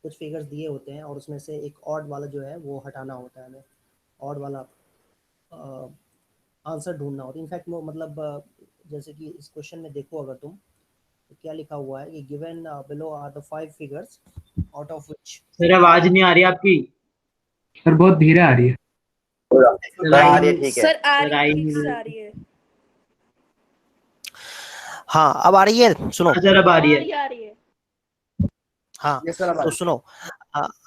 कुछ फिगर्स दिए होते हैं और उसमें से एक ऑड वाला जो है वो हटाना होता है हमें, ऑड वाला आंसर ढूंढना होता है। इनफैक्ट वो मतलब जैसे कि इस क्वेश्चन में देखो अगर तुम, तो क्या लिखा हुआ है कि given below are the 5 figures out of which. Sir आवाज नहीं आ रही आपकी। सर बहुत धीरे आ रही है। सर आ रही है, ठीक है सर आ रही है, ठीक से आ रही है। हाँ अब आ रही है, सुनो। सर अब आ रही है। आ रही है। हाँ तो सुनो,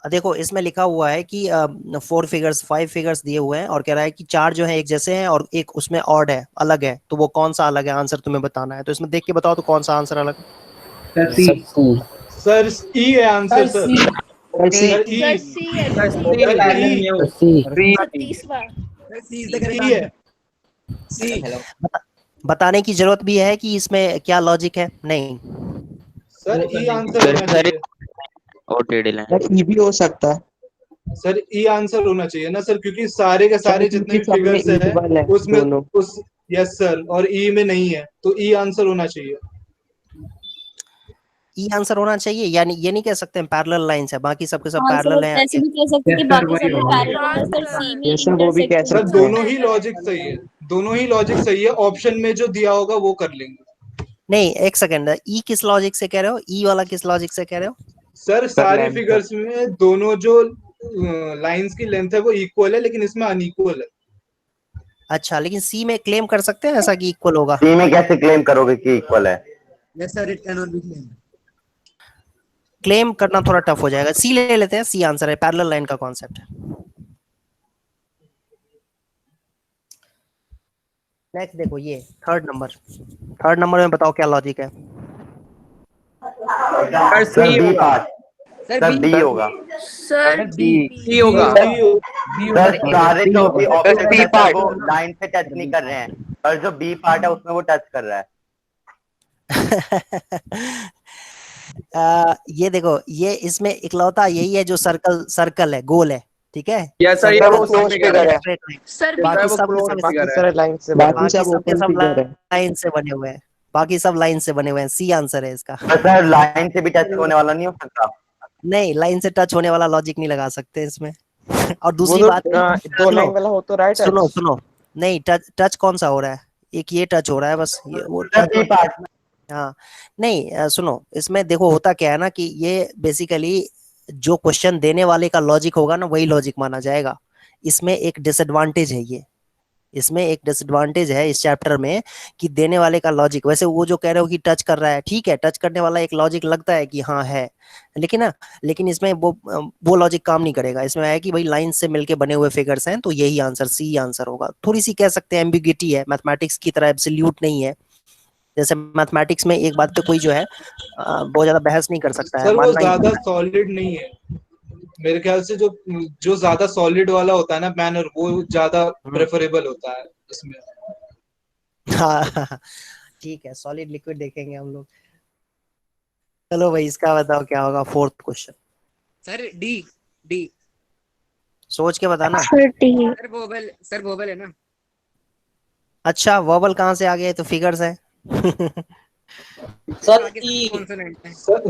देखो इसमें लिखा हुआ है कि 4 फिगर्स 5 फिगर्स दिए हुए हैं और कह रहा है कि 4 जो है एक जैसे हैं और एक उसमें ऑड है, अलग है, तो वो कौन सा अलग है आंसर तुम्हें बताना है। तो इसमें देख के बताओ तो कौन सा आंसर अलग है। सर ई है आंसर सर। सर सी है, सी है। बताने की जरूरत भी है कि इसमें क्या लॉजिक है? नहीं सर ई आंसर होना चाहिए। और टेढ़े लाइन सर ई भी हो सकता है। सर ई आंसर होना चाहिए ना सर, क्योंकि सारे के सारे जितने भी सब में फिगर्स है equal है उसमें दोनों। उस यस सर, और ई में नहीं है तो ई आंसर होना चाहिए। ई आंसर होना चाहिए, यानी ये नहीं कह सकते हैं पैरेलल लाइंस है, बाकी सबके सब हाँ सर, पैरेलल हैं। ऐसे भी कह सकते हैं कि Yes, sir, बाकी वही सब होगा। पैरेलल है सर, सी में Yes, sir, वो भी कह intersect सर सकते होता है। दोनों ही लॉजिक सही है, दोनों ही लॉजिक सही है। ऑप्शन में जो दिया होगा वो कर लेंगे। नहीं एक सेकंड, ई किस लॉजिक से कह रहे हो? ई वाला किस लॉजिक से कह रहे हो? सर सारी length फिगर्स में दोनों जो लाइंस की लेंथ है वो इक्वल है, लेकिन इसमें अनइक्वल है। अच्छा, लेकिन सी में क्लेम कर सकते हैं ऐसा कि इक्वल होगा? सी में कैसे क्लेम करोगे कि इक्वल है? Yes sir, it can not be claimed. Claim करना थोड़ा टफ हो जाएगा। सी ले लेते हैं, सी आंसर है, पैरेलल लाइन का कॉन्सेप्ट है। नेक्स्ट देखो ये थर्ड नंबर में बताओ क्या लॉजिक है। Sir D part, sir D होगा। सर डी होगा। सर सारे जो भी ऑप्शन है वो लाइन से टच नहीं कर रहे हैं, और जो बी पार्ट है उसमें वो टच कर रहा है। ये देखो, ये इसमें इकलौता यही है जो सर्कल है, गोल है, ठीक है। यस सर, ये वो क्लोज फिगर है। सर बाकी सब लाइन से बाकी सब सब open figure है। लाइन से बने हुए हैं, बाकी सब लाइन से बने हुए हैं। सी आंसर है इसका। सर लाइन से भी टच होने वाला नहीं हो सकता। नहीं, लाइन से टच होने वाला लॉजिक नहीं लगा सकते इसमें। और दूसरी वो बात, दो लाइन वाला हो तो राइट है। सुनो, नहीं टच कौन सा हो रहा है? एक ये टच हो रहा है बस, ये वो बी पार्ट। हाँ नहीं, सुनो इसमें देखो होता क्या है ना कि ये बेसिकली जो क्वेश्चन देने वाले का लॉजिक होगा ना वही लॉजिक माना जाएगा। इसमें एक डिसएडवांटेज है इसमें एक डिसएडवांटेज है इस चैप्टर में कि देने वाले का लॉजिक, वैसे वो जो कह रहे हो कि टच कर रहा है, ठीक है, टच करने वाला एक लॉजिक लगता है कि हाँ है, लेकिन इसमें वो लॉजिक काम नहीं करेगा। इसमें है कि भाई लाइन से मिलके बने हुए फिगर्स हैं, तो यही आंसर सी आंसर होगा। थोड़ी सी कह सकते हैं एम्बिग्युइटी है, मैथमेटिक्स की तरह एब्सोल्यूट नहीं है। जैसे मैथमेटिक्स में एक बात पे कोई जो है बहुत ज्यादा बहस नहीं कर सकता है। सर वो मानना ही ज्यादा सॉलिड नहीं है मेरे ख्याल से। जो ज्यादा सॉलिड वाला होता है ना मैनर, वो ज्यादा प्रेफरेबल होता है इसमें। हाँ ठीक है, सॉलिड लिक्विड देखेंगे हम लोग। चलो भाई, इसका बताओ क्या होगा फोर्थ क्वेश्चन। सर डी सोच के बताना। सर वोबल है ना। अच्छा, वर्बल कहाँ से आ गया? तो फिगर्स है। सर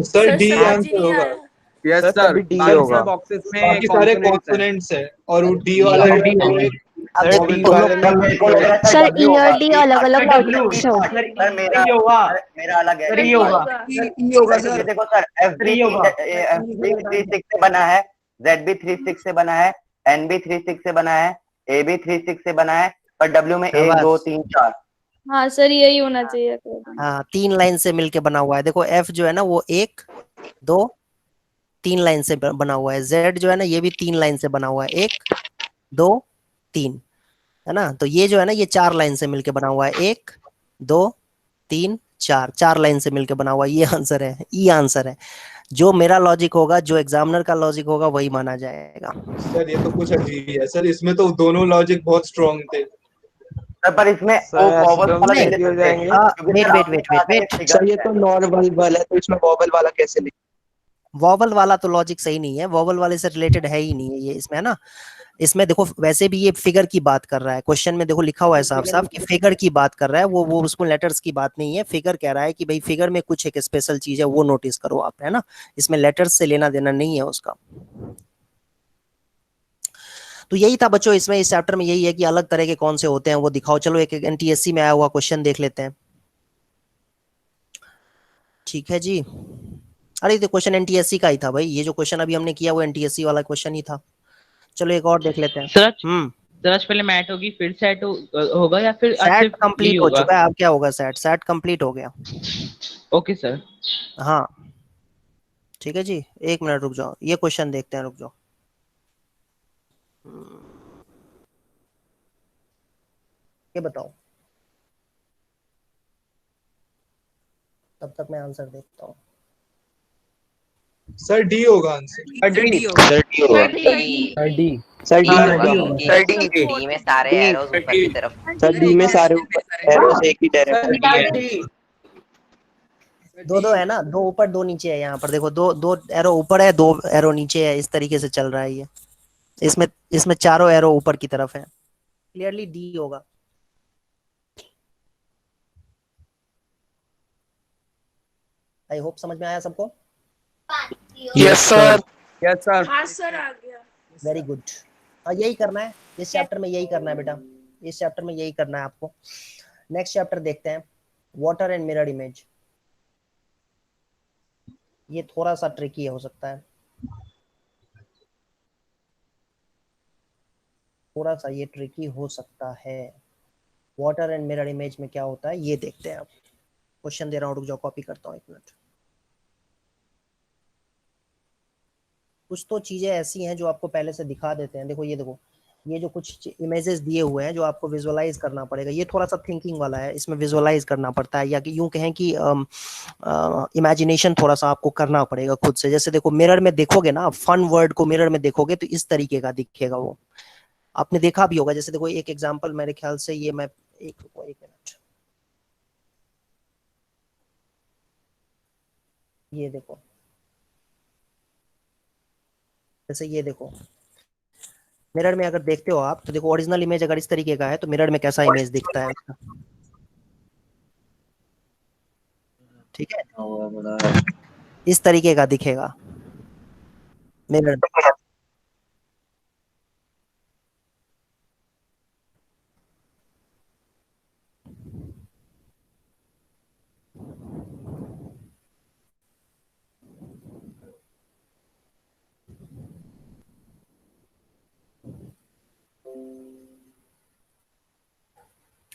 सर डी आंसर होगा। यस सर, सर, डी सारे होगा। बॉक्सेस में बाकी सारे consonants हैं। कॉन्सोनेंट्स है और वो डी वाला जो है वो एक अब देखो डी तुम लोग वाले में मेरे को लग रहा है सर W ई और होगा। डी अलग अलग लॉजिक्स हो। सर मेरा अलग है। सर ये होगा। ई होगा क्योंकि सर। देखो सर एफ बी 36 से बना है, जेड भी 36 से बना है, एन भी 36 से बना है, ए भी 36 से बना है, पर डब्ल्यू में 1 2 3 4। हाँ सर, यही होना चाहिए। हाँ 3 लाइन से मिलके बना हुआ है। देखो एफ जो है ना वो 1 2 3 लाइन से बना हुआ है। जेड जो है ना ये भी 3 लाइन से बना हुआ है, 1 2 3, है ना। तो ये जो है ना ये 4 लाइन से मिलके बना हुआ है, 1 2 3 4 लाइन से मिलके बना हुआ है। ये आंसर है, ई आंसर है। जो मेरा लॉजिक होगा, जो एग्जामिनर का लॉजिक होगा, वही माना जाएगा। सर ये तो कुछ अजीब ही है सर, इसमें तो दोनों लॉजिक बहुत स्ट्रॉन्ग थे। पर इसमें सर, वो वॉवल वाला नहीं, ले हो जाएंगे। क्योंकि वेट सर वेट आपने वेट कहा था वेट ये सर ये figures तो है। नॉर्मल वाला है, तो इसमें वोबल वाला कैसे लिखें? वॉवल वाला तो लॉजिक सही नहीं है, वॉवल वाले से रिलेटेड है ही नहीं है ये इसमें, है ना। इसमें देखो वैसे भी ये फिगर की बात कर रहा है, क्वेश्चन में देखो लिखा हुआ है साफ साफ कि फिगर की बात कर रहा है, वो उसमें लेटर्स की बात नहीं है, फिगर कह रहा है कि भाई फिगर में कुछ एक स्पेशल चीज है वो नोटिस करो आप, है ना। इसमें लेटर्स से लेना देना नहीं है उसका। तो यही था बच्चों, इसमें इस चैप्टर में यही है कि अलग तरह के कौन से होते हैं वो दिखाओ। चलो एक एनटीएससी में आया हुआ क्वेश्चन देख लेते हैं। ठीक है जी। अरे तो क्वेश्चन एनटीएससी का ही था भाई, ये जो क्वेश्चन अभी हमने किया वो एनटीएससी वाला क्वेश्चन ही था। चलो एक और देख लेते हैं। सर पहले मैट होगी फिर सेट होगा या फिर सेट कंप्लीट हो चुका है, अब क्या होगा, सेट कंप्लीट हो गया। Okay sir. हाँ ठीक है जी, एक मिनट रुक जाओ, ये क्वेश्चन देखते हैं, रुक जाओ। ये बताओ, तब तक मैं आंसर देखता हूँ। सर डी होगा आंसर। डी में सारे एरोज ऊपर की तरफ। सर डी में सारे एरोज एक ही डायरेक्शन में। दो है ना, दो ऊपर दो नीचे है, यहाँ पर देखो दो एरो ऊपर है, दो एरो नीचे है, इस तरीके से चल रहा है ये। इसमें चारों एरो ऊपर की तरफ है, क्लियरली डी होगा। आई होप समझ में आया सबको। Yes sir, yes sir. हाँ सर आ गया। Very good. यही करना है इस चैप्टर में, यही करना है बेटा, इस चैप्टर में यही करना है आपको। नेक्स्ट चैप्टर देखते हैं, वाटर एंड मिरर इमेज। ये थोड़ा सा ट्रिकी हो सकता है, थोड़ा सा ये ट्रिकी हो सकता है। वाटर एंड मिरर इमेज में क्या होता है ये देखते हैं। आप क्वेश्चन दे रहा हूँ, रुक जाओ कॉपी करता हूँ एक मिनट। कुछ तो चीजें ऐसी हैं जो आपको पहले से दिखा देते हैं। देखो ये देखो, ये जो कुछ इमेजेस दिए हुए हैं जो आपको विजुअलाइज करना पड़ेगा, ये थोड़ा सा थिंकिंग वाला है, इसमें विजुअलाइज करना पड़ता है, या कि यूं कहें कि इमेजिनेशन थोड़ा सा आपको करना पड़ेगा खुद से। जैसे देखो मिरर में देखोगे ना, फन वर्ड को मिरर में देखोगे तो इस तरीके का दिखेगा, वो आपने देखा भी होगा। जैसे देखो एक एग्जांपल मेरे ख्याल से ये मैं एक मिनट, ये देखो, जैसे ये देखो मिरर में अगर देखते हो आप तो देखो ओरिजिनल इमेज अगर इस तरीके का है तो मिरर में कैसा इमेज दिखता है, ठीक है, इस तरीके का दिखेगा मिरर में।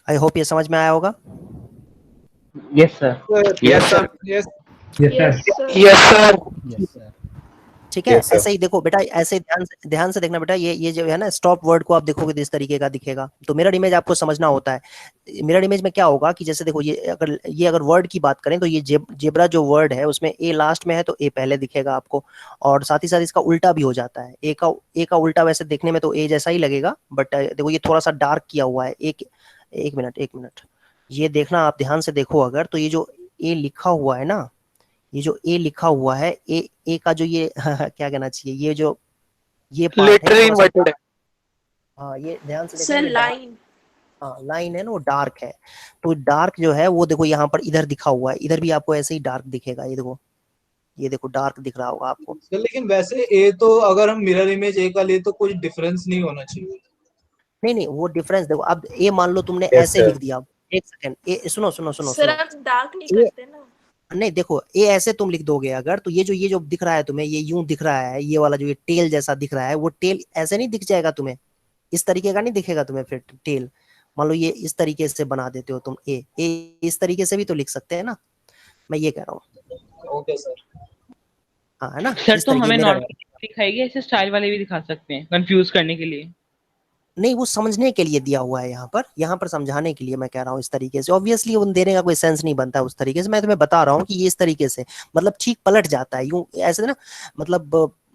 आई होप ये समझ में आया होगा। Yes sir. Yes sir, yes yes sir. ठीक है, ऐसे ही देखो बेटा, ऐसे ध्यान से देखना बेटा, ये जो है ना स्टॉप वर्ड को आप देखोगे तो इस तरीके का दिखेगा। तो मिरर इमेज आपको समझना होता है। मिरर इमेज में क्या होगा कि जैसे देखो ये अगर वर्ड की बात करें तो ये जेब्रा जो वर्ड है उसमें ए लास्ट में है तो ए पहले दिखेगा आपको, और साथ ही साथ इसका उल्टा भी हो जाता है। ए का उल्टा वैसे देखने में तो ए जैसा ही लगेगा, बट देखो ये थोड़ा सा डार्क किया हुआ है। एक मिनट, ये देखना आप ध्यान से देखो अगर, तो ये जो ए लिखा हुआ है ना, ये जो ए लिखा हुआ है, ए का जो ये क्या कहना चाहिए, ये जो ये लेटर इन्वर्टेड है। हाँ ये ध्यान से सर देखना, लाइन। हाँ लाइन है ना, वो डार्क है। तो डार्क जो है वो देखो यहाँ पर इधर दिखा हुआ है, इधर भी आपको ऐसे ही डार्क दिखेगा। ये देखो डार्क दिख रहा होगा आपको। सर लेकिन वैसे ए तो अगर हम मिरर इमेज ए का ले तो कोई डिफरेंस नहीं होना चाहिए। नहीं वो डिफरेंस देखो, अब ए मान लो तुमने ऐसे लिख दिया, एक सेकंड, ए सुनो सर आप डार्क नहीं करते ना। नहीं देखो ए ऐसे तुम लिख दोगे अगर, तो ये जो दिख रहा है तुम्हें, ये यूं दिख रहा है, ये वाला जो ये टेल जैसा दिख रहा है, वो टेल ऐसे नहीं दिख जाएगा तुम्हें, इस तरीके का नहीं दिखेगा तुम्हें फिर टेल। मान लो ये इस तरीके से बना देते हो तुम, ए इस तरीके से भी तो लिख सकते हैं ना, मैं ये कह रहा हूँ। Okay sir. हाँ है ना सर, तो हमें नॉर्मल दिखाएगी, ऐसे स्टाइल वाले भी दिखा सकते हैं कंफ्यूज करने के लिए। नहीं वो समझने के लिए दिया हुआ है यहाँ पर समझाने के लिए मैं कह रहा हूँ इस तरीके से। ऑब्वियसली उन देने का कोई सेंस नहीं बनता उस तरीके से, मैं तुम्हें बता रहा हूँ कि ये इस तरीके से मतलब ठीक पलट जाता है यूं ऐसे ना, मतलब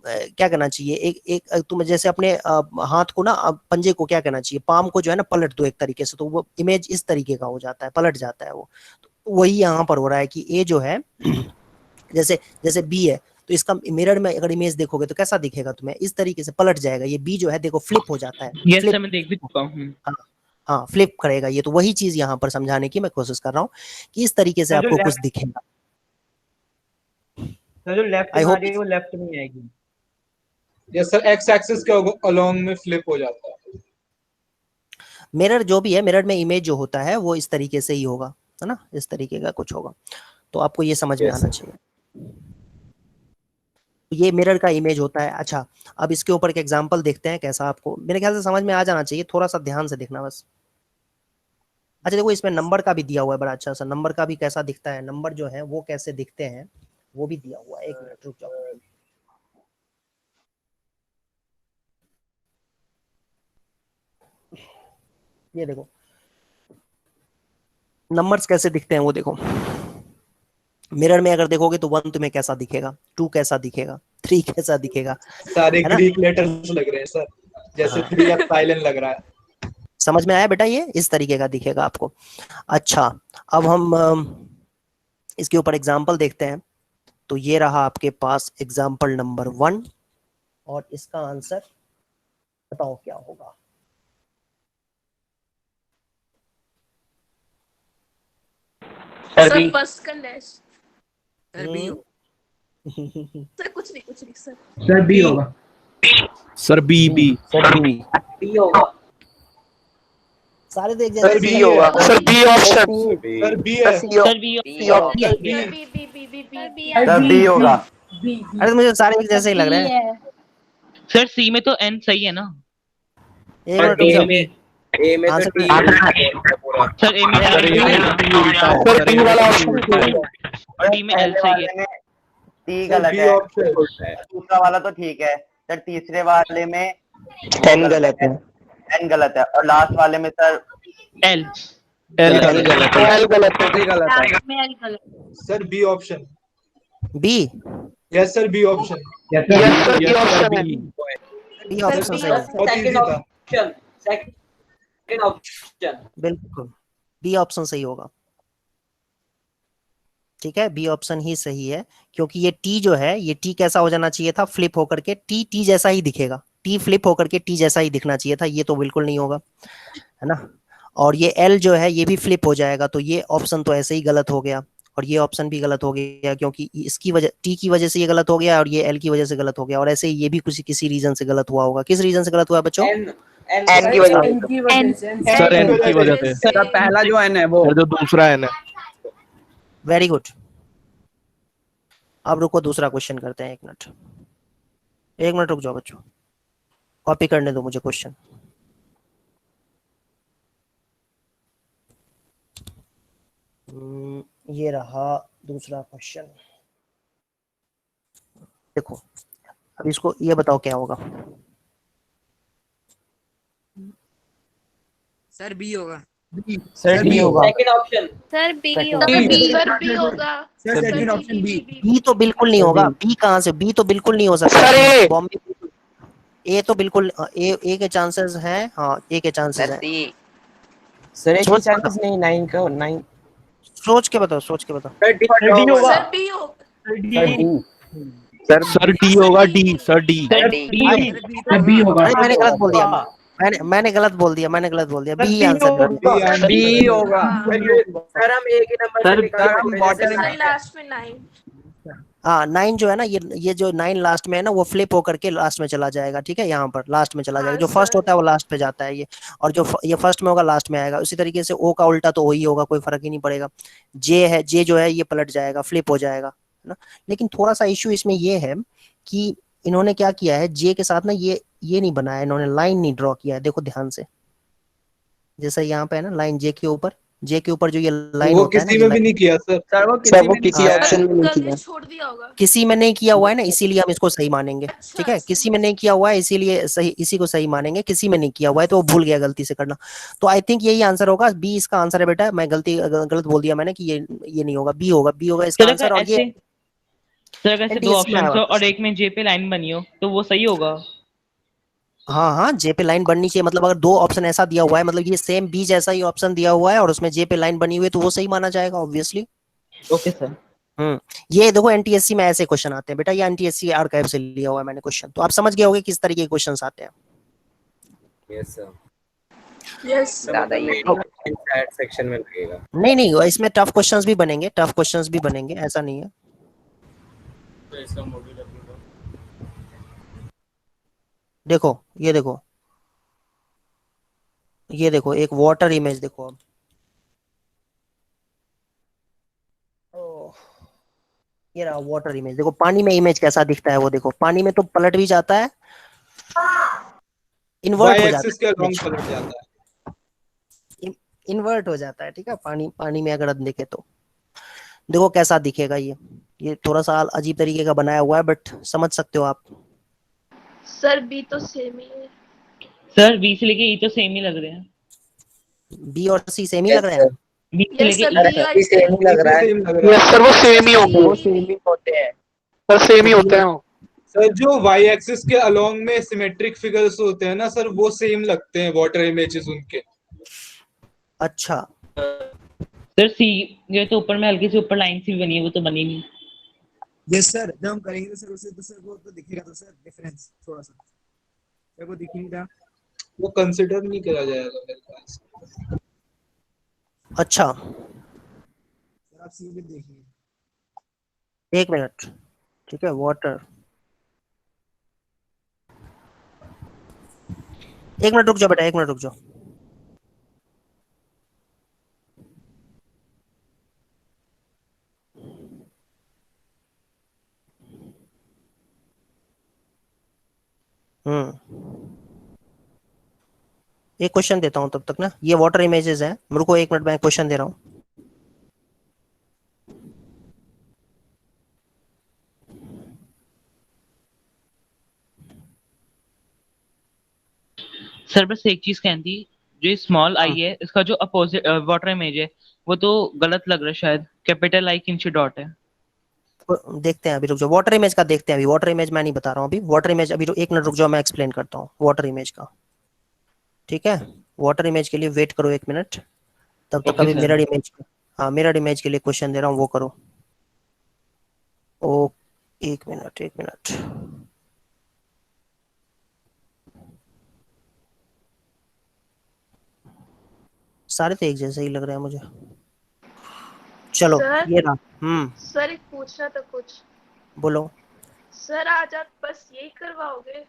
क्या कहना चाहिए, एक तुम जैसे अपने हाथ को ना, पंजे को क्या कहना चाहिए, पाम को जो है ना पलट दो एक तरीके से, तो वो इमेज इस तरीके का हो जाता है, पलट जाता है वो। तो वही यहाँ पर हो रहा है कि ए जो है जैसे बी है तो इसका मिरर में अगर इमेज देखोगे तो कैसा दिखेगा तुम्हें, इस तरीके से पलट जाएगा। ये बी जो है देखो फ्लिप हो जाता है, यस flip, सर मैं देख भी चुका हूँ। हाँ फ्लिप करेगा ये। तो वही चीज यहाँ पर समझाने की मैं कोशिश कर रहा हूँ कि इस तरीके से सर, जो आपको कुछ left- दिखेगा। सर जो लेफ्ट I में आ hope- रही है वो लेफ्ट में ही आएगी। यस सर, एक्स एक्सिस के अलोंग में फ्लिप हो जाता है। मिरर जो भी है, मिरर में इमेज जो होता है वो इस तरीके से ही होगा, है ना, इस तरीके का कुछ होगा। तो आपको ये समझ में आना चाहिए, ये मिरर का इमेज होता है। अच्छा, अब इसके ऊपर एक एग्जांपल देखते हैं कैसा, आपको मेरे ख्याल से समझ में आ जाना चाहिए, थोड़ा सा ध्यान से देखना बस। अच्छा देखो, इसमें नंबर का भी दिया हुआ है बड़ा अच्छा सा, नंबर का भी कैसा दिखता है, नंबर जो है वो कैसे दिखते हैं वो भी दिया हुआ है। एक मिनट रुक जाओ। ये देखो नंबर्स कैसे दिखते हैं वो देखो। मिरर में अगर देखोगे तो 1 तुम्हें कैसा दिखेगा, 2 कैसा दिखेगा, 3 कैसा दिखेगा, सारे है ना? ग्रीक लेटर्स लग रहे हैं सर, जैसे 3 एप्सिलॉन लग रहा है। समझ में आया बेटा, ये इस तरीके का दिखेगा आपको। अच्छा, अब हम इसके ऊपर एग्जाम्पल देखते हैं। तो ये रहा आपके पास एग्जाम्पल नंबर 1 और इसका आंसर बताओ क्या होगा। सर फर्स्ट का डैश। सर बी हो सर कुछ नहीं सर। सर बी होगा। सर बी सारे तो एक सर जैसे बी होगा। Sir B option sir B है। सर बी सर बी होगा। अरे मुझे सारे एक जैसे ही लग रहे हैं। सर सी में तो एन सही है ना। एक मिनट रुक जाओ। ए में आंसर तो टी सर ए में सर बी वाला ऑप्शन डी में एल सही है। टी गलत बी है, ऑप्शन दूसरा वाला तो ठीक है सर, तीसरे वाले में एन गलत है। एन गलत है, और लास्ट वाले में सर एल एल गलत है। Sir B option. B, yes sir B option. Yes sir B option है। बी ऑप्शन सही है, बहुत इजी था। बिल्कुल बी ऑप्शन सही होगा। ठीक है, बी ऑप्शन ही सही है, क्योंकि ये टी जो है, ये टी कैसा हो जाना चाहिए था, फ्लिप होकर के टी जैसा ही दिखेगा, टी फ्लिप होकर के टी जैसा ही दिखना चाहिए था, ये तो बिल्कुल नहीं होगा, है ना। और ये एल जो है ये भी फ्लिप हो जाएगा, तो ये ऑप्शन तो ऐसे ही गलत हो गया, और ये ऑप्शन भी गलत हो गया, क्योंकि इसकी वजह, टी की वजह से ये गलत हो गया, और ये एल की वजह से गलत हो गया, और ऐसे ही ये भी किसी रीजन से गलत हुआ होगा। किस रीजन से गलत हुआ बच्चों? एन की वजह से। सर एन की वजह से। सर पहला जो एन है वो, और जो दूसरा एन है। Very good. अब रुको, दूसरा क्वेश्चन करते हैं। एक मिनट रुक जाओ बच्चों, कॉपी करने दो मुझे क्वेश्चन। ये रहा दूसरा क्वेश्चन। देखो, अब इसको ये बताओ क्या होगा। सर बी होगा। सर डी होगा। सर बी होगा। सर बी होगा। Sir second option B. B तो बिल्कुल नहीं होगा, बी कहाँ से, बी तो बिल्कुल नहीं हो सकता। सर ए। बॉम्बे, ए तो बिल्कुल, ए के चांसेस हैं, हाँ ए के चांसेस हैं। सर एक चांसेस नहीं 9 का 9। सोच के बताओ, सोच के बताओ। सर डी होगा। सर बी होगा। सर डी होगा, D sir D. Sir B होगा। अरे मैंने गलत बोल दिया, मैंने गलत बोल दिया, बी आंसर। बी होगा। सर हम एक ही नंबर से निकाल सर लास्ट में 9। हाँ 9 जो है ना, ये जो 9 लास्ट में है ना, वो फ्लिप होकर के लास्ट में चला जाएगा। ठीक है, यहाँ पर लास्ट में चला जाएगा, जो फर्स्ट होता है वो लास्ट पे जाता है ये, और जो ये फर्स्ट में होगा लास्ट में आएगा। उसी तरीके से ओ का उल्टा तो वही होगा, कोई फर्क ही नहीं पड़ेगा। जे है, जे जो है ये पलट जाएगा, फ्लिप हो जाएगा, है ना। लेकिन थोड़ा सा इश्यू इसमें ये है कि इन्होंने क्या किया है, जे के साथ ना ये नहीं बनाया, इन्होंने लाइन नहीं ड्रॉ किया है। देखो ध्यान से, जैसे यहाँ पे है ना लाइन जे के ऊपर जो ये लाइन वो होता है किसी में भी नहीं किया सर। सर वो किसी ऑप्शन में नहीं किया। छोड़ दिया होगा। किसी में नहीं किया हुआ है ना, इसीलिए हम इसको सही मानेंगे। ठीक है, किसी में नहीं किया हुआ है इसीलिए सही, इसी को सही मानेंगे। किसी में नहीं किया हुआ है तो वो भूल गया गलती से करना, तो आई थिंक यही आंसर होगा। बी इसका आंसर है बेटा, मैं गलत बोल दिया मैंने कि ये नहीं होगा, बी होगा इसका आंसर। और ये सर अगर ऐसे 2 ऑप्शन हो और एक में जे पे लाइन बनी हो तो वो सही होगा। हाँ जे पे लाइन बननी चाहिए, मतलब अगर 2 ऑप्शन ऐसा दिया हुआ है, मतलब ये सेम बी जैसा ही ऑप्शन दिया हुआ है और उसमें जे पे लाइन बनी हुई है, तो वो सही माना जाएगा ऑब्वियसली। Okay sir. ये देखो एनटीएससी में ऐसे क्वेश्चन आते हैं बेटा, ये एनटीएससी आर्काइव से लिया हुआ है मैंने क्वेश्चन, तो आप समझ गए होंगे किस तरीके के क्वेश्चंस आते हैं। Yes sir. यस ज्यादा ये चैट सेक्शन में लगेगा। नहीं नहीं, इसमें टफ क्वेश्चंस भी बनेंगे, टफ क्वेश्चंस भी बनेंगे, ऐसा नहीं है। तो इसका मॉड्यूल देखो ये देखो, ये देखो एक वाटर इमेज देखो अब। ये रहा वाटर इमेज, देखो पानी में इमेज कैसा दिखता है वो देखो, पानी में तो पलट भी जाता है, इन्वर्ट हो जाता एक्सिस के है, अलोंग पलट जाता है। इन्वर्ट हो जाता है, ठीक है। पानी में अगर देखे तो देखो कैसा दिखेगा ये थोड़ा सा अजीब तरीके का बनाया हुआ है, बट समझ सकते हो आप। सर बी तो सेम ही है। सर बी से लेके ई तो सेम ही लग रहे हैं। बी और सी सेम ही लग रहे हैं। बी से यस लेके sir E B sir. Same ही लग रहा है। सेम लग रहा है। यस सर, वो सेम ही होंगे, वो सेम ही होते हैं। सर सेम ही होते हैं वो। सर जो वाई एक्सिस के अलोंग में सिमेट्रिक फिगर्स होते हैं ना सर, वो सेम लगते हैं वाटर इमेजेस उनके। अच्छा सर सी ये तो ऊपर में हल्की सी ऊपर लाइन सी बनी है, वो तो बनी नहीं। यस सर, जब हम करेंगे तो सर उसे तो सर वो तो दिखेगा, तो सर डिफरेंस थोड़ा सा सर वो दिख नहीं रहा। वो कंसिडर नहीं करा जाएगा मेरे ख्याल से। अच्छा, सर आप सी भी देखिए। एक मिनट, ठीक है। वाटर, एक मिनट रुक जाओ बेटा, एक मिनट रुक जाओ। एक क्वेश्चन देता हूं तब तक ना, ये वाटर इमेजेस है, मेरे को एक मिनट में क्वेश्चन दे रहा हूं। सर बस एक चीज कहनी थी, जो स्मॉल आई है इसका जो अपोजिट वाटर इमेज है वो तो गलत लग रहा है, शायद कैपिटल आई किंची डॉट है। देखते हैं अभी, रुक जाओ, वाटर इमेज का देखते हैं अभी। वाटर इमेज मैं नहीं बता रहा हूँ अभी, वाटर इमेज अभी एक मिनट रुक जाओ, मैं एक्सप्लेन करता हूँ वाटर इमेज का, ठीक है। वाटर इमेज के लिए वेट करो एक मिनट, तब तक अभी मिरर इमेज, हाँ मिरर इमेज के लिए क्वेश्चन दे रहा हूँ, वो करो। ओ एक मिनट, एक मिनट। सारे तो एक जैसे ही लग रहे हैं मुझे। चलो सर ये रहा। सर एक पूछना था कुछ। बोलो। सर आज आप बस यही करवाओगे?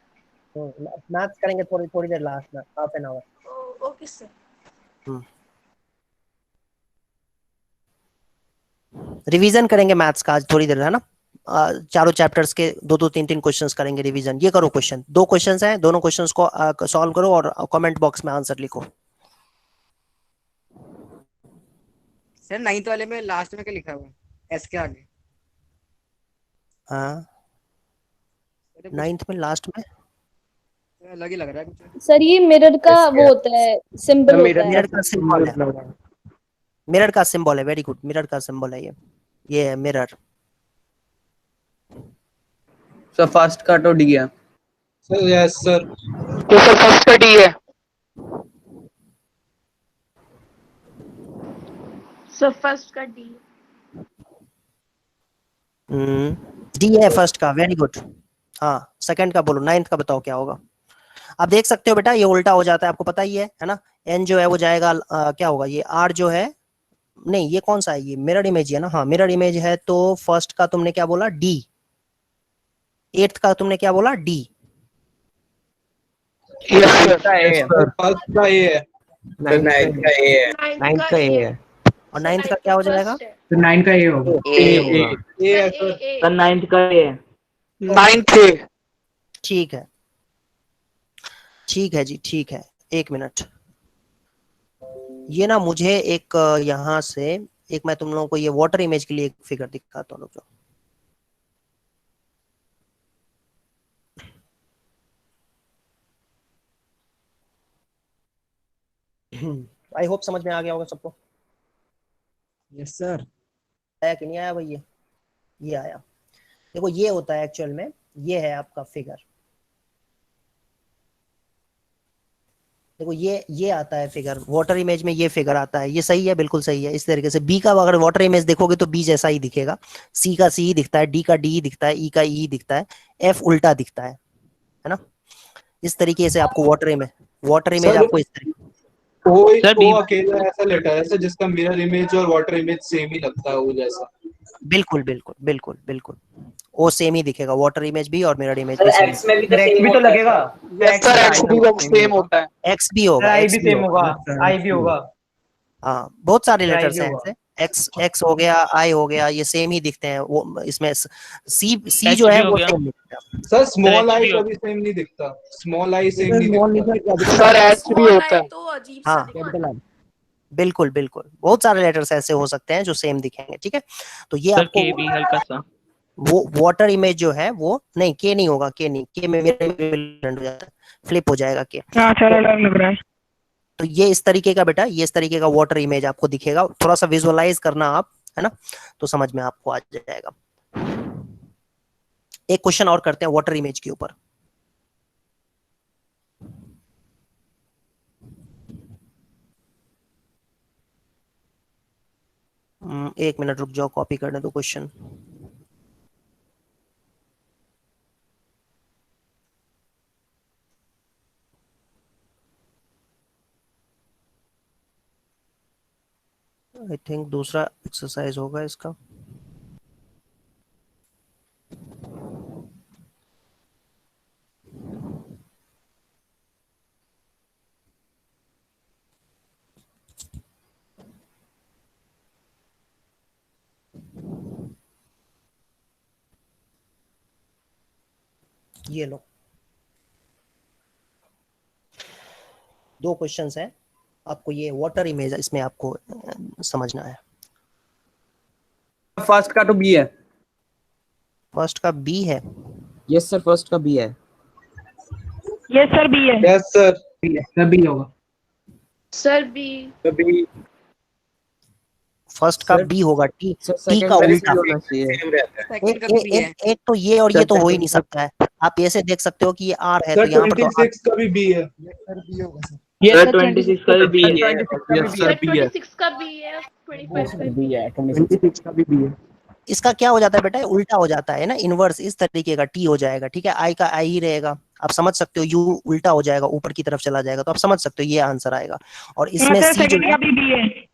मैथ्स करेंगे थोड़ी थोड़ी देर लास्ट में, half an hour. Okay sir. Revision करेंगे मैथ्स का आज थोड़ी देर, है ना। चारों चैप्टर्स के दो दो तीन तीन क्वेश्चंस करेंगे रिवीजन। ये करो क्वेश्चन, दो क्वेश्चंस हैं, दोनों क्वेश्चंस को सॉल्व करो और कमेंट बॉक्स में आंसर लिखो। सर 9th वाले में लास्ट में क्या लिखा हुआ है, एस के आगे? हाँ 9th में लास्ट में अलग ही लग रहा है कुछ। सर ये मिरर का वो होता है, सिंबल होता है। मिरर का सिंबल है, मिरर का सिंबल है, वेरी गुड, मिरर का सिंबल है ये है मिरर। सर फर्स्ट का तो डी है। Sir yes sir. तो सर फर्स्ट का डी है। सर फर्स्ट का डी। डी है फर्स्ट का, वेरी गुड। हाँ सेकंड का बोलो, 9th का बताओ क्या होगा। आप देख सकते हो बेटा ये उल्टा हो जाता है, आपको पता ही है ना। एन जो है वो जाएगा क्या होगा, ये आर जो है, नहीं ये कौन सा है, ये मिरर इमेज है ना। हाँ मिरर इमेज है, तो फर्स्ट का तुमने क्या बोला, डी। 8th का तुमने क्या बोला, डी। फर्स्ट का ए है। 9th का ए है। 9th का ए है। और 9th का क्या हो जाएगा, तो 9 का ए होगा। ए है सर। सर 9th का ये 9th ए। ठीक है, ठीक है जी, ठीक है। एक मिनट, ये ना मुझे एक यहां से एक, मैं तुम लोगों को ये वाटर इमेज के लिए एक फिगर दिखाता हूँ, रुक जाओ। आई होप समझ में आ गया होगा सबको। Yes sir. आया कि नहीं आया भाई, ये आया। देखो ये होता है एक्चुअल में, ये है आपका फिगर। देखो ये आता है फिगर, वाटर इमेज में ये फिगर आता है, ये सही है, बिल्कुल सही है। इस तरीके से बी का अगर वाटर इमेज देखोगे तो बी जैसा ही दिखेगा, सी का सी दिखता है, डी का डी दिखता है, ई का ई दिखता है, एफ उल्टा दिखता है ना। इस तरीके से आपको वाटर इमेज सर, आपको इस तरीके वो अकेला ऐसा लेटर है सर जिसका मिरर इमेज और वाटर इमेज सेम ही लगता है, वो जैसा। बिल्कुल बिल्कुल बिल्कुल बिल्कुल वो सेम ही दिखेगा, वाटर इमेज भी और मिरर इमेज भी सेम। एक्स में भी तो लगेगा। सर एक्स भी सेम होता है। एक्स भी होगा, आई एक्स भी भी सेम होगा। होगा, आई भी होगा। हाँ बहुत सारे आई लेटर्स भी हैं होगा। ऐसे, एक्स एक्स हो गया, आई हो गया, ये सेम ही दिखते हैं। वो इसमें सी H जो है भी हो वो गया। सेम दिखता है। सर स्मॉल H आई भी हो- कभी सेम नहीं दिखता, स्मॉल आई सेम नहीं दिखता। सर एच भी होता है। तो अजीब सा हाँ दिखता है। बिल्कुल बिल्कुल, बहुत सारे लेटर्स ऐसे हो सकते हैं जो सेम दिखेंगे, ठीक है। तो ये सर आपको के भी हल्का सा। वो वाटर इमेज जो है वो नहीं, के नहीं होगा, के नहीं, के में मेरा हो जाता है, फ्लिप हो जाएगा के। लग रहा है। तो ये इस तरीके का बेटा, ये इस तरीके का वाटर इमेज आपको दिखेगा, थोड़ा सा विजुअलाइज करना आप, है ना, तो समझ में आपको आ जाएगा। एक क्वेश्चन और करते हैं वाटर इमेज के ऊपर। एक मिनट रुक जाओ, कॉपी करने दो क्वेश्चन। आई थिंक दूसरा एक्सरसाइज होगा इसका। ये लो, दो क्वेश्चंस हैं, आपको ये वाटर इमेज इसमें आपको समझना है। फर्स्ट का तो बी है। फर्स्ट का बी है। यस सर, फर्स्ट का बी है। यस सर बी है। Yes sir. बी होगा। Sir B. फर्स्ट का सर- बी होगा, टी सर टी सेकंड का का उल्टा। होना चाहिए। एक तो ये और ये तो हो ही नहीं सकता है। आप ऐसे देख सकते हो कि ये आर है, तो सर यहाँ पर तो 26 का भी बी है। सर 26 का भी बी है। सर 26 का बी है, 25 का बी है, 26 का भी बी है। इसका क्या हो जाता है बेटा, उल्टा हो जाता है ना, इनवर्स इस तरीके का टी हो जाएगा, ठीक है। आई का आई ही रहेगा, आप समझ सकते हो, यू उल्टा हो जाएगा, ऊपर की तरफ चला जाएगा, तो आप समझ सकते हो ये आंसर आएगा। और इसमें सी जो है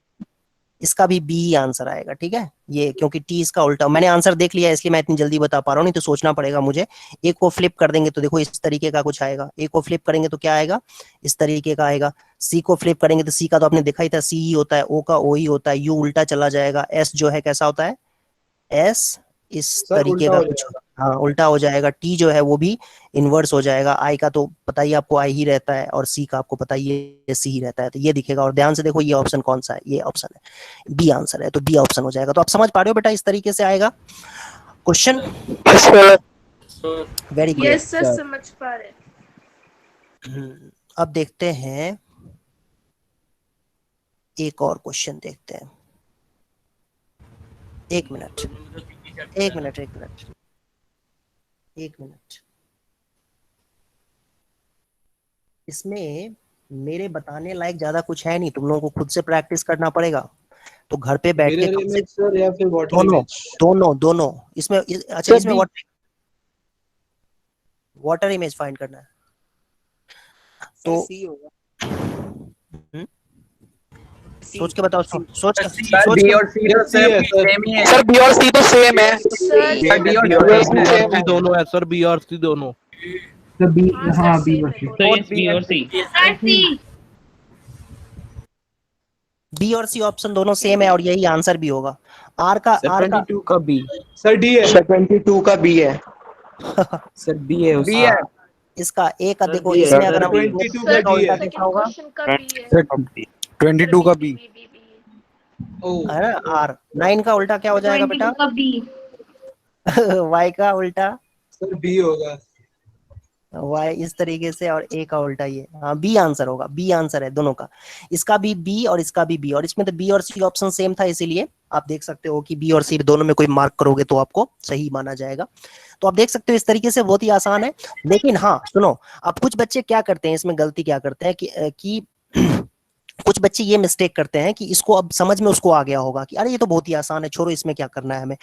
इसका भी बी आंसर आएगा, ठीक है। ये क्योंकि टी इसका उल्टा, मैंने आंसर देख लिया इसलिए मैं इतनी जल्दी बता पा रहा हूँ, नहीं तो सोचना पड़ेगा मुझे। एक को फ्लिप कर देंगे तो देखो इस तरीके का कुछ आएगा, एक को फ्लिप करेंगे तो क्या आएगा, इस तरीके का आएगा। सी को फ्लिप करेंगे तो सी का तो आपने देखा ही था, सी ही होता है, ओ का ओ ही होता है, यू उल्टा चला जाएगा, एस जो है कैसा होता है, एस इस सर तरीके उल्टा का हो कुछ, जाएगा। हाँ उल्टा हो जाएगा। टी जो है वो भी इनवर्स हो जाएगा, आई का तो पता ही आपको आई ही रहता है, और सी का आपको पता ही है सी ही रहता है, तो ये दिखेगा। और ध्यान से देखो ये ऑप्शन कौन सा है, ये ऑप्शन है बी आंसर है, तो बी ऑप्शन हो जाएगा। तो आप समझ पा रहे हो बेटा, इस तरीके से आएगा question. Very good. Yes sir, समझ पा रहे। अब देखते हैं एक और क्वेश्चन देखते हैं। एक मिनट इसमें मेरे बताने लायक ज्यादा कुछ है नहीं, तुम लोगों को खुद से प्रैक्टिस करना पड़ेगा। तो घर पे बैठ के मिरर इमेज सर या फिर वाटर दोनों इमेज? दोनों इसमें अच्छा, इसमें वाटर इमेज फाइंड करना है तो सोच के बताओ, सोच बी और सी तो सेम ही है। सर बी और सी तो सेम है। सर बी और सी दोनों है सर, बी और सी दोनों। तो बी, हाँ बी सर, और सी। तो यस बी और सी। बी और सी ऑप्शन दोनों सेम है और यही आंसर भी होगा। आर का 22 का बी। सर डी है। 22 का बी है। सर बी है बी है। इसका ए का देखो, B है। इसमें अगर हम 22 का D है। देखा होगा, क्वेश्चन का बी है। सर 22 का बी। है ना, आर 9 का उल्टा क्या हो जाएगा बेटा, वाई का उल्टा सर बी होगा। वाई इस तरीके से, और ए का उल्टा ये, हाँ बी आंसर होगा, बी आंसर है दोनों का। इसका भी बी और इसका भी बी, और इसमें तो बी और सी ऑप्शन सेम था, इसीलिए आप देख सकते हो कि बी और सी दोनों में कोई मार्क करोगे तो आपको सही माना जाएगा। तो आप देख सकते हो इस तरीके से बहुत ही आसान है। लेकिन हाँ सुनो, अब कुछ बच्चे क्या करते हैं, इसमें गलती क्या करते हैं कि कुछ बच्चे ये मिस्टेक करते हैं कि इसको अब समझ में उसको आ गया होगा कि अरे ये तो बहुत ही आसान है, छोड़ो इसमें क्या करना है हमें।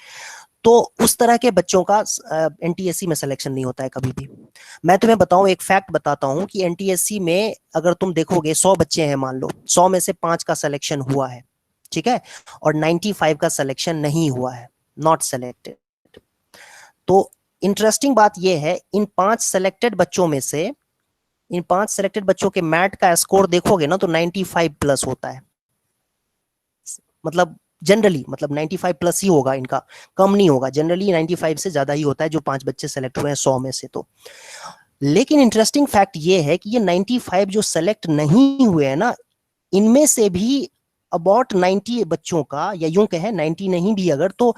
तो उस तरह के बच्चों का एनटीएससी में सिलेक्शन नहीं होता है कभी भी। मैं तुम्हें बताऊं, एक फैक्ट बताता हूं कि एनटीएससी में अगर तुम देखोगे 100 बच्चे हैं मान लो, 100 में से 5 का सिलेक्शन हुआ है, ठीक है, और 95 का सिलेक्शन नहीं हुआ है, नॉट सेलेक्टेड। तो इंटरेस्टिंग बात यह है, इन 5 सेलेक्टेड बच्चों में से, इन 5 सेलेक्टेड बच्चों के मैट का स्कोर देखोगे ना तो 95 प्लस होता है। मतलब जनरली मतलब 95 प्लस ही होगा इनका, कम नहीं होगा। जनरली 95 से ज्यादा ही होता है जो 5 बच्चे सेलेक्ट हुए हैं 100 में से। तो लेकिन इंटरेस्टिंग फैक्ट ये है कि ये 95 जो सेलेक्ट नहीं हुए हैं ना, इनमें से भी अबाउट 90 बच्चों का, या यूं कहें 90 नहीं भी अगर, तो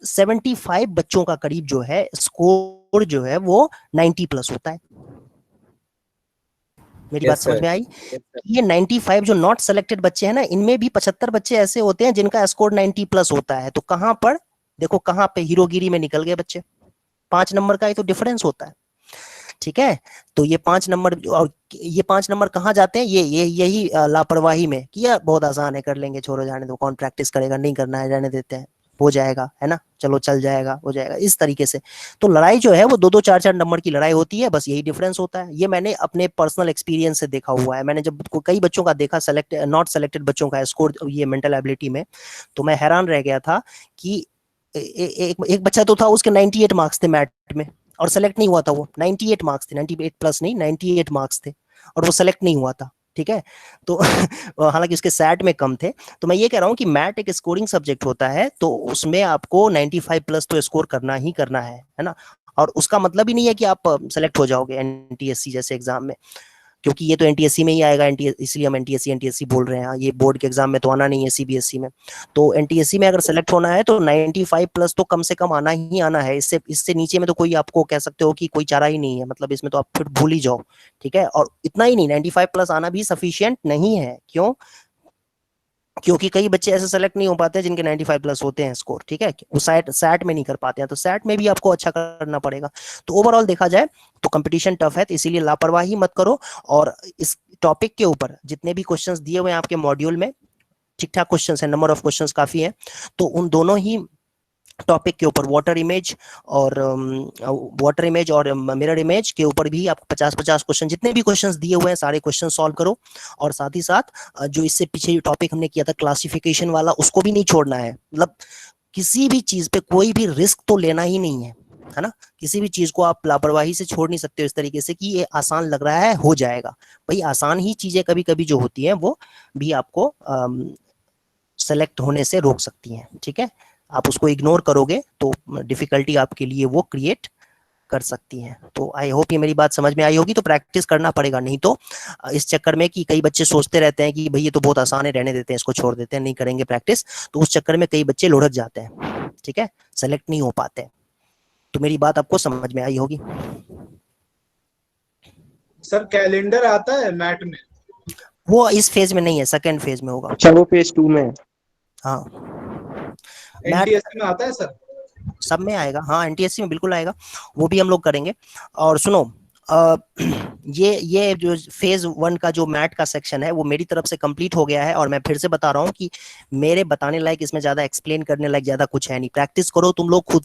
75 बच्चों का करीब जो है स्कोर जो है वो 90 प्लस होता है। मेरी बात समझ में आई? ये 95 जो नॉट सेलेक्टेड बच्चे हैं ना, इनमें भी 75 बच्चे ऐसे होते हैं जिनका स्कोर 90 प्लस होता है। तो कहां पर देखो, कहां पे हीरोगिरी में निकल गए बच्चे, 5 नंबर का ही तो डिफरेंस होता है, ठीक है। तो ये 5 नंबर, और ये 5 नंबर कहाँ जाते हैं, यही लापरवाही में, किया बहुत आसान है, कर लेंगे, छोड़ो जाने दो, कौन प्रैक्टिस करेगा, नहीं करना है जाने देते हैं, हो जाएगा, है ना, चलो चल जाएगा, हो जाएगा, इस तरीके से। तो लड़ाई जो है वो 2-2 4-4 नंबर की लड़ाई होती है, बस यही डिफरेंस होता है। ये मैंने अपने पर्सनल एक्सपीरियंस से देखा हुआ है। मैंने जब कई बच्चों का देखा, नॉट सेलेक्टेड बच्चों का स्कोर ये मेंटल एबिलिटी में, तो मैं हैरान रह गया था कि एक बच्चा तो था, उसके 98 मार्क्स थे मैथ में, और सेलेक्ट नहीं हुआ था। वो 98 मार्क्स थे, 98 प्लस नहीं, 98 मार्क्स थे, और वो सेलेक्ट नहीं हुआ था, ठीक है। तो हालांकि उसके सैट में कम थे। तो मैं ये कह रहा हूँ कि मैथ एक स्कोरिंग सब्जेक्ट होता है, तो उसमें आपको 95 प्लस तो स्कोर करना ही करना है ना। और उसका मतलब ही नहीं है कि आप सेलेक्ट हो जाओगे एनटीएससी जैसे एग्जाम में, क्योंकि ये तो एनटीएससी में ही आएगा, इसलिए हम एनटीएससी बोल रहे हैं, ये बोर्ड के एग्जाम में तो आना नहीं है, सीबीएसई में। तो एनटीएससी में अगर सेलेक्ट होना है तो 95 प्लस तो कम से कम आना ही आना है। इससे नीचे में तो कोई आपको कह सकते हो कि कोई चारा ही नहीं है, मतलब इसमें तो आप फिर भूल ही जाओ, ठीक है। और इतना ही नहीं, 95 प्लस आना भी सफिशियंट नहीं है। क्यों? क्योंकि कई बच्चे ऐसे सेलेक्ट नहीं हो पाते हैं जिनके 95 प्लस होते हैं स्कोर, ठीक है, वो सैट में नहीं कर पाते हैं, तो सैट में भी आपको अच्छा करना पड़ेगा। तो ओवरऑल देखा जाए तो कंपटीशन टफ है, तो इसीलिए लापरवाही मत करो। और इस टॉपिक के ऊपर जितने भी क्वेश्चंस दिए हुए हैं आपके मॉड्यूल में, ठीक ठाक क्वेश्चंस है, नंबर ऑफ क्वेश्चंस काफी है, तो उन दोनों ही टॉपिक के ऊपर वाटर इमेज और मिरर इमेज के ऊपर भी आपको 50-50 क्वेश्चन, जितने भी क्वेश्चंस दिए हुए हैं सारे क्वेश्चन सॉल्व करो। और साथ ही साथ जो इससे पीछे टॉपिक हमने किया था क्लासिफिकेशन वाला, उसको भी नहीं छोड़ना है। मतलब किसी भी चीज पे कोई भी रिस्क तो लेना ही नहीं है ना। किसी भी चीज को आप लापरवाही से छोड़ नहीं सकते हो इस तरीके से कि ये आसान लग रहा है, हो जाएगा। भाई आसान ही चीजें कभी कभी जो होती हैं वो भी आपको सेलेक्ट होने से रोक सकती हैं, ठीक है। आप उसको इग्नोर करोगे तो डिफिकल्टी आपके लिए वो क्रिएट कर सकती हैं। तो आई होप ये मेरी बात समझ में आई होगी। तो प्रैक्टिस करना पड़ेगा, नहीं तो इस चक्कर में कि कई बच्चे सोचते रहते हैं कि भाई ये तो बहुत आसान है, रहने देते हैं, इसको छोड़ देते हैं, नहीं करेंगे प्रैक्टिस, तो उस चक्कर में कई बच्चे लुढ़क जाते हैं, ठीक है, सेलेक्ट नहीं हो पाते। तो मेरी बात आपको समझ में आई होगी। सर कैलेंडर आता है मैट में? वो इस फेज में नहीं है, सेकेंड फेज में होगा। अच्छा, वो फेज 2 में है। हाँ, एनटीएससी में आता है सर? सब में आएगा, हाँ एनटीएससी में बिल्कुल आएगा, वो भी हम लोग करेंगे। और सुनो, ये जो फेज 1 का जो मैट का सेक्शन है वो मेरी तरफ से कंप्लीट हो गया है। और मैं फिर से बता रहा हूँ कि मेरे बताने लायक इसमें ज्यादा एक्सप्लेन करने लायक ज्यादा कुछ है नहीं। प्रैक्टिस करो तुम लोग, खुद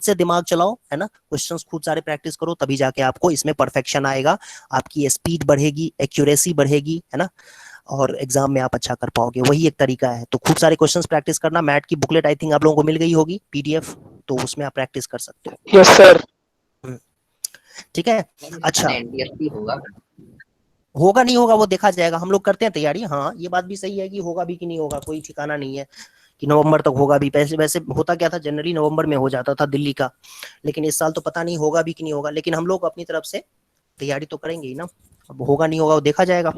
से दिमाग चलाओ, है ना, क्वेश्चंस खुद सारे प्रैक्टिस करो, तभी जाके आपको इसमें परफेक्शन आएगा, आपकी स्पीड बढ़ेगी, एक्यूरेसी बढ़ेगी, है ना, और एग्जाम में आप अच्छा कर पाओगे। वही एक तरीका है। तो खूब सारे क्वेश्चंस प्रैक्टिस करना। मैट की बुकलेट आई थिंक आप लोगों को मिल गई होगी, पीडीएफ, तो उसमें आप प्रैक्टिस कर सकते हो। Yes sir. ठीक है, अच्छा होगा नहीं होगा वो देखा जाएगा, हम लोग करते हैं तैयारी। हाँ ये बात भी सही है कि होगा भी कि नहीं होगा, कोई ठिकाना नहीं है कि नवंबर तक होगा भी। वैसे होता क्या था, जनवरी नवंबर में हो जाता था दिल्ली का, लेकिन इस साल तो पता नहीं होगा भी कि नहीं होगा। लेकिन हम लोग अपनी तरफ से तैयारी तो करेंगे ही ना। अब होगा नहीं होगा वो देखा जाएगा।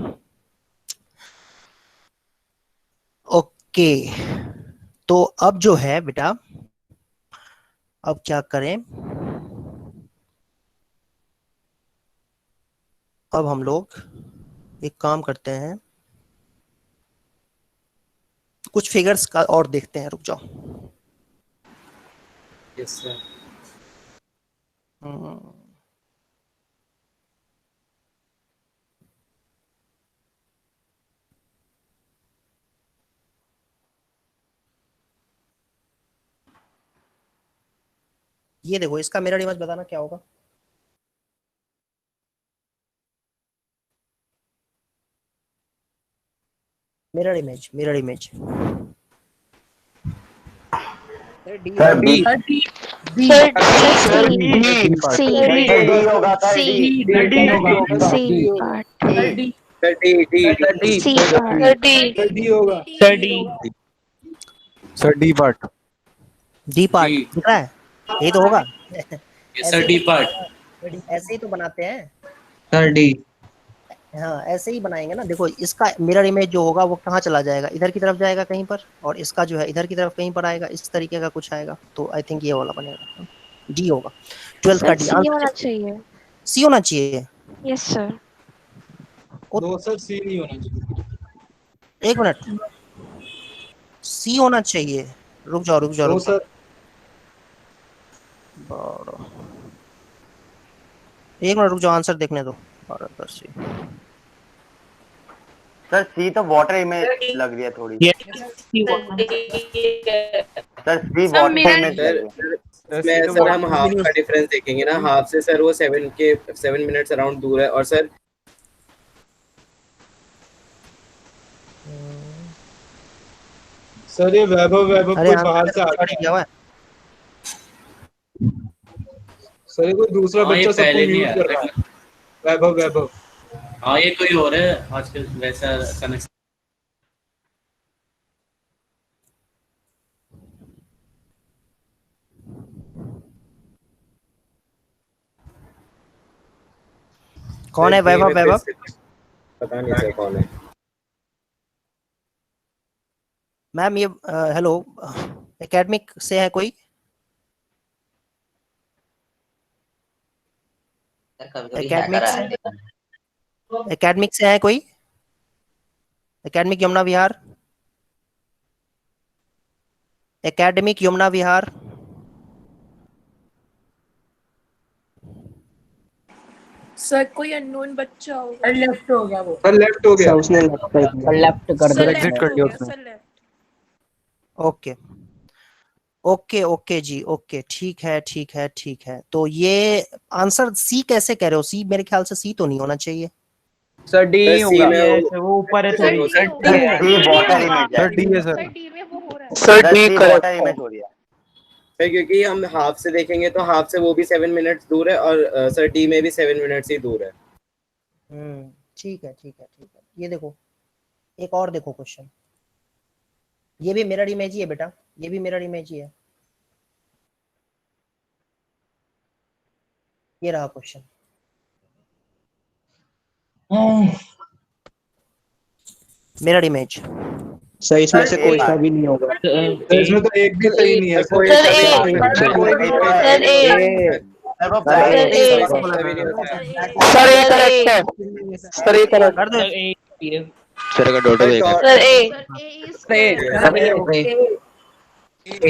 ओके, तो अब जो है बेटा, अब क्या करें, अब हम लोग एक काम करते हैं, कुछ फिगर्स का और देखते हैं, रुक जाओ। Yes sir. ये देखो, इसका मिरर इमेज बताना क्या होगा। Mirror image, mirror image. Sir D होगा sir D part. D part दिख रहा है, यही तो होगा। Sir D part. ऐसे ही तो बनाते हैं। Sir D. हाँ ऐसे ही बनाएंगे ना। देखो इसका मिरर इमेज जो होगा वो कहाँ चला जाएगा, इधर की तरफ जाएगा कहीं पर, और इसका जो है इधर की तरफ कहीं पर आएगा, इस तरीके का कुछ आएगा। तो आई थिंक ये वाला बनेगा, डी होगा। 12 का डी होना चाहिए। सी होना चाहिए। Yes sir. नो सर, सी नहीं होना चाहिए। एक मिनट, सी होना चाहिए। रुक जाओ रुक जाओ नो रुक जाओ। सर, एक मिनट रुक जाओ, आंसर देखने दो। सी सर सी तो वाटर इमेज लग रही है थोड़ी। सर सी वाटर इमेज लग रही है। इसमें सर हम हाफ का डिफरेंस देखेंगे ना, हाफ से सर वो 7 मिनट्स अराउंड दूर है, और सर ये वैभव कोई बाहर से आ गया है। सर ये कोई दूसरा बच्चा सबको म्यूट कर रहा है। वैभव हाँ ये कोई और है आजकल वैसा कनेक्ट। कौन है वैभव? पता नहीं सर कौन है। मैम ये हेलो, एकेडमिक से है कोई? एकेडमिक से है कोई? एकेडमिक यमुना विहार, एकेडमिक यमुना विहार। सर कोई अननोन बच्चा होगा। लेफ्ट हो गया वो। सर लेफ्ट हो गया। उसने लेफ्ट कर दिया। एग्जिट कर दिया उसने। ओके ओके ओके जी, ओके ठीक है ठीक है ठीक है। तो ये आंसर सी कैसे कह रहे हो? सी मेरे ख्याल से सी तो नहीं होना चाहिए। सर डी होगा। वो ऊपर है थोड़ी। सर वाटर इमेज है। सर डी है सर। डी में वो हो रहा है। सर डी वाटर इमेज हो रही है। सर क्योंकि हम हाफ से देखेंगे तो हाफ से वो भी 7 मिनट्स दूर है, और सर डी में भी 7 मिनट्स ही दूर है। ठीक है ठीक है ठीक है। ये देखो एक और देखो क्वेश्चन, ये भी मिरर इमेज ही है बेटा, ये भी मिरर इमेज ही है। ये रहा क्वेश्चन। Mirror image. सर इसमें से कोई सा भी नहीं होगा। इसमें तो एक भी सही नहीं है। सर ए करेक्ट है। Sir A correct. कर दो। सर का डॉट देखा।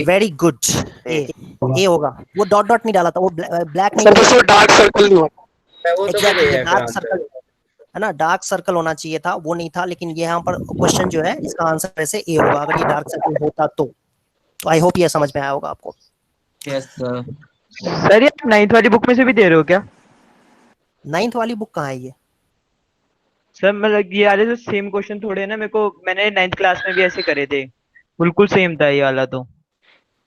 Very good. ए होगा। वो डॉट डॉट नहीं डाला था, वो ब्लैक नहीं। सर वो डार्क सर्कल नहीं होता। वो तो डार्क सर्कल है ना, डार्क सर्कल होना चाहिए था, वो नहीं था। लेकिन ये यहाँ पर क्वेश्चन जो है इसका आंसर वैसे ए होगा, अगर ये डार्क सर्कल होता तो आई होप ये समझ में आया होगा आपको। Yes sir. सर ये 9th वाली बुक में से भी दे रहे हो क्या? 9th वाली बुक कहाँ है ये? सर मतलब ये वाले तो सेम क्वेश्चन थोड़े ना, मेरे को मैंने 9th क्लास में भी ऐसे करे थे, बिल्कुल सेम था ये वाला तो।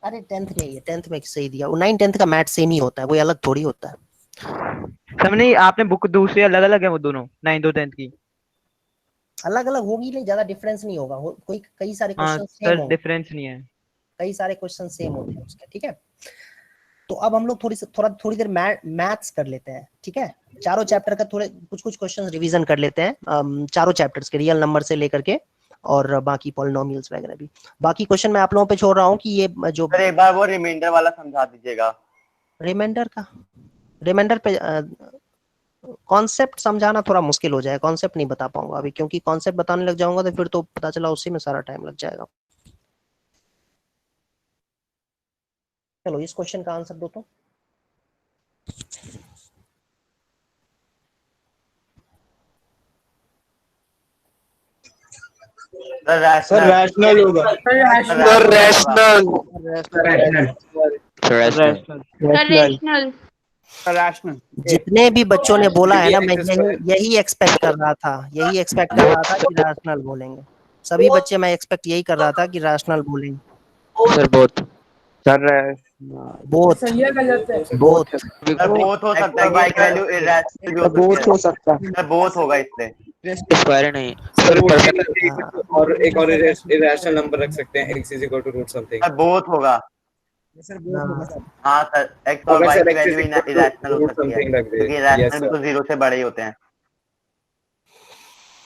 अरे 10th में, ये 10th में सही दिया। वो 9 10th का मैथ सेम ही होता है, वो अलग थोड़ी होता है। सब नहीं, आपने बुक दूसरी अलग अलग है वो दोनों 9th और 10th की। अलग अलग होगी नहीं, ज्यादा डिफरेंस नहीं होगा। कोई कई सारे क्वेश्चन सेम सर होंगे, डिफरेंस नहीं है। कई सारे क्वेश्चन सेम होते हैं उसके। ठीक है, तो अब हम लोग थोड़ी देर मैथ्स कर लेते हैं। ठीक है, चारों चैप्टर का थोड़े कुछ क्वेश्चंस रिवीजन कर लेते हैं, चारों चैप्टर्स के, रियल नंबर से लेकर के और बाकी पॉलिनोमियल्स वगैरह भी। बाकी क्वेश्चन मैं आप लोगों पे छोड़ रहा हूँ कि ये जो एक बार वो रिमाइंडर वाला समझा दीजिएगा। रिमाइंडर पे कॉन्सेप्ट समझाना थोड़ा मुश्किल हो जाएगा, कॉन्सेप्ट नहीं बता पाऊंगा अभी, क्योंकि कॉन्सेप्ट बताने लग जाऊंगा तो फिर तो पता चला उसी में सारा टाइम लग जाएगा। चलो इस क्वेश्चन का आंसर दो तो। सर रैशनल होगा। Sir rational Rational. रैशनल जितने भी बच्चों ने बोला है ना, मैं क्योंकि यही एक्सपेक्ट कर रहा था, यही एक्सपेक्ट कर रहा था कि रैशनल बोलेंगे सभी बच्चे। मैं एक्सपेक्ट यही कर रहा था कि रैशनल बोलेंगे। Sir both sir both both both हो सकता है, y की वैल्यू इरेशनल भी हो सकती बोथ हो सकता है है, बोथ होगा इससे। स्क्वायर नहीं सर सर रूट परफेक्ट। और एक और इरेशनल नंबर रख सकते हैं, x is equal to root something. Both होगा। सर बोथ होगा सर। हाँ सर, x और अगर y सर की x is value equal irrational to हो रूट सकती है, समथिंग रख दे। क्योंकि यस इरेशनल भी सर। तो 0 से बड़े ही होते हैं।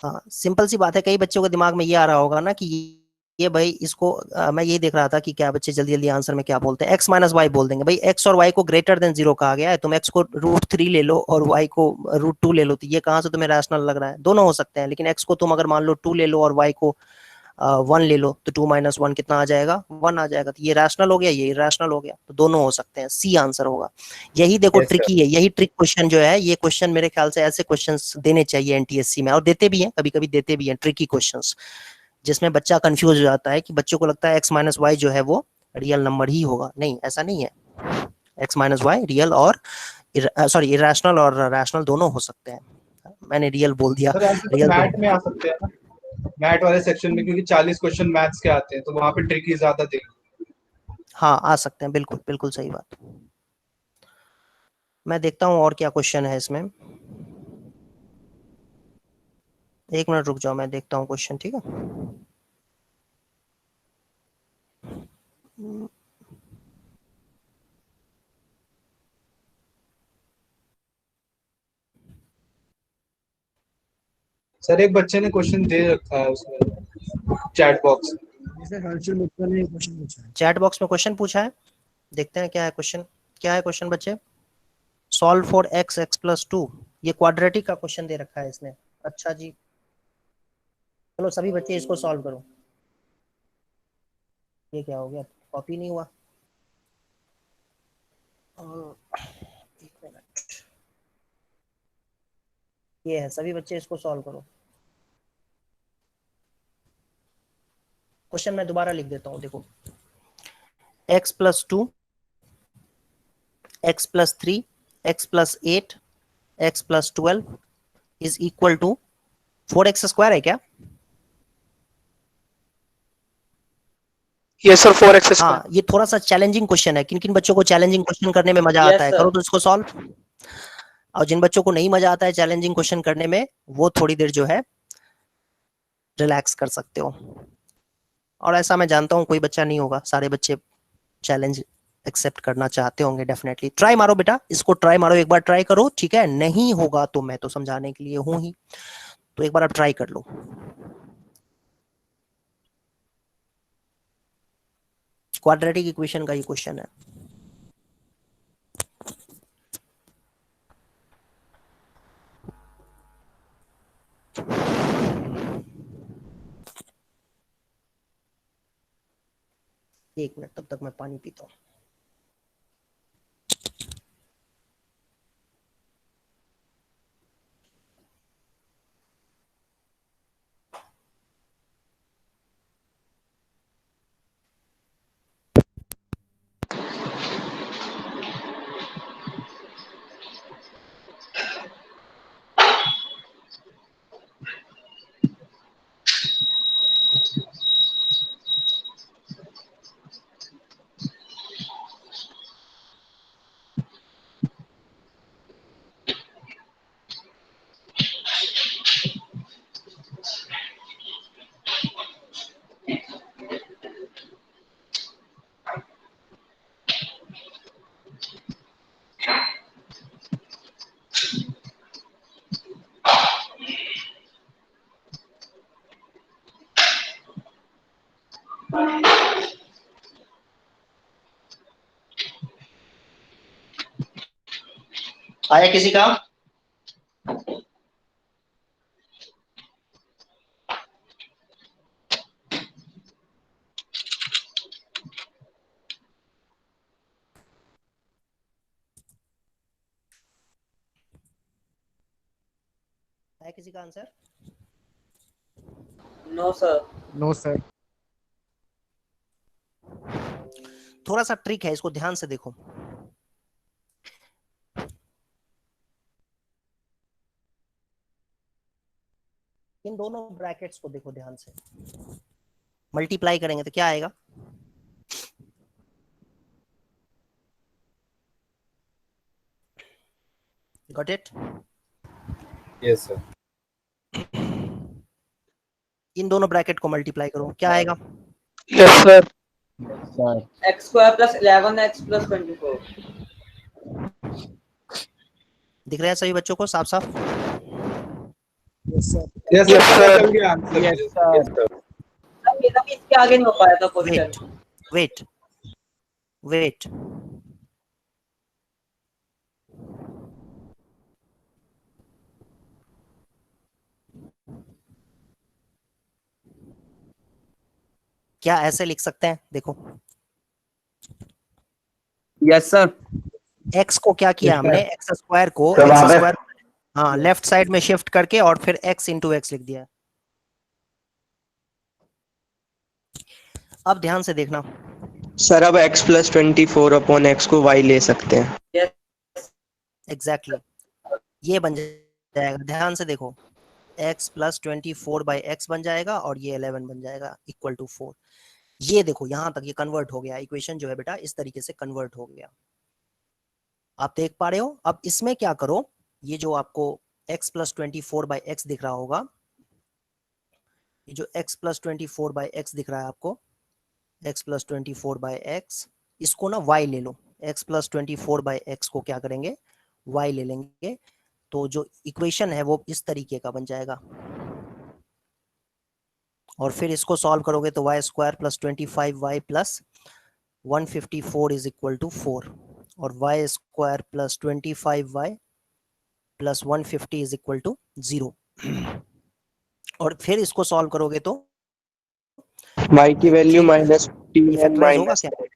हाँ, सिंपल सी बात है। कई बच्चों के दिमाग में ये आ रहा होगा ना कि ये भाई इसको मैं ये देख रहा था कि क्या बच्चे जल्दी जल्दी आंसर में क्या बोलते हैं, x माइनस वाई बोल देंगे। भाई x और y को ग्रेटर देन 0 कहा गया है, तुम x को √3 ले लो और y को √2 ले लो, तो ये कहाँ से तुम्हें रैशनल लग रहा है? दोनों हो सकते हैं, लेकिन x को तुम अगर मान लो 2 ले लो और y को 1 ले लो, तो 2 - 1 कितना आ जाएगा? 1 आ जाएगा। तो ये रैशनल हो गया, ये इरैशनल हो गया, तो दोनों हो सकते हैं। सी आंसर होगा। यही देखो Yes, ट्रिकी है, यही ट्रिक क्वेश्चन जो है, ये क्वेश्चन मेरे ख्याल से ऐसे क्वेश्चंस देने चाहिए एनटीएससी में, और देते भी हैं, कभी कभी देते भी हैं ट्रिकी क्वेश्चंस, जिसमें बच्चा कंफ्यूज हो जाता है कि बच्चों को लगता है x माइनस वाई जो है वो रियल नंबर ही होगा। नहीं, ऐसा नहीं है। x माइनस वाई रियल और सॉरी इरेशनल और रैशनल दोनों हो सकते हैं। मैंने रियल बोल दिया, सर ऐसे तो रियल मैथ में आ सकते हैं ना, मैथ वाले सेक्शन में, क्योंकि 40 क्वेश्चन मैथ्स के आते हैं तो वहां पे ट्रिकी ज्यादा देंगे। हाँ आ सकते हैं, बिल्कुल बिल्कुल सही बात। मैं देखता हूँ और क्या क्वेश्चन है इसमें। एक मिनट रुक जाओ, मैं देखता हूँ क्वेश्चन, ठीक है। सर एक बच्चे ने क्वेश्चन दे रखा है उसमें chat box. Sir Harshal Mittal ने क्वेश्चन पूछा है। चैट बॉक्स में क्वेश्चन पूछा है, देखते हैं क्या है क्वेश्चन। क्या है क्वेश्चन बच्चे? Solve for x plus 2। ये क्वाड्रेटिक का क्वेश्चन दे रखा है इसने। अच्छा जी, चलो सभी बच्चे इसको सॉल्व करो। ये क्या हो गया, कॉपी नहीं हुआ। एक मिनट, ये है, सभी बच्चे इसको सॉल्व करो। क्वेश्चन मैं दोबारा लिख देता हूँ, देखो। x plus 2, x plus 3, x plus 8, x plus 12 is equal to 4x square है क्या? यस सर 4x हाँ, ये थोड़ा सा चैलेंजिंग क्वेश्चन है। किन किन बच्चों को चैलेंजिंग क्वेश्चन करने में मजा आता है, करो तो इसको सॉल्व। और जिन बच्चों को नहीं मजा आता है चैलेंजिंग क्वेश्चन करने में, वो थोड़ी देर जो है रिलैक्स कर सकते हो। और ऐसा मैं जानता हूँ कोई बच्चा नहीं होगा, सारे बच्चे चैलेंज एक्सेप्ट करना चाहते होंगे डेफिनेटली। ट्राई मारो बेटा, इसको ट्राई मारो, एक बार ट्राई करो, ठीक है। नहीं होगा तो मैं तो समझाने के लिए हूं ही, तो एक बार आप ट्राई कर लो। क्वाड्रेटिक इक्वेशन का ये क्वेश्चन है। एक मिनट, तब तक मैं पानी पीता हूँ। आया किसी का? है किसी का answer? No sir. No sir. थोड़ा सा ट्रिक है, इसको ध्यान से देखो। इन दोनों ब्रैकेट्स को देखो ध्यान से, मल्टीप्लाई करेंगे तो क्या आएगा? Got it? Yes sir. इन दोनों ब्रैकेट को मल्टीप्लाई करो, क्या आएगा? Yes sir. x square plus 11x plus 24। दिख रहा है सभी बच्चों को साफ साफ? Yes sir. Yes Yes, sir, sir. पता चल गया आंसर मुझे। मेरा भी इसके आगे नहीं हो पाया था क्वेश्चन। वेट वेट, क्या ऐसे लिख सकते हैं? देखो यस सर। x को क्या किया हमने, एक्स स्क्वायर को तो एक्स वहाँ पे- स्क्वायर, हाँ, लेफ्ट साइड में शिफ्ट करके और फिर x इंटू एक्स लिख दिया। अब ध्यान से देखना, सर अब x प्लस 24 अपॉन x को y ले सकते हैं। एग्जैक्टली ये बन जाएगा। ध्यान से देखो, x प्लस 24 बाई एक्स बन जाएगा और ये 11 बन जाएगा इक्वल टू 4। ये देखो यहाँ तक ये कन्वर्ट हो गया, इक्वेशन जो है बेटा इस तरीके से कन्वर्ट हो गया, आप देख पा रहे हो। अब इसमें क्या करो, ये जो आपको x प्लस 24 बाई एक्स दिख रहा होगा, ये जो x प्लस 24 बाई एक्स दिख रहा है आपको, x प्लस 24 बाई एक्स, इसको ना y ले लो। x प्लस 24 बाई एक्स को क्या करेंगे, y ले लेंगे, तो जो इक्वेशन है वो इस तरीके का बन जाएगा। और फिर इसको सॉल्व करोगे तो y square plus 25y plus 154 is equal to 4, और y square plus 25y plus 150 is equal to 0। और फिर इसको सॉल्व करोगे तो y की वैल्यू माइनस 15 ये एंड फैक्टराइज होगा माइनस क्या?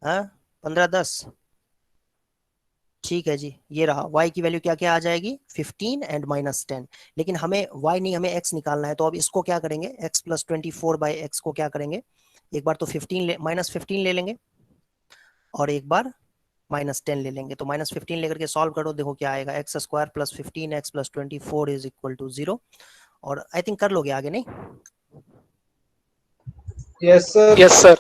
हाँ 15-10, ठीक है जी। ये रहा y की वैल्यू क्या क्या आ जाएगी, 15 एंड माइनस 10। लेकिन हमें y नहीं, हमें x निकालना है, तो अब इसको क्या करेंगे, x प्लस 24 बाई एक्स को क्या करेंगे, एक बार तो 15 माइनस 15 ले लेंगे और एक बार माइनस 10 ले लेंगे। तो माइनस 15 लेकर के सॉल्व करो, देखो क्या आएगा, x square plus 15 x plus 24 is equal to 0। और आई थिंक कर लोगे आगे, नहीं? Yes sir. Yes sir.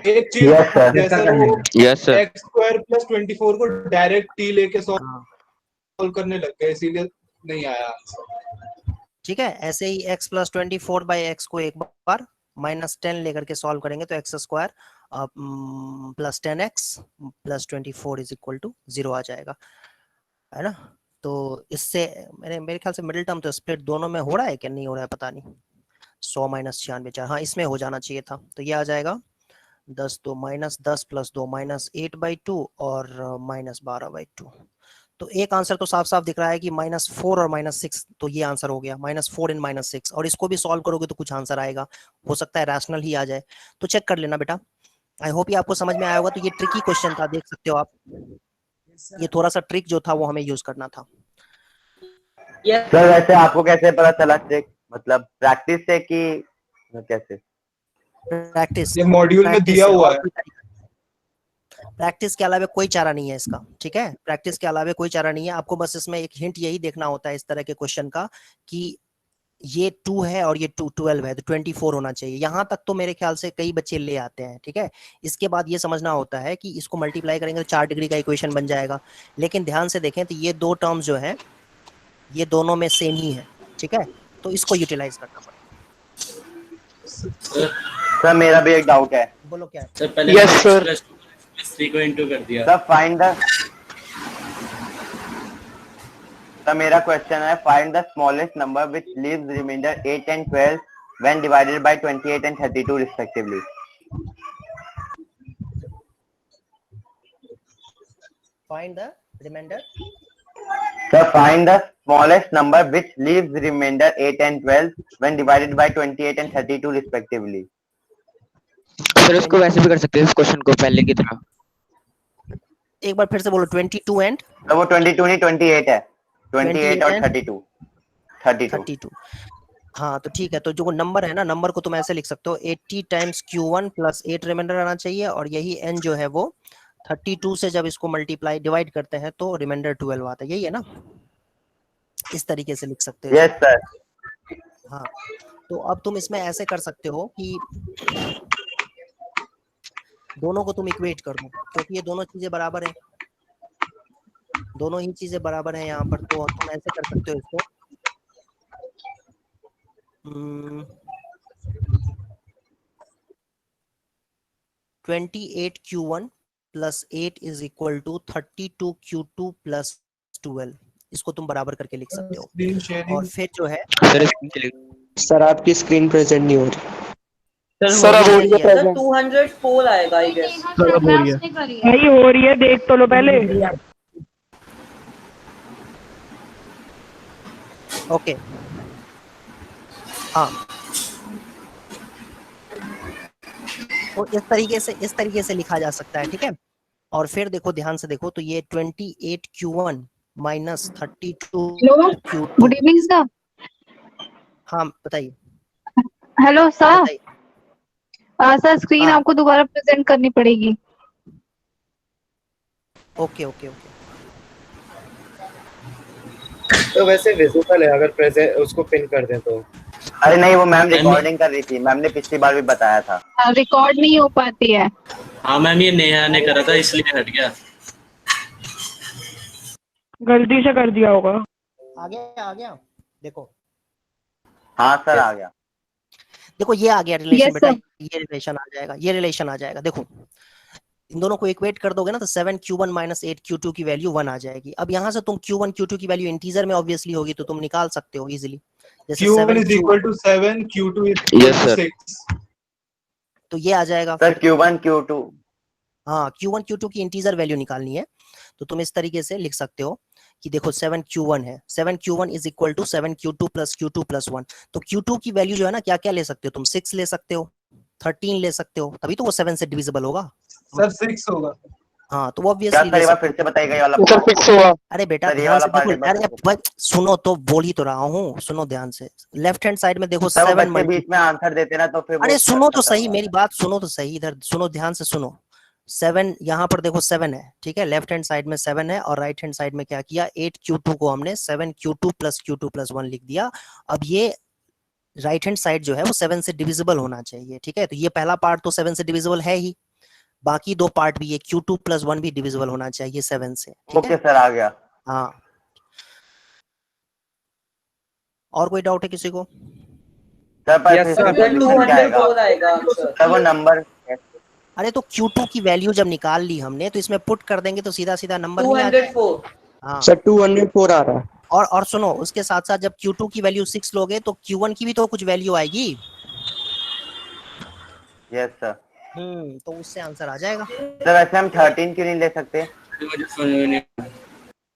एक चीज Yes, sir. जैसे वो yes sir. x square plus 24 को डायरेक्ट t लेके सॉल्व करने लग गए, इसीलिए नहीं आया आंसर। ठीक है, ऐसे ही x प्लस 24 बाई एक्स को एक बार माइनस 10 लेकर के सॉल्व करेंगे तो x square plus 10x plus 24 is equal to 0 आ जाएगा, है ना? तो इससे मेरे ख्याल से मिडिल टर्म तो स्प्लिट दोनों में हो रहा है कि नहीं हो रहा है पता नहीं। 100 माइनस 96, हाँ इसमें हो जाना चाहिए था। तो ये आ जाएगा 10 2 माइनस 10 प्लस 2 माइनस 8/2 और माइनस 12/2। तो एक आंसर तो साफ साफ दिख रहा है कि -4 और -6, तो ये आंसर हो गया -4 इन -6। और इसको भी सॉल्व करोगे तो कुछ आंसर आएगा, हो सकता है रैशनल ही आ जाए, तो चेक कर लेना बेटा। आई होप ये आपको समझ में आया होगा। तो ये ट्रिकी क्वेश्चन था, देख सकते हो आप, ये थोड़ा सा ट्रिक जो था वो हमें यूज करना था। सर वैसे आपको कैसे पता चला ट्रिक, मतलब प्रैक्टिस से कि कैसे? प्रैक्टिस, ये मॉड्यूल में दिया हुआ है। प्रैक्टिस के अलावा कोई चारा नहीं है इसका, ठीक है? प्रैक्टिस के अलावा कोई चारा नहीं है। आपको बस इसमें एक हिंट यही देखना होता है इस तरह के क्वेश्चन का कि ये 2 है और ये 12 है, तो 24 होना चाहिए। यहाँ तक तो मेरे ख्याल से कई बच्चे ले आते हैं, ठीक है? इसके बाद ये समझना होता है कि इसको मल्टीप्लाई करेंगे तो 4 डिग्री का इक्वेशन बन जाएगा। लेकिन ध्यान से देखें तो ये दो टर्म्स जो है ये दोनों में सेम ही है, ठीक है? तो इसको यूटिलाइज करना पड़ेगा। सर मेरा भी एक डाउट है। बोलो क्या है? सर पहले Yes, sir. +3 को इनटू कर दिया। सर फाइंड द, सर मेरा क्वेश्चन है find the smallest number which leaves remainder 8 and 12 when divided by 28 and 32 respectively. Find the remainder. Sir find the smallest number which leaves remainder 8 and 12 when divided by 28 and 32 respectively. Sir इसको वैसे भी कर सकते हैं इस question को पहले की तरह। एक बार फिर से बोलो, 22 एंड तो वो 22 नहीं 28 है। 28 और 32 32। हाँ तो ठीक है, तो जो नंबर है ना, नंबर को तुम ऐसे लिख सकते हो 80 टाइम्स Q1 प्लस 8 रिमाइंडर आना चाहिए, और यही n जो है वो 32 से जब इसको मल्टीप्लाई डिवाइड करते हैं तो रिमाइंडर 12 आता है, यही है ना, इस तरीके से लिख सकते हो। Yes sir. हाँ तो अब तुम इसमें ऐसे कर सकते हो कि दोनों को तुम इक्वेट कर दो, क्योंकि ये दोनों चीजें बराबर है, दोनों ही चीजें बराबर है यहाँ पर, तो तुम ऐसे कर सकते हो इसको 28 Q1 plus 8 is equal to 32 Q2 plus 12, इसको तुम बराबर करके लिख सकते हो। और फिर जो है सर आपकी स्क्रीन प्रेजेंट नहीं हो रही। सर अब हो रही है सर 204 आएगा आई गेस। भाई हो रही है, देख तो लो पहले। ओके हाँ, तो इस तरीके से लिखा जा सकता है, ठीक है। और फिर देखो, ध्यान से देखो, तो ये 28 Q1 minus 32 Q2। Good evening sir. हाँ बताइए। Hello sir. सर स्क्रीन हाँ। आपको दोबारा प्रेजेंट करनी पड़ेगी। Okay okay okay. तो वैसे विजिबल है अगर प्रेजेंट उसको पिन कर दें तो। अरे नहीं, वो मैम रिकॉर्डिंग कर रही थी, मैम ने पिछली बार भी बताया था। रिकॉर्ड नहीं हो पाती है। हाँ मैम, ये नेहा ने करा था इसलिए हट गया। गलती से कर दिया होगा। आ गया देखो। हाँ सर आ गया। देखो ये आ गया रिलेशन Yes, बेटा, sir. ये रिलेशन आ जाएगा, ये रिलेशन आ जाएगा। देखो इन दोनों को इक्वेट कर दोगे ना, तो 7 Q1 माइनस 8 Q2 की वैल्यू 1 आ जाएगी। अब यहाँ से तुम Q1 Q2 की वैल्यू इंटीजर में ऑब्वियसली होगी, तो तुम निकाल सकते हो इजीली। जैसे Q1 is equal to 7, Q2 is equal Yes, to sir. 6. तो ये आ जाएगा सर Q1 Q2। हाँ, Q1 Q2 की इंटीजर वैल्यू निकालनी है, तो तुम इस तरीके से लिख सकते हो कि देखो 7 Q1 है, 7 Q1 is equal to 7 Q2 plus Q2 plus 1। तो Q2 की वैल्यू जो है ना, क्या क्या ले सकते हो तुम, 6 ले सकते हो, 13 ले सकते हो, तभी तो वो 7 से डिविजिबल होगा। सर 6 होगा। हाँ तो क्या ऑब्वियसली सर, एक बार फिर से बताइएगा ये वाला part? 6 हुआ। अरे बेटा सर, ये ध्यान वाला से part देखो, एक बार अरे फिर से। भाई सुनो तो, बोल ही तो रहा हूँ, सुनो ध्यान से। लेफ्ट हैंड साइड में देखो सर वो 7 बच्चे बीच में आंसर देते ना, तो फिर वो अरे सुनो तो सही, करवा मेरी बात सुनो तो सही, इधर सुनो, ध्यान से सुनो। 7 यहाँ पर देखो 7 है, ठीक है, लेफ्ट हैंड साइड में 7 है, और राइट हैंड साइड में क्या किया, 8 Q2 को हमने 7 Q2 प्लस Q2 प्लस 1 लिख दिया। अब ये राइट हैंड साइड जो है वो 7 से डिविजिबल होना चाहिए, ठीक है। तो ये पहला पार्ट तो 7 से डिविजिबल है ही, बाकी दो पार्ट भी, ये Q2 प्लस 1 भी डिविजिबल होना चाहिए 7 से, ठीक है। ओके सर आ गया। हाँ, और कोई डाउट है किसी को? सर पर Yes, फिर sir. से solution क्या आएगा? 204 आएगा आंसर। सर वो नंबर अरे तो Q2 की वैल्यू जब निकाल ली हमने, तो इसमें पुट कर देंगे तो सीधा सीधा नंबर नहीं आ जाएगा। 204। हाँ, सर 204 आ रहा है। और सुनो, उसके साथ साथ जब Q2 की वैल्यू 6 लोगे तो Q1 की भी तो कुछ वैल्यू आएगी। Yes sir. तो उससे आंसर आ जाएगा। सर वैसे हम 13 क्यों नहीं ले सकते?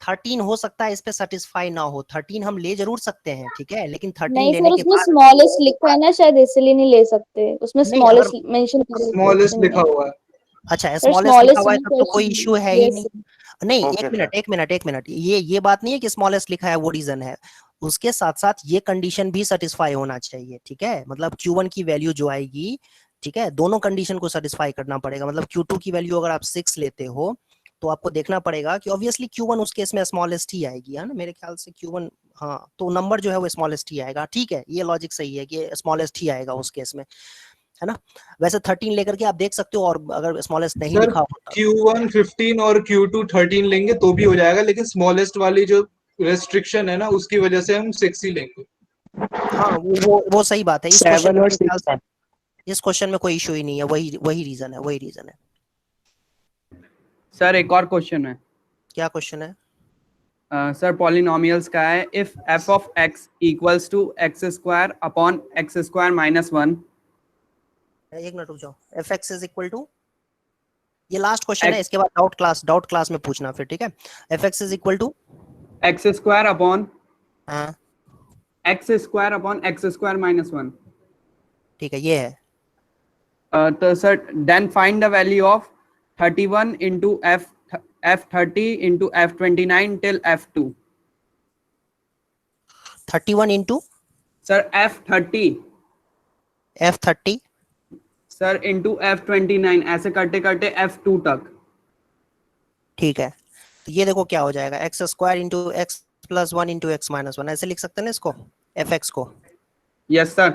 13 हो सकता है इस पे सेटिस्फाई ना हो, 13 हम ले जरूर सकते हैं, ठीक है, लेकिन 13 नहीं लेने सर, के उसमें बाद स्मॉलेस्ट लिखा है ना, शायद इसलिए नहीं ले सकते। उसमें नहीं, स्मॉलेस्ट अगर मेंशन स्मॉलेस्ट लिखा हुआ है। अच्छा सर स्मॉलेस्ट लिखा हुआ है स्मॉलेस्ट तब तो कोई इश्यू है ही नहीं। नहीं, ओके एक मिनट, ये बात नहीं है कि स्मॉलेस्ट लिखा है वो रीजन है, उसके साथ साथ ये कंडीशन भी सेटिस्फाई होना चाहिए, ठीक है। मतलब Q1 की वैल्यू जो आएगी, ठीक है, दोनों कंडीशन को सेटिस्फाई करना पड़ेगा। मतलब Q2 की वैल्यू अगर आप 6 लेते हो तो आपको देखना पड़ेगा कि ऑब्वियसली Q1 उस केस में स्मॉलेस्ट ही आएगी, है ना, मेरे ख्याल से Q1, हाँ, तो नंबर जो है वो स्मॉलेस्ट ही आएगा, ठीक है, ये लॉजिक सही है कि स्मॉलेस्ट ही आएगा उस केस में, है ना। वैसे 13 लेकर के आप देख सकते हो, और अगर स्मॉलेस्ट नहीं सर लिखा होता Q1 15 और Q2 13 लेंगे तो भी हो जाएगा, लेकिन स्मॉलेस्ट वाली जो रेस्ट्रिक्शन है ना, उसकी वजह से हम 6 ही लेंगे। हाँ वो सही बात है। इस 7 क्वेश्चन में और मेरे ख्याल 6 से इस क्वेश्चन में कोई इशू ही नहीं है, वही रीजन है। सर एक और क्वेश्चन है। क्या क्वेश्चन है? सर पॉलिनोमियल्स का है, if f of x equals to x square upon x square minus 1। एक मिनट रुक जाओ। fx इज इक्वल टू, ये लास्ट क्वेश्चन है, इसके बाद डाउट क्लास में पूछना फिर, ठीक है। fx is equal to x square upon हाँ x square upon x square minus 1। ठीक है, ये है। तो sir then find the value of 31 into f30 into f29 till f2। 31 into sir F30 F30 sir into F29, ऐसे करते करते F2 तक। ठीक है, तो ये देखो क्या हो जाएगा, x square into x plus one into x minus one, ऐसे लिख सकते हैं ना इसको, एफ एक्स को। Yes sir.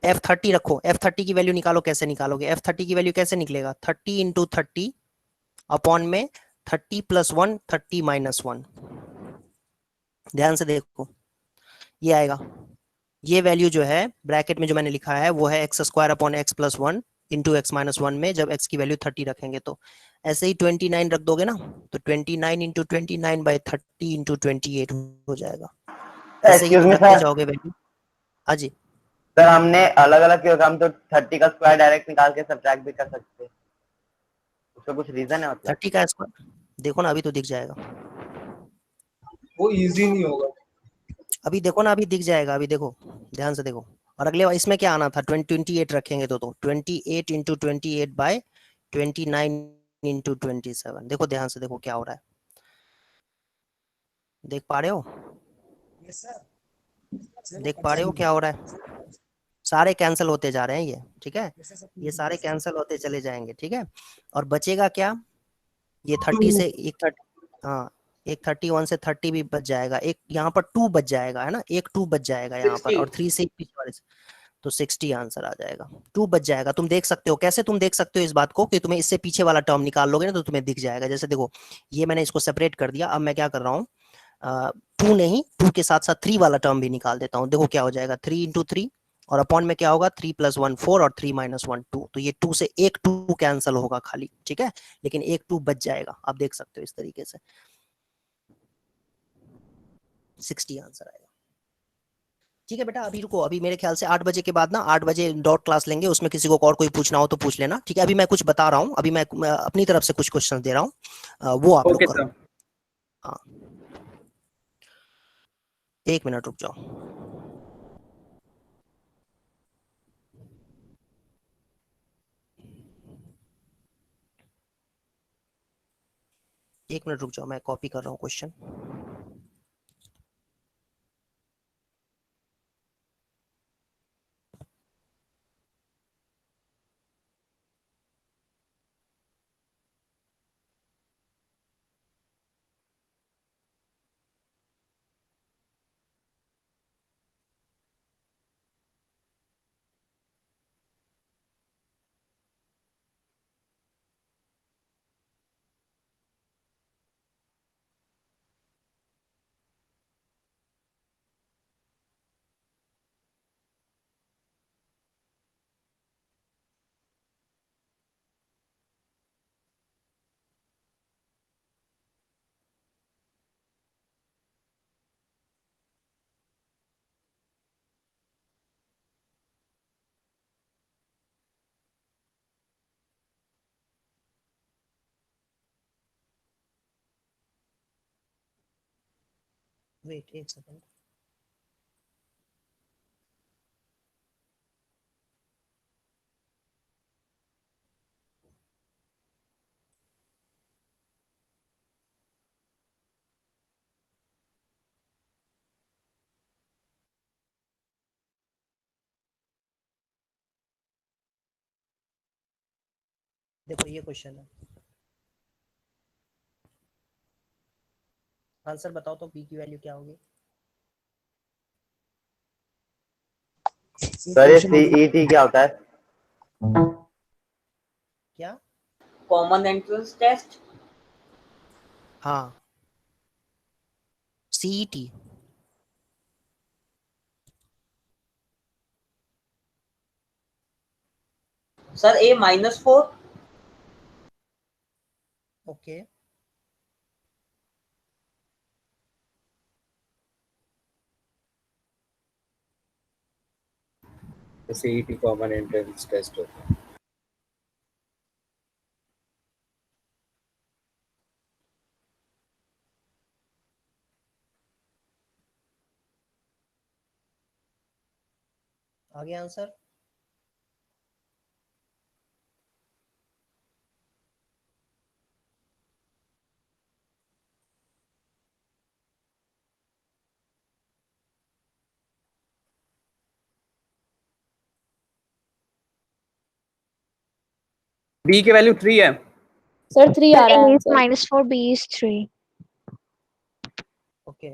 F30 रखो, F30 की वैल्यू निकालो, कैसे निकालोगे, F30 की वैल्यू कैसे निकलेगा, 30 इंटू 30 अपॉन में 30 प्लस 1 30 माइनस 1, ध्यान से देखो ये आएगा, ये वैल्यू जो है ब्रैकेट में जो मैंने लिखा है वो है x square upon x plus one into x minus one में जब एक्स की वैल्यू 30 रखेंगे तो ऐसे ही 29 रख दोगे ना, तो 29 इंटू 29 बाई 30 इंटू 28 हो जाएगा, ऐसे ही एक्सक्यूज मी रखते सर, जाओगे वैल्यू। हाँ जी सर हमने अलग अलग क्यों, हम तो 30 का स्क्वायर डायरेक्ट निकाल के सब्ट्रैक्ट भी कर सकते हैं, उसका कुछ रीजन है मतलब? 30 का स्क्वायर देखो ना, अभी तो दिख जाएगा, वो इजी नहीं होगा। अभी देखो ना, अभी दिख जाएगा, अभी देखो ध्यान से देखो। और अगले बार इसमें क्या आना था, 28 रखेंगे तो 28 इंटू 28 बाय 29 इंटू 27, देखो ध्यान से देखो क्या हो रहा है, देख पा रहे हो, यस सर। देख पा रहे हो क्या हो रहा है, सारे कैंसिल होते जा रहे हैं ये, ठीक है, ये सारे कैंसिल होते चले जाएंगे, ठीक है, और बचेगा क्या, ये 30 से एक 30, हाँ एक 31 से 30 भी बच जाएगा, एक यहाँ पर 2 बच जाएगा है ना, एक 2 बच जाएगा यहाँ पर, और 3 से पीछे वाले से, तो 60 आंसर आ जाएगा, 2 बच जाएगा। तुम देख सकते हो कैसे, तुम देख सकते हो इस बात को कि तुम्हें इससे पीछे वाला टर्म निकाल लोगे ना तो तुम्हें दिख जाएगा, जैसे देखो ये मैंने इसको सेपरेट कर दिया, अब मैं क्या कर रहा हूँ, 2 नहीं 2 के साथ साथ 3 वाला टर्म भी निकाल देता हूँ, देखो क्या हो जाएगा, 3 इंटू 3 और अपॉन में क्या होगा, 3 प्लस 1 4 और 3 माइनस 1 2, तो ये 2 से एक 2 कैंसिल होगा खाली, ठीक है, लेकिन एक 2 बच जाएगा, आप देख सकते हो इस तरीके से 60 आंसर आएगा। ठीक है बेटा, अभी रुको, अभी मेरे ख्याल से 8 बजे के बाद ना, 8 बजे डॉट क्लास लेंगे, उसमें किसी को और कोई पूछना हो तो पूछ लेना, ठीक है, अभी मैं कुछ बता रहा हूँ, अभी मैं अपनी तरफ से कुछ क्वेश्चन दे रहा हूँ, वो आप लोग ओके करो। सर। हाँ 1 मिनट रुक जाओ, एक मिनट रुक जाओ, मैं कॉपी कर रहा हूँ क्वेश्चन। वेट एक सेकंड, देखो ये क्वेश्चन है, आंसर बताओ तो बी की वैल्यू क्या होगी। सर ये सीईटी क्या होता है? क्या? Common entrance test. हाँ सीईटी, सर A-4। ओके तो सीईटी कॉमन एंट्रेंस टेस्ट होता है। आगे आंसर, b की वैल्यू 3 है। सर 3 आ रहा है A is answer. -4, B is 3. Okay,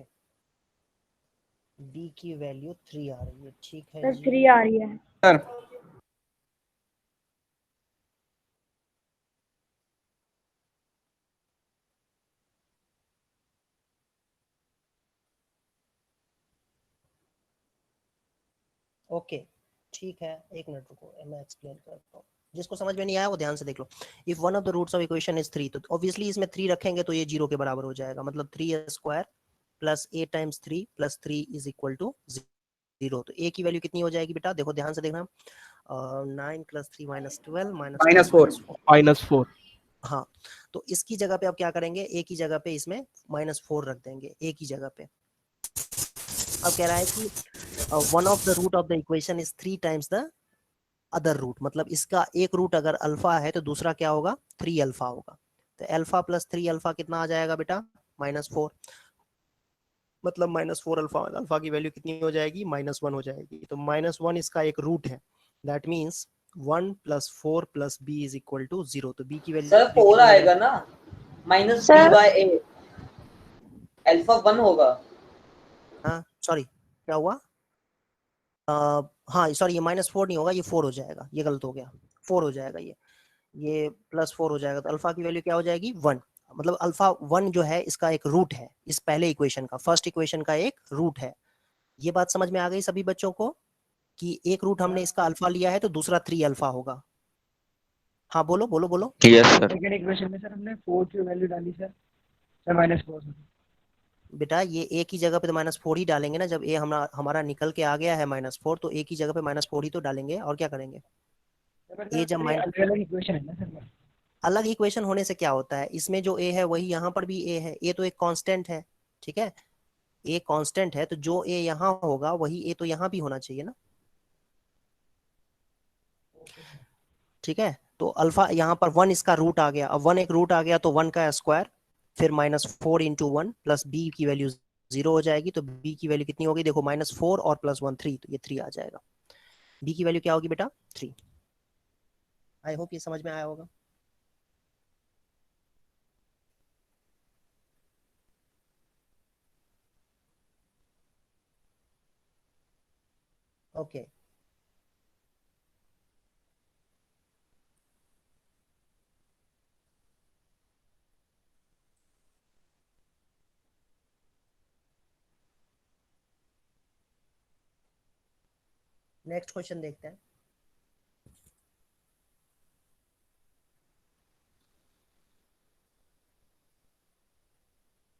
D की वैल्यू 3 आ रही है, ठीक है सर जी। 3 आ रही है। सर ओके ठीक है, एक मिनट रुको, मैं एक्सप्लेन करता हूँ। जिसको समझ में नहीं आया वो ध्यान से देख लो। If one of the roots of equation is 3, तो ऑब्वियसली इसमें 3 रखेंगे तो ये 0 के बराबर हो जाएगा, मतलब 3a² plus a times 3 plus 3 is equal to 0। तो a की वैल्यू कितनी हो जाएगी बेटा, देखो ध्यान से देखना, 9 + 3 - 12 -4 -4। हाँ, तो इसकी जगह पे आप क्या करेंगे, a की जगह पे इसमें -4 रख देंगे, a की जगह पे। अब कह रहा है कि one of the root of the equation is 3 times the other root, मतलब इसका एक रूट अगर अल्फा है तो दूसरा क्या होगा, 3 अल्फा होगा। तो अल्फा प्लस 3 अल्फा कितना आ जाएगा बेटा, -4, मतलब -4 अल्फा, अल्फा की वैल्यू कितनी हो जाएगी, -1 हो जाएगी। तो -1 इसका एक रूट है, that means 1 + 4 + b is equal to 0। तो b की वैल्यू सर 4 आएगा ना, -b/a, अल्फा 1 होगा। हाँ सॉरी, क्या हुआ, हाँ सॉरी, ये -4 नहीं होगा, ये 4 हो जाएगा, ये गलत हो गया, 4 हो जाएगा, ये +4 हो जाएगा। तो अल्फा की वैल्यू क्या हो जाएगी, 1, मतलब अल्फा 1 जो है इसका एक रूट है, इस पहले इक्वेशन का, फर्स्ट इक्वेशन का एक रूट है। ये बात समझ में आ गई सभी बच्चों को कि एक रूट हमने इसका अल्फा लिया है तो दूसरा 3 अल्फा होगा। हाँ बोलो बोलो बोलो। Yes sir. सेकंड इक्वेशन में सर हमने 4 की वैल्यू डाली सर -4 सर। बेटा ये a की जगह पे तो -4 ही डालेंगे ना, जब a हमारा निकल के आ गया है -4, तो a की जगह पे -4 ही तो डालेंगे, और क्या करेंगे। a जब अलग इक्वेशन है ना सर। अलग इक्वेशन होने से क्या होता है, इसमें जो a है वही यहाँ पर भी a है, a तो एक कांस्टेंट है, ठीक है, a कांस्टेंट है, तो जो a यहाँ होगा वही a तो यहाँ भी होना चाहिए ना, ठीक है। तो अल्फा यहाँ पर 1 इसका रूट आ गया, अब 1 एक रूट आ गया तो 1 का स्क्वायर, फिर -4 × 1 प्लस b की वैल्यू 0 हो जाएगी। तो b की वैल्यू कितनी होगी, देखो -4 और +1 3, तो ये 3 आ जाएगा। b की वैल्यू क्या होगी बेटा, 3। आई होप ये समझ में आया होगा। ओके नेक्स्ट क्वेश्चन देखते हैं।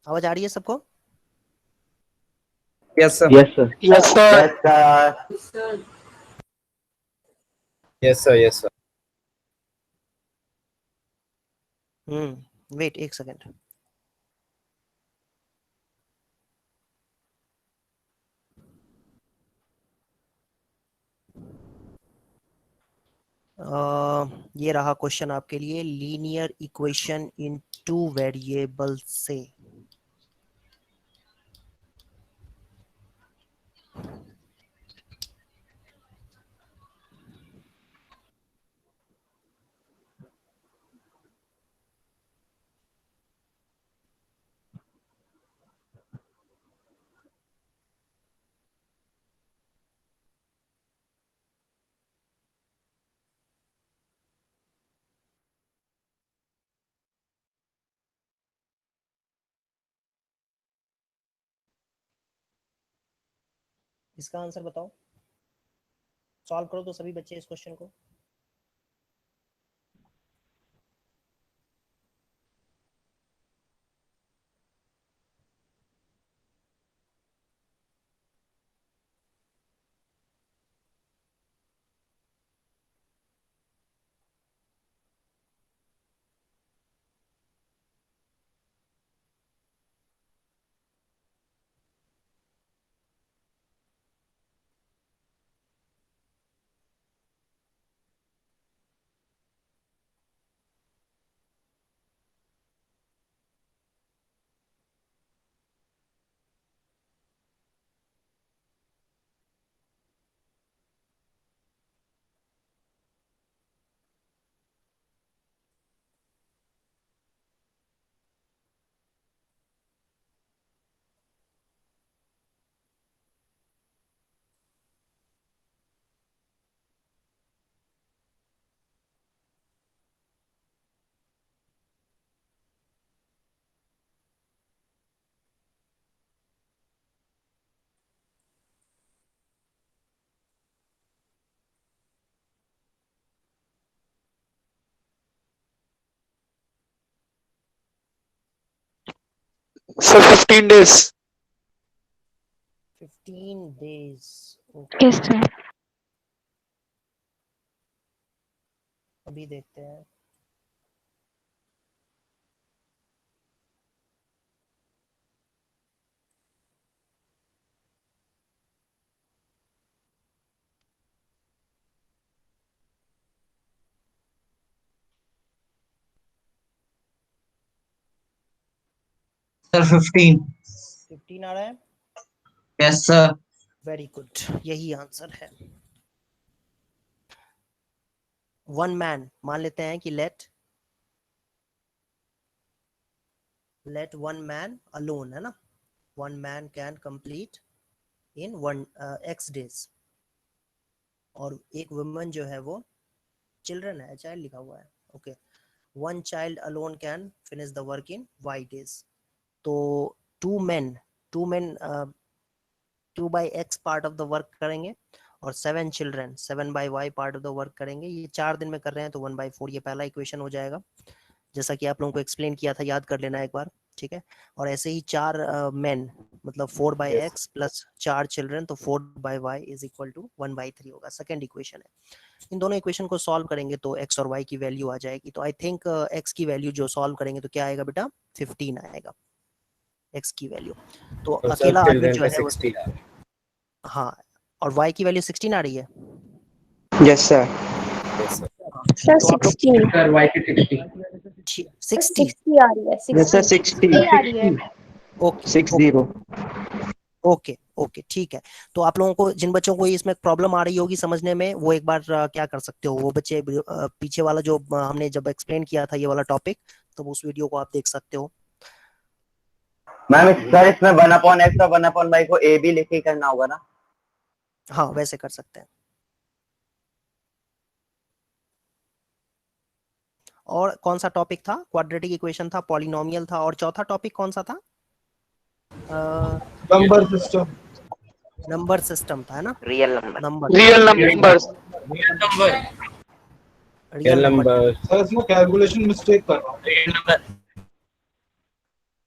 आवाज आ रही है सबको। Yes sir. Yes sir. Yes sir. Yes sir. Yes sir. Wait एक सेकेंड। ये रहा क्वेश्चन आपके लिए, लीनियर इक्वेशन इन 2 वेरिएबल से। इसका आंसर बताओ, सॉल्व करो तो सभी बच्चे इस क्वेश्चन को। Sir 15 days. 15 days. किस टाइम? अभी देखते हैं। सर 15. 15 आ रहा है। Yes sir. वेरी गुड, यही आंसर है। वन मैन, मान लेते हैं कि लेट वन मैन अलोन, है ना, one man can complete in one x days, और एक वुमन जो है वो चिल्ड्रन है, चाइल्ड लिखा हुआ है, okay, one child alone can finish the work in Y days. तो two man 2/x part of the work करेंगे, और 7 children 7/y part of the work करेंगे। ये 4 दिन में कर रहे हैं तो 1/4 ये पहला इक्वेशन हो जाएगा, जैसा कि आप लोगों को एक्सप्लेन किया था, याद कर लेना एक बार, ठीक है। और ऐसे ही 4 मेन मतलब 4/x प्लस 4 चिल्ड्रन, तो 4/y इज इक्वल टू 1/3 होगा, सेकेंड इक्वेशन है। इन दोनों इक्वेशन को सॉल्व करेंगे तो x और y की वैल्यू आ जाएगी। तो आई थिंक x की वैल्यू जो सॉल्व करेंगे तो क्या आएगा बेटा, 15 आएगा x की वैल्यू। तो और सर अकेला आदमी चिल्ड्रन जो पे है वो 60 आ रहा है. हाँ, और y की वैल्यू 16 आ रही है। Yes sir. Yes sir. Sir तो आप लोग 16 सर y की 60. 60, 60 आ रही है, Yes sir 60 60. आ रही है। ओके 60. ओके ओके, ठीक है। तो आप लोगों को, जिन बच्चों को इसमें प्रॉब्लम आ रही होगी समझने में, वो एक बार क्या कर सकते हो, वो बच्चे पीछे वाला जो हमने जब एक्सप्लेन किया था ये वाला टॉपिक, तो उस वीडियो को आप देख सकते हो। मैम सर इसमें 1/x और 1/y को ए बी लिख के करना होगा ना? हाँ, वैसे कर सकते हैं। और कौन सा टॉपिक था? क्वाड्रेटिक इक्वेशन था, पॉलिनोमियल था, और चौथा टॉपिक कौन सा था? Number system. नंबर सिस्टम था, है ना, real number. Number, Real numbers. Real number. Sir इसमें कैलकुलेशन मिस्टेक कर रहा हूँ.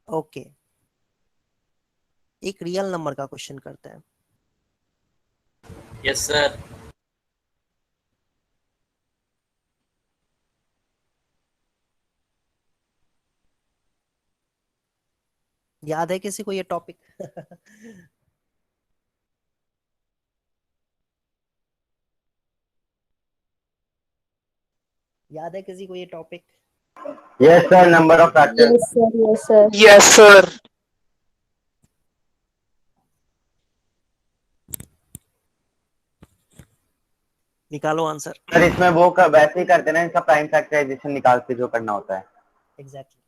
ओके, एक रियल नंबर का क्वेश्चन करते हैं। Yes sir. याद है किसी को ये टॉपिक? याद है किसी को ये topic? Yes sir, number of factors. Yes sir, yes sir. Yes sir. निकालो आंसर। सर इसमें वो वैसे ही करते ना, इसका प्राइम फैक्टराइजेशन निकाल के जो करना होता है। एग्जैक्टली।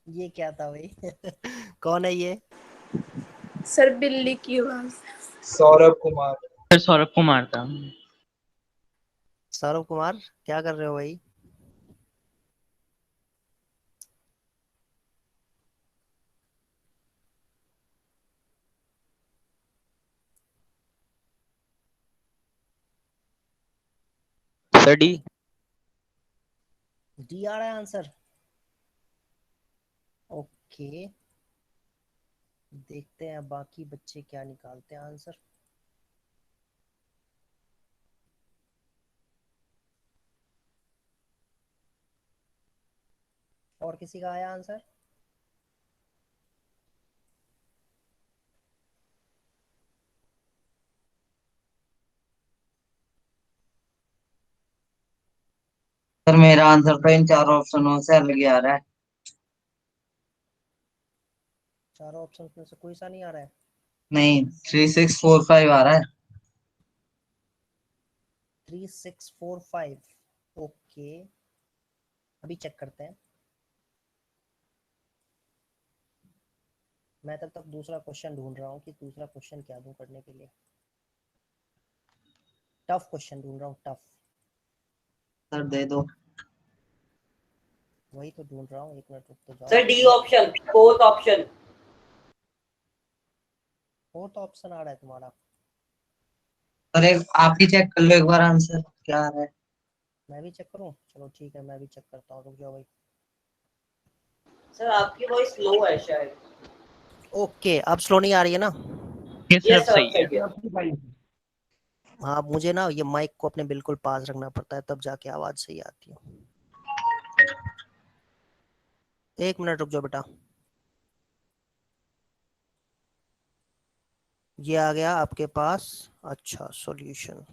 ये क्या था भाई? कौन है ये? सर बिल्ली की आवाज। सौरभ कुमार. सर सौरभ कुमार था। सौरभ कुमार, क्या कर रहे हो भाई? Sir D. डी आ रहा है आंसर। ओके, देखते हैं बाकी बच्चे क्या निकालते हैं आंसर। और किसी का आया आंसर? सर मेरा आंसर तो इन चार ऑप्शनों से अलग ही आ रहा है। चारों ऑप्शन में से कोई सा नहीं आ रहा है? नहीं, 3645 आ रहा है। 3645। ओके, अभी चेक करते हैं। मैं तब तक दूसरा क्वेश्चन ढूंढ रहा हूँ कि दूसरा क्वेश्चन क्या दूं करने के लिए। टफ क्वेश्चन ढूंढ रहा हूँ, टफ। सर दे दो। वही तो ढूंढ रहा हूँ, एक मिनट रुक तो जाओ। Sir D option, fourth option. Fourth option आ रहा है तुम्हारा? सर एक आप ही चेक कर लो एक बार आंसर क्या आ रहा है। मैं भी चेक करूँ? चलो ठीक है, मैं भी चेक करता हूँ, रुक जाओ भाई। सर आपकी वॉइस लो है शायद। ओके, अब स्लो नहीं आ रही है ना? ये सिर्फ सर सही है। हाँ, मुझे ना ये माइक को अपने बिल्कुल पास रखना पड़ता है, तब जाके आवाज सही आती है। एक मिनट रुक जाओ बेटा। ये आ गया आपके पास। अच्छा, सॉल्यूशन।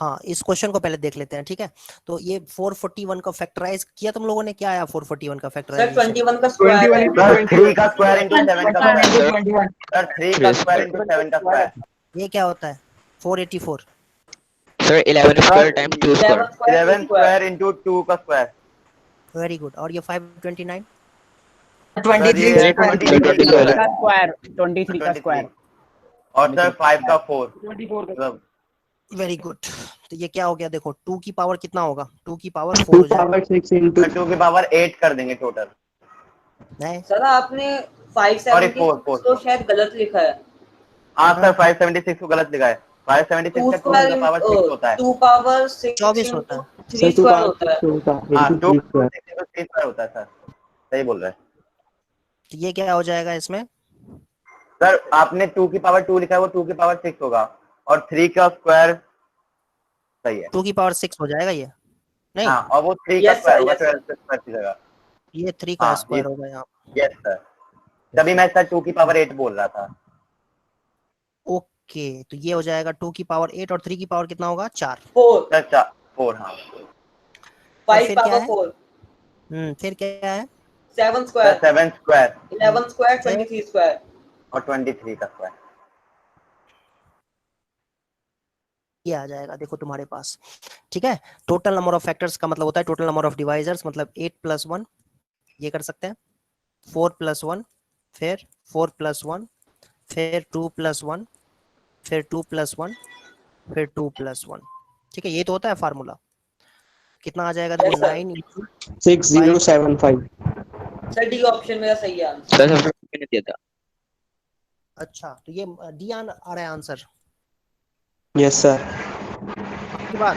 हाँ, इस क्वेश्चन को पहले देख लेते हैं, ठीक है? तो ये 441 का फैक्टराइज किया तुम लोगों ने? क्या आया 441 का सर फैक्टराइजेशन? 21 का स्क्वायर है। 3 का स्क्वायर इंटू 7 का स्क्वायर। सर 3 का स्क्वायर इंटू 7 का स्क्वायर। ये क्या होता है? 484। Sir 11 square times 2 square. 11 square into 2 का स्क्वायर। Very good. और ये 529? 23 सर ये का 23 का स्क्वायर 23 का 23 स्क्वायर और सर 5 का 4 मतलब वेरी गुड। तो ये क्या हो गया? देखो 2 की पावर कितना होगा? 2 की पावर 4 हो जाएगा। 6 into 2 की पावर 8 कर देंगे टोटल। नहीं, सर आपने सॉरी 576 तो शायद गलत लिखा है। हाँ सर 576 को गलत लिखा है। 576 2 का 2 स्क्वायर की पावर 6 होता है। 2 पावर 6 24 होता इंटू है। 3 स्क्वायर होता है। हाँ into 2 3 square. 3 स्क्वायर होता है सर, सही बोल रहे हैं। तो ये क्या हो जाएगा इसमें? सर आपने 2 की पावर 2 लिखा है, वो 2 की पावर 6 होगा और 3 का स्क्वायर सही है। 2 की पावर 6 हो जाएगा ये? नहीं, हाँ और वो 3 का यस स्क्वायर सर, होगा, यस 12 सर। का स्क्वायर की जगह। ये 3 का हाँ स्क्वायर होगा यहाँ। यस सर, तभी मैं सर 2 की पावर 8 बोल रहा था। ओके, तो ये हो जाएगा 2 की पावर 8 और 3 की पावर कितना होगा? 4। 4 सर 4 हाँ। 5 फिर क्या पावर है? 4 फिर क्या है? 7 सर स्क्वायर 7 स्क्वायर 11 स्क्वायर फिर 23 स्क्वायर। और 23 का स्क्वायर। ये आ जाएगा देखो तुम्हारे पास, ठीक है? टोटल नंबर ऑफ फैक्टर्स का मतलब होता है टोटल नंबर ऑफ डिवाइजर्स, मतलब 8 + 1 ये कर सकते हैं, 4 + 1, फिर 4 + 1, फिर 2 + 1, फिर 2 + 1, फिर 2 + 1, ठीक है? ये तो होता है फार्मूला। कितना आ जाएगा? देखो yes sir. 9 × 5। 6075. Sir D option मेरा सही है आंसर। सर सबसे मैंने दिया था। अच्छा, तो ये डी आ रहा है आंसर यस सर। आपकी बात।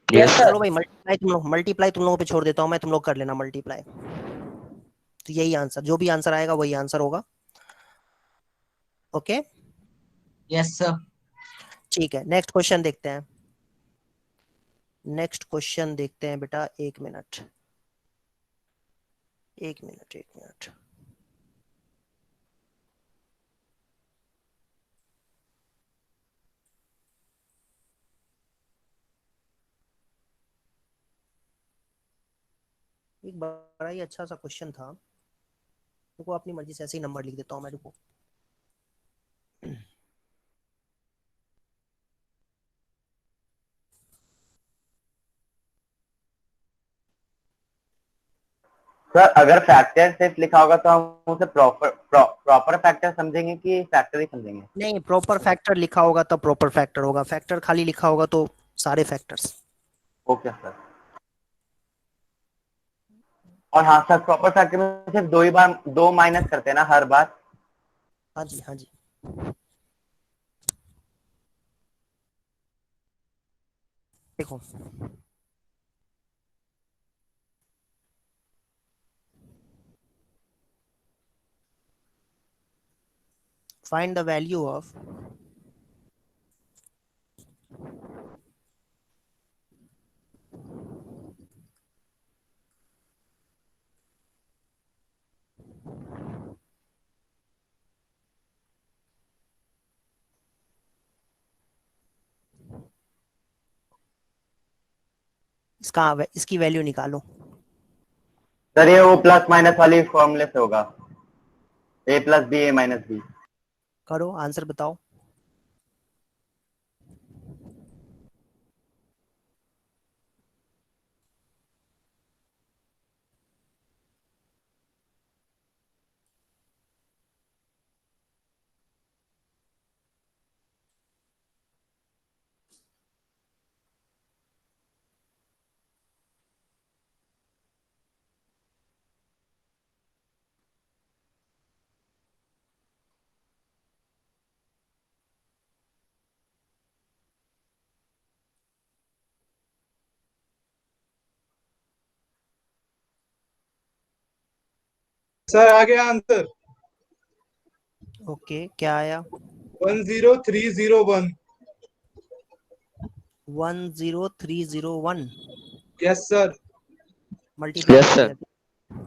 Yes yes. सर। चलो भाई, मल्टीप्लाई तुम लोगों पे छोड़ देता हूँ मैं, तुम लोग कर लेना मल्टीप्लाई। तो यही आंसर, जो भी आंसर आएगा वही आंसर होगा। Okay, yes sir. ठीक है, नेक्स्ट क्वेश्चन देखते हैं। नेक्स्ट क्वेश्चन देखते हैं बेटा, एक मिनट एक मिनट एक मिनट। एक बड़ा ही अच्छा सा क्वेश्चन था, देखो अपनी मर्जी से ऐसे ही नंबर लिख देता हूँ मैं, रुको। सर अगर फैक्टर सिर्फ लिखा होगा तो हम उसे प्रॉपर फैक्टर समझेंगे कि फैक्टर ही समझेंगे? नहीं, प्रॉपर फैक्टर लिखा होगा तब प्रॉपर फैक्टर होगा, फैक्टर खाली लिखा होगा तो सारे फैक्टर्स। Okay sir. और हाँ सर, प्रॉपर फैक्टर में सिर्फ 2 ही बार 2 माइनस करते हैं ना हर बार? हाँ जी, हाँ जी। देखो find the value of इसकी वैल्यू निकालो। सर ये वो प्लस माइनस वाली फॉर्मूले से होगा, a plus B a minus B. करो, आंसर बताओ। सर आ गया आंसर। ओके, क्या आया? 10301। 10301। Yes sir. मल्टीप्लाई Yes, कर sir. दिया?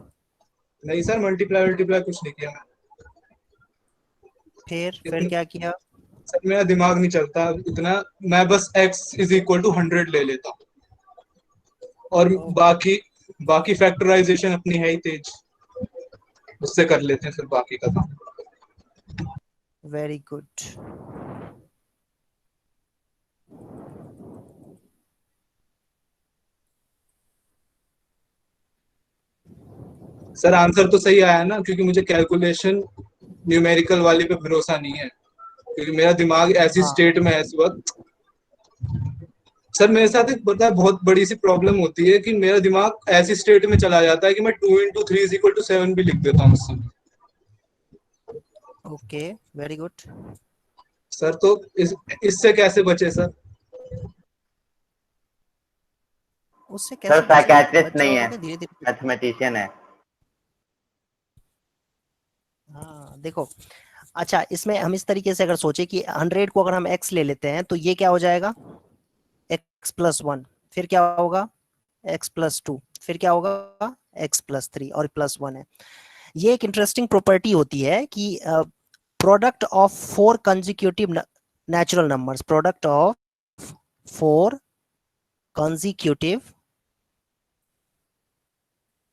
नहीं सर, मल्टीप्लाई कुछ नहीं किया फिर क्या किया? सर मेरा दिमाग नहीं चलता इतना, मैं बस x इज इक्वल टू 100 ले लेता हूँ और बाकी बाकी फैक्टराइजेशन अपनी है ही तेज, उससे कर लेते हैं फिर बाकी का काम। Very good. सर आंसर तो सही आया ना, क्योंकि मुझे कैलकुलेशन न्यूमेरिकल वाली पे भरोसा नहीं है, क्योंकि मेरा दिमाग ऐसी स्टेट में है इस वक्त। सर मेरे साथ एक पता है बहुत बड़ी सी प्रॉब्लम होती है कि मेरा दिमाग ऐसी स्टेट में चला जाता है कि मैं 2 into 3 इज इक्वल टू 7 भी लिख देता हूँ उस समय। Okay, very good. सर तो इससे कैसे बचे सर? उससे सर कैसे बचे? साइकेट्रिस्ट बच नहीं है, जाओगे धीरे धीरे। मैथमेटिशियन है। हाँ देखो, अच्छा इसमें हम इस तरीके से अगर सोचे कि 100 को अगर हम x ले लेते हैं तो ये क्या हो जाएगा? x plus 1। फिर क्या होगा? x plus 2। फिर क्या होगा? x प्लस 3 और प्लस 1 है। ये एक इंटरेस्टिंग प्रॉपर्टी होती है कि product of 4 consecutive natural numbers, product of 4 consecutive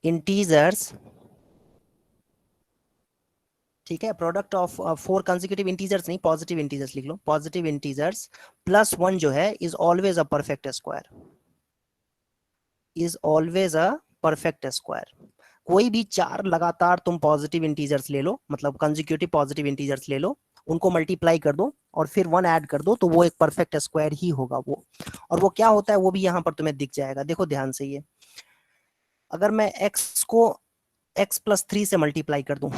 integers, ठीक है, प्रोडक्ट ऑफ 4 कंसेक्यूटिव इंटीजर्स नहीं, पॉजिटिव इंटीजर्स लिख लो, पॉजिटिव इंटीजर्स प्लस 1 जो है is always a perfect square, is always a perfect square. कोई भी 4 लगातार तुम पॉजिटिव इंटीजर्स ले लो, मतलब कंसेक्यूटिव पॉजिटिव इंटीजर्स ले लो, उनको मल्टीप्लाई कर दो और फिर 1 ऐड कर दो, तो वो एक परफेक्ट स्क्वायर ही होगा वो। और वो क्या होता है वो भी यहाँ पर तुम्हें दिख जाएगा। देखो ध्यान से, ये अगर मैं x को x प्लस 3 से मल्टीप्लाई कर दूं,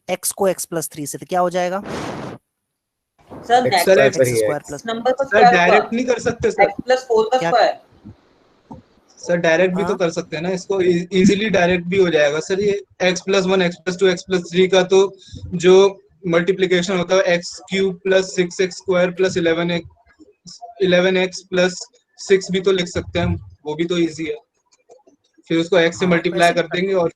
x को x प्लस 3 से, तो क्या हो जाएगा? सर नेक्स्ट नंबर का सर स्क्वायर डायरेक्ट नहीं कर सकते सर? x प्लस 4 का क्या? स्क्वायर। सर डायरेक्ट भी तो कर सकते हैं ना इसको, इजीली डायरेक्ट भी हो जाएगा सर। ये x plus 1 x plus 2 x plus 3 का तो जो मल्टीप्लीकेशन होता है x cube plus 6x square plus 11x plus 6 भी तो लिख सकते हैं हम, वो भी तो इजी है। फिर उसको x से हाँ, मल्टीप्लाई कर देंगे और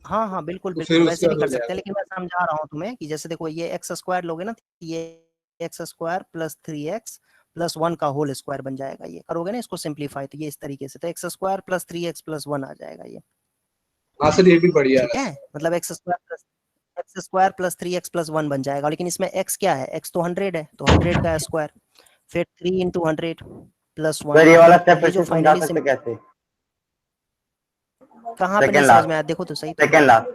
हाँ हाँ बिल्कुल तो फिर बिल्कुल, वैसे उसके भी बाद हो कर सकते हैं, जाएगा। लेकिन मैं समझा रहा हूँ तुम्हें कि जैसे देखो ये एक्स स्क्वायर लोगे ना, ये x square plus 3x plus 1 का होल स्क्वायर बन जाएगा। ये करोगे ना इसको सिंप्लीफाई, तो ये इस तरीके से, तो x square plus 3x plus 1 आ जाएगा ये। हाँ सर ये भी बढ़िया ठीक है, मतलब x square plus 3x plus 1 बन जाएगा। लेकिन इसमें x क्या है? x तो 100 है, तो 100 का स्क्वायर, फिर 3 इंटू 100 प्लस 1। सर ये वाला स्टेप ये फिर जो से समझा फाइनली सकते कैसे? कहाँ पे नहीं सेकंड समझ में आया? लास्ट, देखो तो सही। Second last.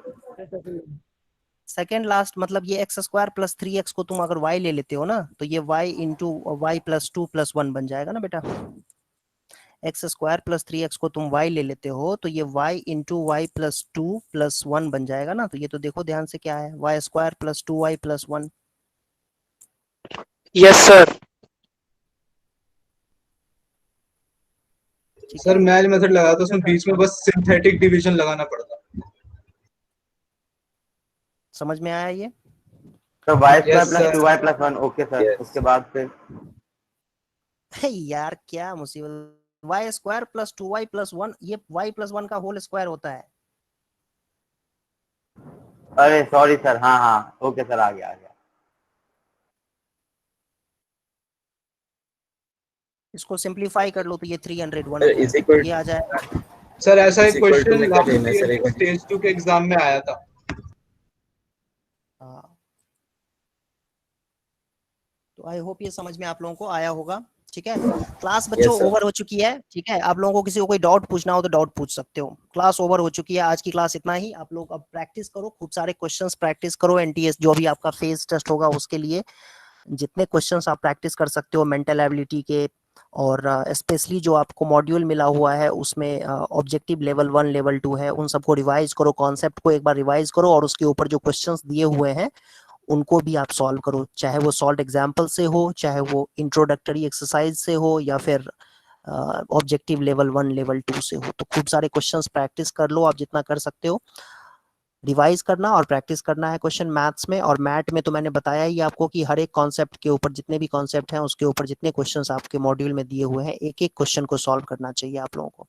सेकेंड लास्ट मतलब ये एक्स स्क्वायर प्लस 3x को तुम अगर y ले लेते हो ना, तो ये y into Y plus 2 plus 1 बन जाएगा ना बेटा। एक्स स्क्वायर प्लस 3x को तुम y ले लेते हो तो ये y into Y plus 2 plus 1 बन जाएगा ना। तो ये तो देखो ध्यान से क्या है, Y square plus 2y plus 1। Yes sir. Sir मैं जो मेथड लगाया था उसमें बीच में बस सिंथेटिक डिवीजन लगाना पड़ता। समझ में आया ये? तो Y square plus 2y plus 1, okay sir. उसके बाद फिर यार क्या मुसीबत, Y square plus 2y plus 1, ये y प्लस 1 का होल स्क्वायर होता है। अरे सॉरी सर, हाँ हाँ ओके सर, आ गया। इसको सिंप्लीफाई कर लो तो ये 301 इज इक्वल ये आ जाएगा। सर ऐसा एक Is equal to क्वेश्चन में कर देना है सर एक बार। स्टेज 2 के एग्जाम में आया था। तो आई होप ये समझ में आप लोगों को आया होगा। ठीक है, क्लास बच्चों Yes, sir. ओवर हो चुकी है। ठीक है, आप लोगों को किसी को कोई डाउट पूछना हो तो डाउट पूछ सकते हो। क्लास ओवर हो चुकी है, आज की क्लास इतना ही। आप लोग अब प्रैक्टिस करो, खूब सारे क्वेश्चंस प्रैक्टिस करो। एनटीएस जो भी आपका फेस टेस्ट होगा उसके लिए जितने क्वेश्चंस आप प्रैक्टिस कर सकते हो मेंटल एबिलिटी के, और स्पेशली जो आपको मॉड्यूल मिला हुआ है उसमें ऑब्जेक्टिव लेवल 1 लेवल 2 है, उन सबको रिवाइज करो, कॉन्सेप्ट को एक बार रिवाइज करो, और उसके ऊपर जो क्वेश्चंस दिए हुए हैं उनको भी आप सॉल्व करो, चाहे वो सॉल्व एग्जाम्पल से हो, चाहे वो इंट्रोडक्टरी एक्सरसाइज से हो, या फिर ऑब्जेक्टिव लेवल 1 लेवल 2 से हो। तो खूब सारे क्वेश्चंस प्रैक्टिस कर लो आप जितना कर सकते हो। रिवाइज करना और प्रैक्टिस करना है क्वेश्चन मैथ्स में। और मैथ में तो मैंने बताया ही आपको कि हर एक कॉन्सेप्ट के ऊपर, जितने भी कॉन्सेप्ट हैं उसके ऊपर जितने क्वेश्चंस आपके मॉड्यूल में दिए हुए हैं, एक एक क्वेश्चन को सॉल्व करना चाहिए आप लोगों को।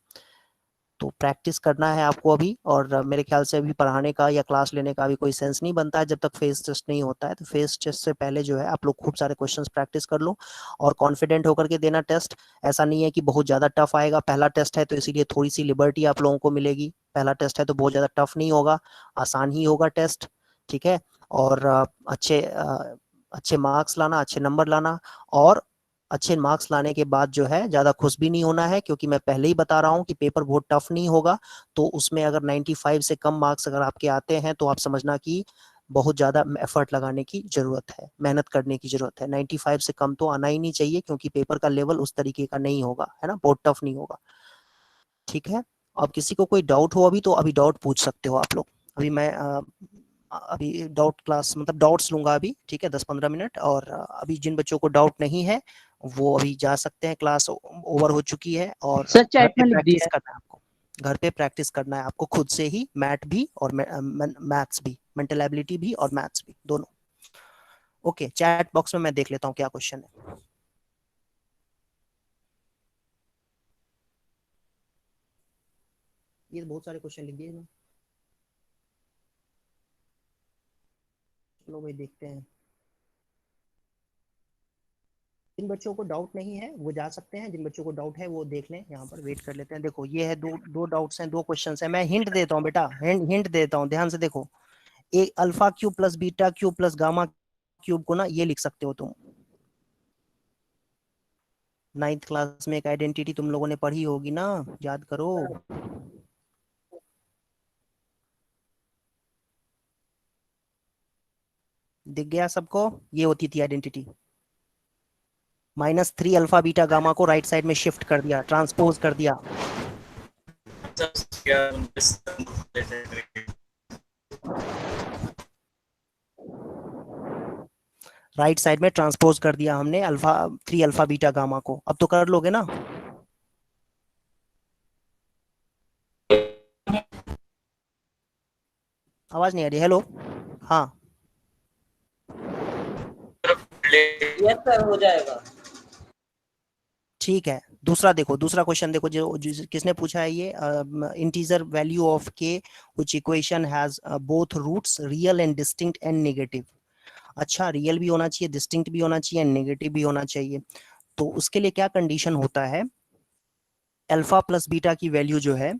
तो प्रैक्टिस करना है आपको अभी। और मेरे ख्याल से अभी पढ़ाने का या क्लास लेने का भी कोई सेंस नहीं बनता है जब तक फेस टेस्ट नहीं होता है। तो फेस टेस्ट से पहले जो है आप लोग खूब सारे क्वेश्चंस प्रैक्टिस कर लो और कॉन्फिडेंट होकर के देना टेस्ट। ऐसा नहीं है कि बहुत ज़्यादा टफ आएगा, पहला टेस्ट है तो इसीलिए थोड़ी सी लिबर्टी आप लोगों को मिलेगी। पहला टेस्ट है तो बहुत ज़्यादा टफ नहीं होगा, आसान ही होगा टेस्ट। ठीक है, और अच्छे मार्क्स लाना, अच्छे नंबर लाना, और अच्छे मार्क्स लाने के बाद जो है ज़्यादा खुश भी नहीं होना है, क्योंकि मैं पहले ही बता रहा हूँ कि पेपर बहुत टफ नहीं होगा। तो उसमें अगर 95 से कम मार्क्स अगर आपके आते हैं तो आप समझना कि बहुत ज़्यादा एफर्ट लगाने की ज़रूरत है, मेहनत करने की ज़रूरत है। 95 से कम तो आना ही नहीं चाहिए, क्योंकि पेपर का लेवल उस तरीके का नहीं होगा, है ना, बहुत टफ नहीं होगा। ठीक है, अब किसी को कोई डाउट हो अभी तो अभी डाउट पूछ सकते हो आप लोग। अभी मैं अभी डाउट क्लास मतलब डाउट्स लूंगा अभी। ठीक है, 10-15 मिनट। और अभी जिन बच्चों को डाउट नहीं है वो अभी जा सकते हैं, क्लास ओवर हो चुकी है। और सर घर चैट पे में लिख प्रैक्टिस दिया है। करना है आपको, घर पे प्रैक्टिस करना है आपको खुद से ही, मैथ भी और मैथ्स भी, मेंटल एबिलिटी भी और मैथ्स भी, दोनों। ओके, चैट बॉक्स में मैं देख लेता हूँ क्या क्वेश्चन है। ये बहुत सारे क्वेश्चन लिख दिए ना, चलो भाई देखते हैं। जिन बच्चों को डाउट नहीं है वो जा सकते हैं, जिन बच्चों को डाउट है वो देख लें, यहाँ पर वेट कर लेते हैं। देखो ये है दो डाउट्स हैं, 2 क्वेश्चंस हैं। मैं हिंट देता हूँ बेटा, हिंट देता हूँ, ध्यान से देखो। एक alpha cube plus beta cube plus gamma cube को ना ये लिख सकते हो तुम। 9th क्लास में एक आइडेंटिटी तुम लोगों ने पढ़ी होगी ना, याद करो। दिख गया सबको? ये होती थी आइडेंटिटी। -3 अल्फा बीटा गामा को राइट साइड में शिफ्ट कर दिया, ट्रांसपोज कर दिया। राइट साइड में ट्रांसपोज कर दिया हमने 3 अल्फा बीटा गामा को। अब तो कर लोगे ना? आवाज नहीं आ रही, हेलो? हाँ यस सर, हो जाएगा। ठीक है, दूसरा देखो, दूसरा क्वेश्चन देखो जो किसने पूछा है ये। Integer value of k which equation has both roots real and distinct and negative. अच्छा, रियल भी होना चाहिए, डिस्टिंक्ट भी होना चाहिए, नेगेटिव भी होना चाहिए। तो उसके लिए क्या कंडीशन होता है? अल्फा प्लस बीटा की वैल्यू जो है,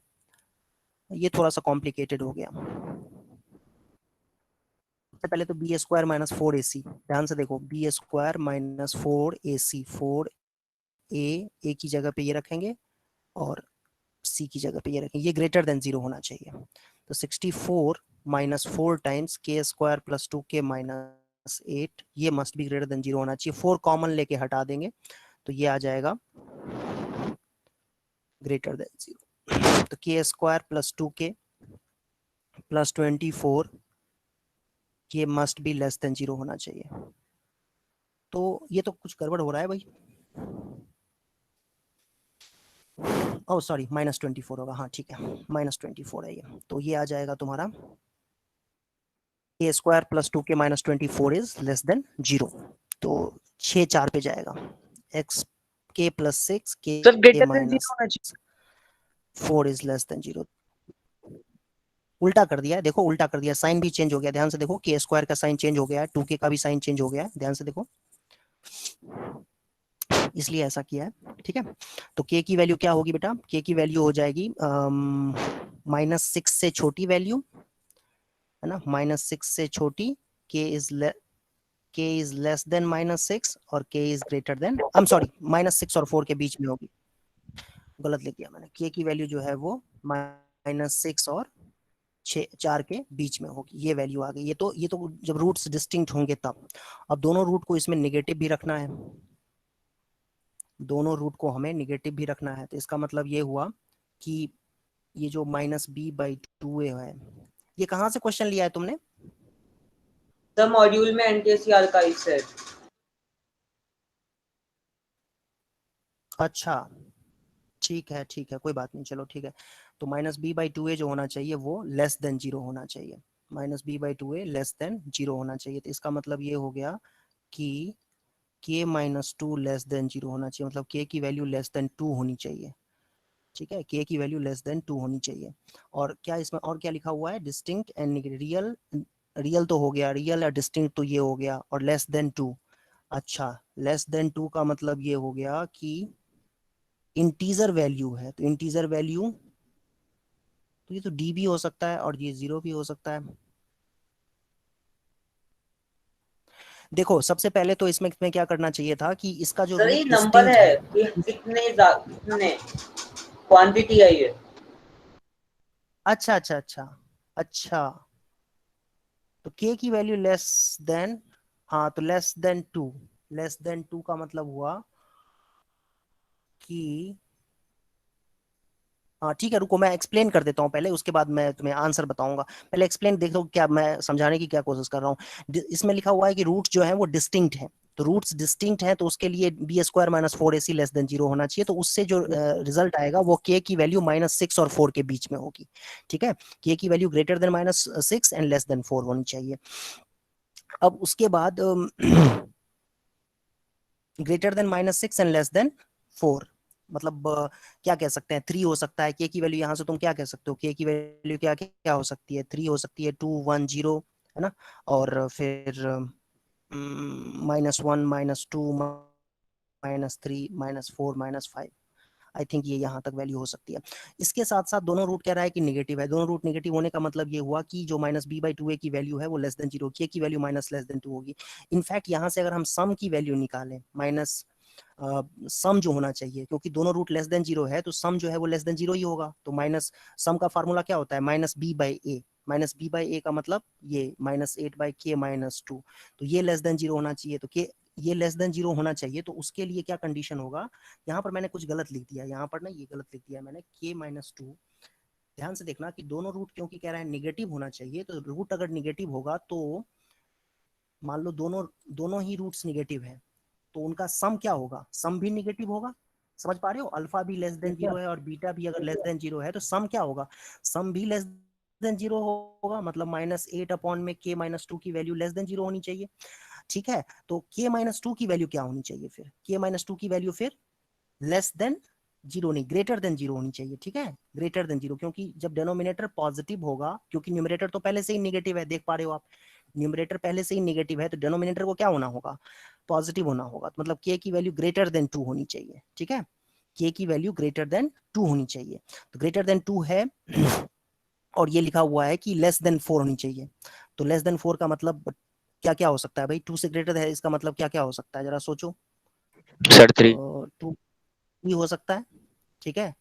ये थोड़ा सा कॉम्प्लिकेटेड हो गया। सबसे पहले तो बी स्क्वायर माइनस 4ac, ध्यान से देखो, B square minus 4ac, 4a की जगह पे ये रखेंगे और c की जगह पे ये रखेंगे, ये ग्रेटर देन 0 होना चाहिए। तो 64 माइनस 4 टाइम्स के स्क्वायर प्लस 2k माइनस 8, ये मस्ट बी ग्रेटर देन 0 होना चाहिए। 4 कॉमन लेके हटा देंगे तो ये आ जाएगा ग्रेटर देन 0। तो के स्क्वायर प्लस 2k प्लस 24, ये मस्ट बी लेस देन 0 होना चाहिए। तो ये तो कुछ गड़बड़ हो रहा है भाई। ओह सॉरी, -24 होगा, हाँ ठीक है, -24 है ये। तो ये आ जाएगा तुम्हारा A square plus 2k minus 24 is less than 0। तो 6 4 पे जाएगा, x k plus 6 k minus 4 is less than 0। उल्टा कर दिया है, देखो उल्टा कर दिया, साइन भी चेंज हो गया, ध्यान से देखो, के स्क्वायर का साइन चेंज हो गया है, 2k का भी साइन चेंज हो गया है, ध्यान से देखो। इसलिए ऐसा किया है, ठीक है। तो k की वैल्यू क्या होगी बेटा, k की वैल्यू हो जाएगी -6 से छोटी वैल्यू है ना, -6 से छोटी, k इज लेस देन -6 और k is greater than, I am sorry, -6 और 4 के बीच में होगी, गलत लिख दिया मैंने। k की वैल्यू जो है वो -6 और 4 के बीच में होगी, ये वैल्यू आ गई। ये तो जब रूट्स डिस्टिंक्ट होंगे तब। अब दोनों रूट को इसमें निगेटिव भी रखना है, दोनों रूट को हमें निगेटिव भी रखना है। तो इसका मतलब ये हुआ कि ये जो -b/2a है, ये कहाँ से क्वेश्चन लिया है तुमने? सर मॉड्यूल में एनटीएससी आर्काइव से। अच्छा ठीक है, कोई बात नहीं, चलो ठीक है। तो -b/2a जो होना चाहिए वो लेस देन 0 होना चाहिए, -b/2a लेस देन 0 होना चाहिए। तो इसका मतलब ये हो गया कि k-2 लेस देन 0 होना चाहिए, मतलब k की वैल्यू लेस देन 2 होनी चाहिए, ठीक है, k की वैल्यू लेस देन 2 होनी चाहिए। और क्या इसमें और क्या लिखा हुआ है, डिस्टिंक्ट एंड रियल तो हो गया, रियल और डिस्टिंक्ट तो ये हो गया, और लेस देन 2। अच्छा, लेस देन 2 का मतलब ये हो गया कि इंटीजर वैल्यू है, तो इंटीजर वैल्यू तो ये तो d भी हो सकता है और ये 0 भी हो सकता है। देखो सबसे पहले तो इसमें क्या करना चाहिए था कि इसका जो सर ये नंबर है कि कितने क्वांटिटी है ये। अच्छा, तो k की वैल्यू लेस देन, हाँ तो लेस देन 2 का मतलब हुआ कि, हाँ ठीक है, रुको मैं एक्सप्लेन कर देता हूँ पहले, उसके बाद मैं तुम्हें आंसर बताऊंगा। पहले एक्सप्लेन देख लो, क्या मैं समझाने की क्या कोशिश कर रहा हूँ। इसमें लिखा हुआ है कि रूट जो है वो डिस्टिंक्ट है, तो रूट्स डिस्टिंक्ट है तो उसके लिए b² - 4ac लेस देन 0 होना चाहिए। तो उससे जो रिजल्ट आएगा वो k की वैल्यू -6 और 4 के बीच में होगी, ठीक है। k की value greater than -6 and less than 4 होनी चाहिए। अब उसके बाद greater than -6 and less than 4 मतलब क्या कह सकते हैं, 3 हो सकता है। k की वैल्यू यहाँ से तुम क्या कह सकते हो, k की वैल्यू क्या हो सकती है, 3 हो सकती है, 2 1 0 है ना, और फिर -1 -2 -3 -4 -5, आई थिंक ये यहाँ तक वैल्यू हो सकती है। इसके साथ साथ दोनों रूट कह रहा है कि नेगेटिव है, दोनों रूट नेगेटिव होने का मतलब ये हुआ कि जो -b/2a की वैल्यू है वो लेस देन 0, k की वैल्यू -2 होगी। इनफैक्ट यहाँ से अगर हम सम की वैल्यू निकालें, सम जो होना चाहिए, क्योंकि दोनों रूट लेस देन 0 है तो सम जो है वो लेस देन 0 ही होगा। तो माइनस सम का फार्मूला क्या होता है, -b/a, -b/a का मतलब ये -8/k -2, तो ये लेस देन 0 होना चाहिए। तो k ये लेस देन 0 होना चाहिए, तो उसके लिए क्या कंडीशन होगा, यहाँ पर मैंने कुछ गलत लिख दिया, यहाँ पर ना ये गलत लिख दिया मैंने, k -2। ध्यान से देखना कि दोनों रूट क्योंकि कह रहा है नेगेटिव होना चाहिए, तो रूट अगर नेगेटिव होगा तो मान लो दोनों ही रूट्स नेगेटिव है, तो उनका सम क्या होगा, सम भी नेगेटिव होगा। समझ पा रहे हो, अल्फा भी लेस देन 0 है और बीटा भी अगर लेस देन 0 है तो सम क्या होगा, सम भी लेस देन 0 होगा, मतलब -8/k -2 की वैल्यू लेस देन 0 होनी चाहिए, ठीक है। तो k -2 की वैल्यू क्या होनी चाहिए फिर, k -2 की वैल्यू फिर लेस देन 0 नहीं, ग्रेटर देन 0 होनी चाहिए, ठीक है, ग्रेटर देन 0, क्योंकि जब डिनोमिनेटर पॉजिटिव होगा, क्योंकि न्यूमरेटर तो पहले से ही नेगेटिव है, देख पा रहे हो आप, न्यूमरेटर पहले से ही नेगेटिव है, तो डिनोमिनेटर को क्या होना होगा, पॉजिटिव होना होगा, तो मतलब k की वैल्यू ग्रेटर देन 2 होनी चाहिए, ठीक है, k की वैल्यू ग्रेटर देन 2 होनी चाहिए। तो ग्रेटर देन 2 है और ये लिखा हुआ है कि लेस देन 4 होनी चाहिए, तो लेस देन 4 का मतलब क्या क्या हो सकता है भाई, 2 से ग्रेटर है, इसका मतलब क्या क्या हो सकता है, जरा सोचो सर 3 2 भी हो सकता है, ठीक है,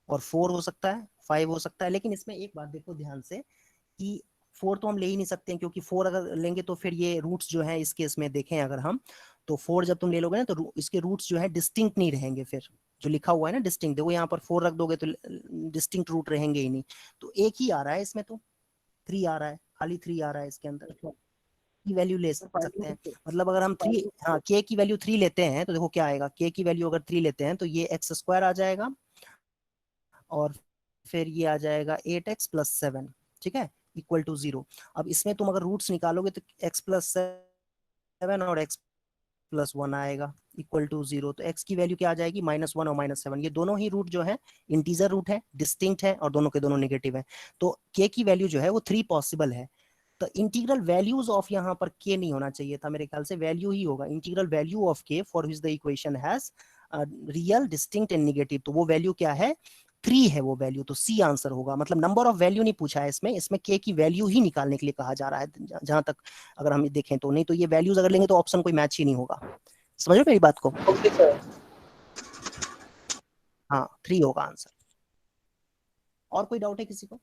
और 4 हो सकता है, 5 हो सकता है। लेकिन इसमें एक बात देखो ध्यान से कि 4 तो हम ले ही नहीं सकते हैं, क्योंकि 4 अगर लेंगे तो फिर ये रूट्स जो हैं इस केस में देखें अगर हम, तो 4 जब तुम ले लोगे ना तो इसके रूट्स जो है डिस्टिंक्ट नहीं रहेंगे, फिर जो लिखा हुआ है ना डिस्टिंक्ट, देखो यहाँ पर 4 रख दोगे तो डिस्टिंक्ट रूट रहेंगे ही नहीं, तो एक ही आ रहा है इसमें, तो 3 आ रहा है, खाली 3 आ रहा है इसके अंदर, की वैल्यू ले सकते हैं। मतलब अगर हम 3, हाँ k की वैल्यू 3 लेते हैं तो देखो क्या आएगा, k की वैल्यू अगर 3 लेते हैं तो ये x² आ जाएगा और फिर ये आ जाएगा 8x + 7, ठीक है, इक्वल टू 0। अब इसमें तुम अगर रूट्स निकालोगे तो x + 7 और x + 1 आएगा इक्वल टू 0, तो x की वैल्यू क्या आ जाएगी, -1 और -7, ये दोनों ही रूट जो है इंटीजर रूट है, डिस्टिंक्ट है और दोनों के दोनों नेगेटिव है, तो k की वैल्यू जो है वो 3 पॉसिबल है। तो इंटीग्रल वैल्यूज ऑफ यहाँ पर k नहीं होना चाहिए था, मेरे ख्याल से वैल्यू ही होगा, integral value of k for which the equation has real, distinct and negative, तो वो वैल्यू क्या है, 3 है वो वैल्यू, तो सी आंसर होगा। मतलब नंबर ऑफ वैल्यू नहीं पूछा है इसमें के की वैल्यू ही निकालने के लिए कहा जा रहा है, जहां तक अगर हम देखें तो। नहीं तो ये वैल्यूज अगर लेंगे तो ऑप्शन कोई मैच ही नहीं होगा। समझ रहे हो मेरी बात को? Okay sir. हाँ 3 होगा आंसर। और कोई डाउट है किसी को?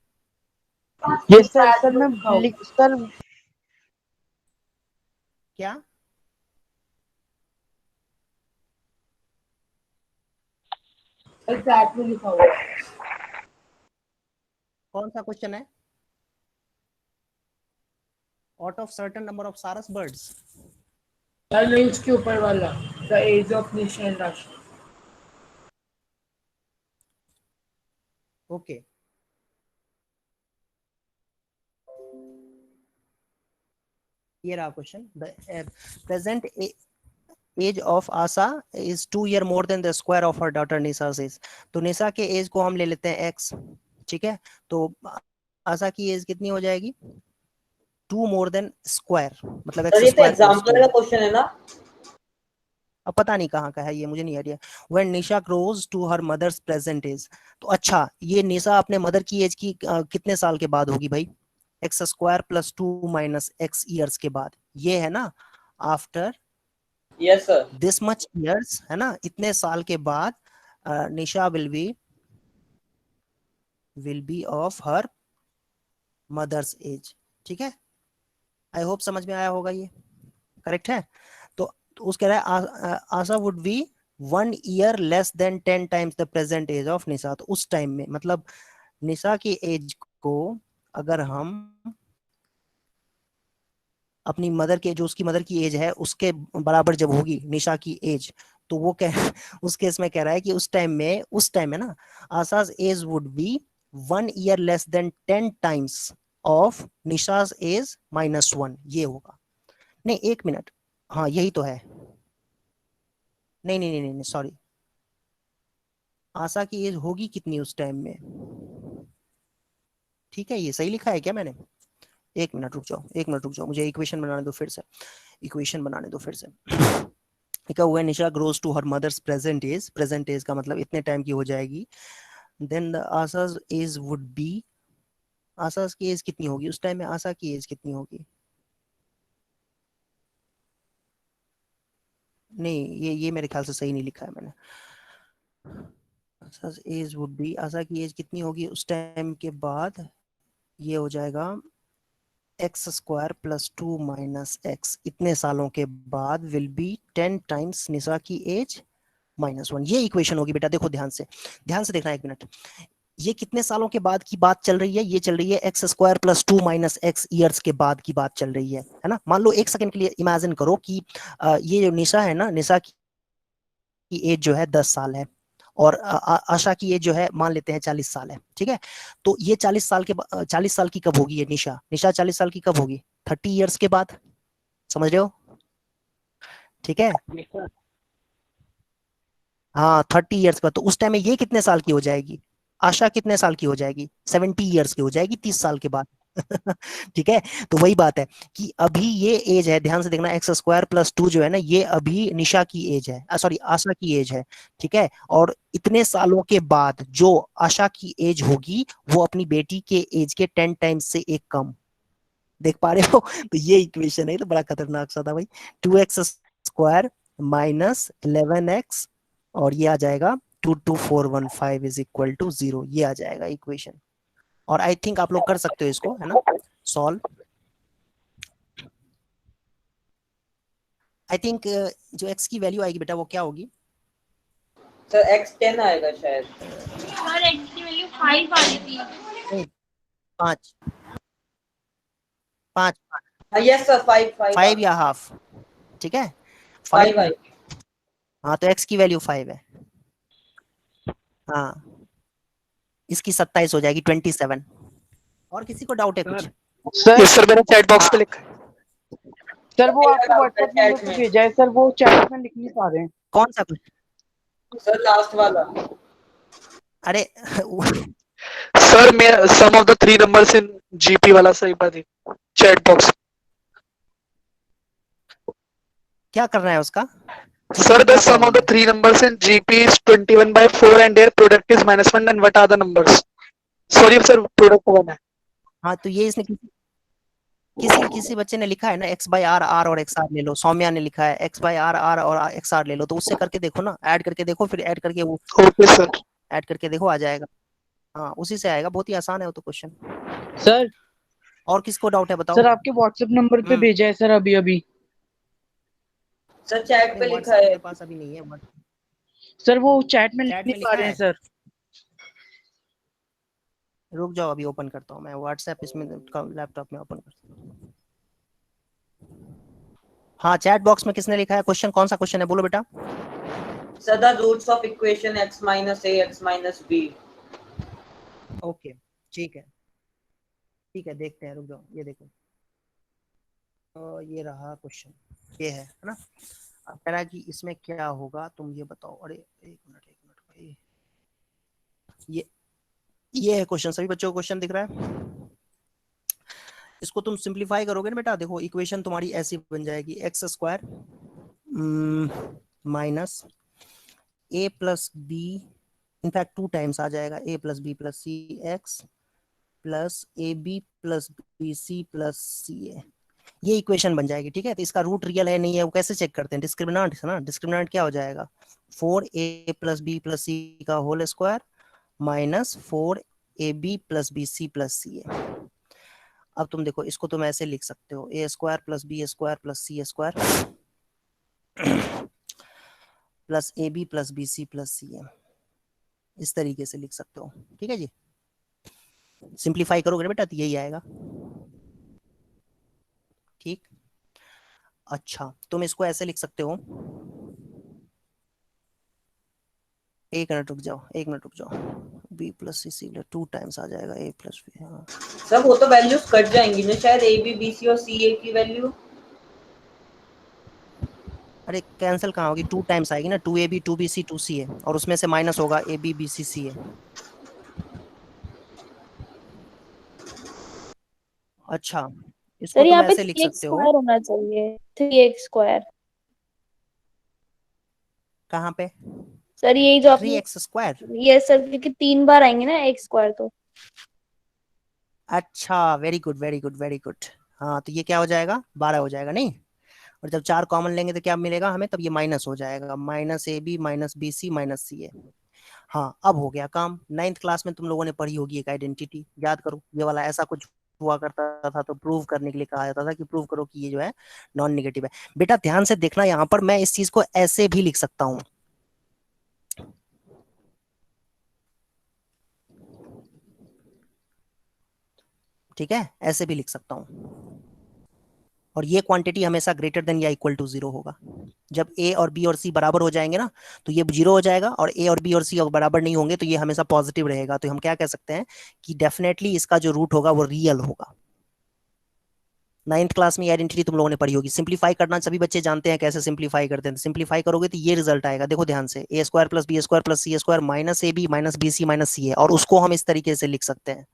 ये सर मैं सर क्या? चैट में लिखा हुआ है। कौन सा क्वेश्चन है? Out of certain number of sarus birds. Sir नहीं, उसके ऊपर वाला, द एज ऑफ नेशन राष्ट्र। ओके ये रहा question. The present age of Asha is 2 year more than the square of her daughter Nisha's age. तो निशा के एज को हम ले लेते हैं x, ठीक है? तो आशा की एज कितनी हो जाएगी? 2 मोर देन स्क्वायर, मतलब सर x ये तो स्क्वायर एग्जांपल का क्वेश्चन है ना? अब पता नहीं कहाँ का है ये, मुझे नहीं idea. When Nisha grows to her mother's present age, तो अच्छा ये निशा अपने मदर की एज की कितने साल के बाद होगी भाई? X square plus 2 minus X years के बाद, ये है ना, after yes sir. This much years, है ना, इतने साल के बाद Nisha will be of her mother's age, ठीक है? आई होप समझ में आया होगा, ये करेक्ट है। तो उस कह रहा है Asha would be 1 year less than 10 times the present age of Nisha. तो उस टाइम में मतलब निशा की एज को अगर हम अपनी मदर के, जो उसकी मदर की एज है उसके बराबर जब होगी निशा की एज, तो वो उस केस में कह रहा है कि उस टाइम में ना Asha's age would be 1 year less than 10 times of Nisha's age -1, ये होगा। नहीं 1 मिनट, हाँ यही तो है। नहीं नहीं नहीं नहीं सॉरी, आशा की एज होगी कितनी उस टाइम में? ठीक है, ये सही लिखा है क्या मैंने? 1 मिनट रुक जाओ, मुझे इक्वेशन बनाने दो फिर से, लिखा हुआ है Nisha grows to her mother's present age का मतलब इतने टाइम की हो जाएगी। Then Asha's age would be, Asha की एज कितनी होगी उस टाइम में? आशा की एज कितनी होगी? नहीं ये मेरे ख्याल से सही नहीं लिखा है मैंने। Asha's age would be, Asha की एज कितनी होगी उस टाइम के बाद? ये हो जाएगा x square plus 2 minus x, इतने सालों के बाद विल बी 10 टाइम्स निशा की एज -1, ये इक्वेशन होगी बेटा। देखो ध्यान से देखना 1 मिनट, ये कितने सालों के बाद की बात चल रही है? ये चल रही है x square plus 2 minus X years के बाद की बात चल रही है ना। मान लो 1 सेकंड के लिए इमेजिन करो कि ये जो निशा है ना, निशा की एज जो है 10 साल है और आशा की एज जो है मान लेते हैं 40 साल है, ठीक है? तो ये 40 साल की कब होगी ये निशा 40 साल की कब होगी? 30 ईयर्स के बाद, समझ रहे हो? ठीक है, हाँ 30 ईयर्स के बाद। तो उस टाइम में ये कितने साल की हो जाएगी? आशा कितने साल की हो जाएगी? 70 ईयर्स की हो जाएगी, 30 साल के बाद। ठीक है, तो वही बात है कि अभी ये एज है, ध्यान से देखना, एक्स स्क्वायर प्लस 2 जो है ना, ये अभी निशा की एज है, सॉरी आशा की एज है, ठीक है? और इतने सालों के बाद जो आशा की एज होगी वो अपनी बेटी के एज के 10 टाइम्स से एक कम। देख पा रहे हो? तो ये इक्वेशन है, तो बड़ा खतरनाक सा था भाई। 2x स्क्वायर माइनस 11x और ये आ जाएगा 22415 इज इक्वल टू 0, ये आ जाएगा इक्वेशन। और आई थिंक आप लोग कर सकते हो इसको, है ना, सॉल्व। आई थिंक जो x की वैल्यू आएगी बेटा वो क्या होगी? सर x 10 आएगा शायद। सर x की वैल्यू 5 आ रही थी। 5 यस सर 5 या हाफ, ठीक है 5 आई। हाँ तो x की वैल्यू 5 है, हाँ इसकी 27 हो जाएगी 27। और किसी को डाउट है कुछ? सर मैंने चैट बॉक्स पे लिखा है। सर वो आपको व्हाट्सएप नंबर पे भेजा है सर, वो चैट में लिख नहीं पा रहे हैं। कौन सा कुछ? सर लास्ट वाला। अरे सर मैं sum of the 3 numbers in GP वाला सही बात है, चैट बॉक्स। क्या करना है उसका? Sir, the sum of the three numbers in GP is 21/4 and their product is -1. And what are the numbers? Sorry, sir, product 1 है. हाँ, तो ये इसने किसी बच्चे ने लिखा है ना x by r, r और xr ले लो। सौम्या ने लिखा है x by r, r और xr ले लो, तो उससे करके देखो ना, ऐड करके देखो, फिर ऐड करके वो ओके सर, ऐड करके देखो, आ जाएगा। हाँ, उसी से आएगा, बहुत ही आसान है वो तो क्वेश्चन। सर और किसको डाउट है बताओ? सर आपके व्हाट्सएप नंबर पे भेजा है सर अभी अभी। सर चैट पे लिखा है। मेरे पास अभी नहीं है सर, वो चैट में लिख चैट नहीं में पा लिखा रहे हैं है। सर। रुक जाओ, अभी ओपन करता हूँ मैं व्हाट्सएप, इसमें लैपटॉप में ओपन करता हूँ। हाँ, चैट बॉक्स में किसने लिखा है क्वेश्चन? कौन सा क्वेश्चन है, बोलो बेटा। Sir the roots of equation x minus a x minus b। ओके, ठीक है देखते हैं, रुक जाओ, ये देखो, तो ये रहा क्वेश्चन, ये है ना। अब कह रहा है कि इसमें क्या होगा, तुम ये बताओ। अरे एक मिनट भाई, ये है क्वेश्चन। सभी बच्चों को क्वेश्चन दिख रहा है? इसको तुम सिंप्लीफाई करोगे ना बेटा, देखो इक्वेशन तुम्हारी ऐसी बन जाएगी, X square minus A plus B, in fact 2 times आ जाएगा, A plus B plus C X plus A B plus B C plus C A, ये इक्वेशन बन जाएगी। ठीक है, तो इसका रूट रियल है नहीं है वो कैसे चेक करते हैं? डिस्क्रिमिनेंट है ना, डिस्क्रिमिनेंट क्या हो जाएगा, 4a plus B plus C का whole square minus 4ab plus B C plus C A. अब तुम देखो, इसको तुम ऐसे लिख सकते हो, A square plus B square plus C square plus A B plus B C plus C A, इस तरीके से लिख सकते हो। ठीक है जी, सिंप्लीफाई करोगे बेटा तो यही आएगा। ठीक, अच्छा तुम इसको ऐसे लिख सकते हो, एक मिनट रुक जाओ, b प्लस सी सी 2 टाइम्स आ जाएगा a प्लस बी। हाँ सब वो तो वैल्यूज कट जाएंगी ना शायद, ए बी बी सी और सी ए की वैल्यू। अरे कैंसिल कहाँ होगी, 2 टाइम्स आएगी ना, 2ab 2bc 2ca, और उसमें से माइनस होगा ab bc ca। अच्छा, इसको सर यहाँ तुम पे ऐसे लिख 3x सकते हो, स्क्वायर होना चाहिए, 3x स्क्वायर। कहाँ पे? सर यही जो आपने 3x स्क्वायर। यस सर, क्योंकि 3 बार आएंगे ना x स्क्वायर तो। अच्छा, very good very good very good. हाँ, तो ये क्या हो जाएगा, 12 हो जाएगा नहीं, और जब 4 कॉमन लेंगे तो क्या मिलेगा हमें, तब ये माइनस हो जाएगा, minus A B minus B C minus C A. हाँ, अब हो गया काम। 9th क्लास में तुम लोगों ने पढ़ी होगी एक आइडेंटिटी, याद करो, ये वाला ऐसा कुछ हुआ करता था, तो प्रूव करने के लिए कहा जाता था कि प्रूव करो कि ये जो है नॉन नेगेटिव है। बेटा ध्यान से देखना, यहाँ पर मैं इस चीज को ऐसे भी लिख सकता हूँ, ठीक है, ऐसे भी लिख सकता हूँ, और ये क्वांटिटी हमेशा ग्रेटर देन या इक्वल टू 0 होगा। जब ए और बी और सी बराबर हो जाएंगे ना, तो ये 0 हो जाएगा, और ए और बी और सी बराबर नहीं होंगे तो ये हमेशा पॉजिटिव रहेगा। तो हम क्या कह सकते हैं कि डेफिनेटली इसका जो रूट होगा वो रियल होगा। 9th क्लास में आइडेंटिटी तुम लोगों ने पढ़ी होगी। सिंप्लीफाई करना सभी बच्चे जानते हैं कैसे सिंप्लीफाई करते हैं। सिंप्लीफाई करोगे तो ये रिजल्ट आएगा, देखो ध्यान से, A square plus B square plus C square minus A B minus B C minus C है, और उसको हम इस तरीके से लिख सकते हैं,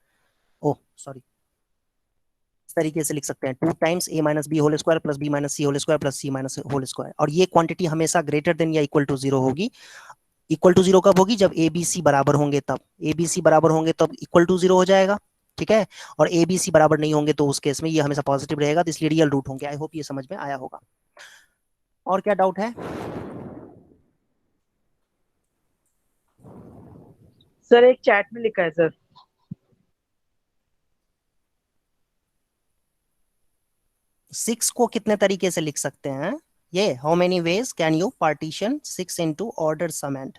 ओह सॉरी, इस तरीके से लिख सकते हैं, 2 times a minus B whole square plus B minus C whole square plus C minus whole square. और ये क्वांटिटी हमेशा ग्रेटर देन या इक्वल टू 0 होगी। इक्वल टू 0 कब होगी, जब ए बी सी बराबर होंगे तब, ए बी सी बराबर होंगे तब इक्वल टू 0 हो जाएगा। ठीक है, और ए बी सी बराबर नहीं होंगे तो उस केस में ये हमेशा पॉजिटिव रहेगा, तो इसलिए रियल रूट होंगे। आई होप ये समझ में आया होगा। और क्या डाउट है? सर एक चैट में लिखा है सर। सिक्स को कितने तरीके से लिख सकते हैं, ये how many ways can you partition 6 into order summand.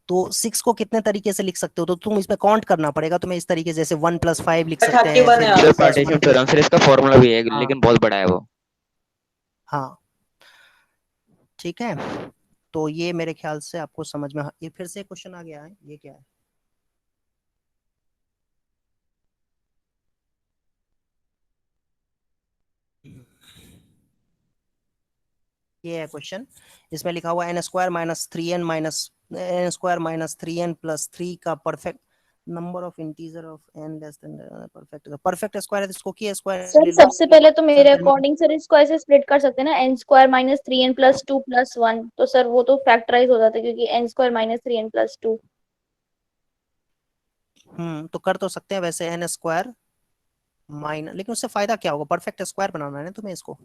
तो 6 को कितने तरीके से लिख सकते हो, तो तुम इसमें काउंट करना पड़ेगा तुम्हें, इस तरीके जैसे 1 + 5 लिख सकते हैं, सर पार्टीशन थ्योरम, फिर इसका फॉर्मूला भी है लेकिन बहुत बड़ा है वो। हाँ ठीक है, तो ये मेरे ख्याल से आपको समझ में, ये फिर से क्वेश्चन आ गया है, ये क्या है, ये है क्वेश्चन। इसमें लिखा हुआ n² - 3n - n² - 3n + 3 का perfect number of integer of n less than perfect square है तो इसको k स्क्वायर सर ले लो। सबसे पहले तो मेरे सर अकॉर्डिंग सर इसको ऐसे स्प्लिट कर सकते हैं ना, n square minus 3n plus 2 plus 1, तो सर वो तो फैक्टराइज हो जाता है क्योंकि n square minus 3n plus 2। तो कर तो सकते हैं वैसे n स्क्वायर माइनस, लेकिन उससे फायदा क्या होगा, परफेक्ट स्क्वायर बनाना है ना तुम्हें इसको।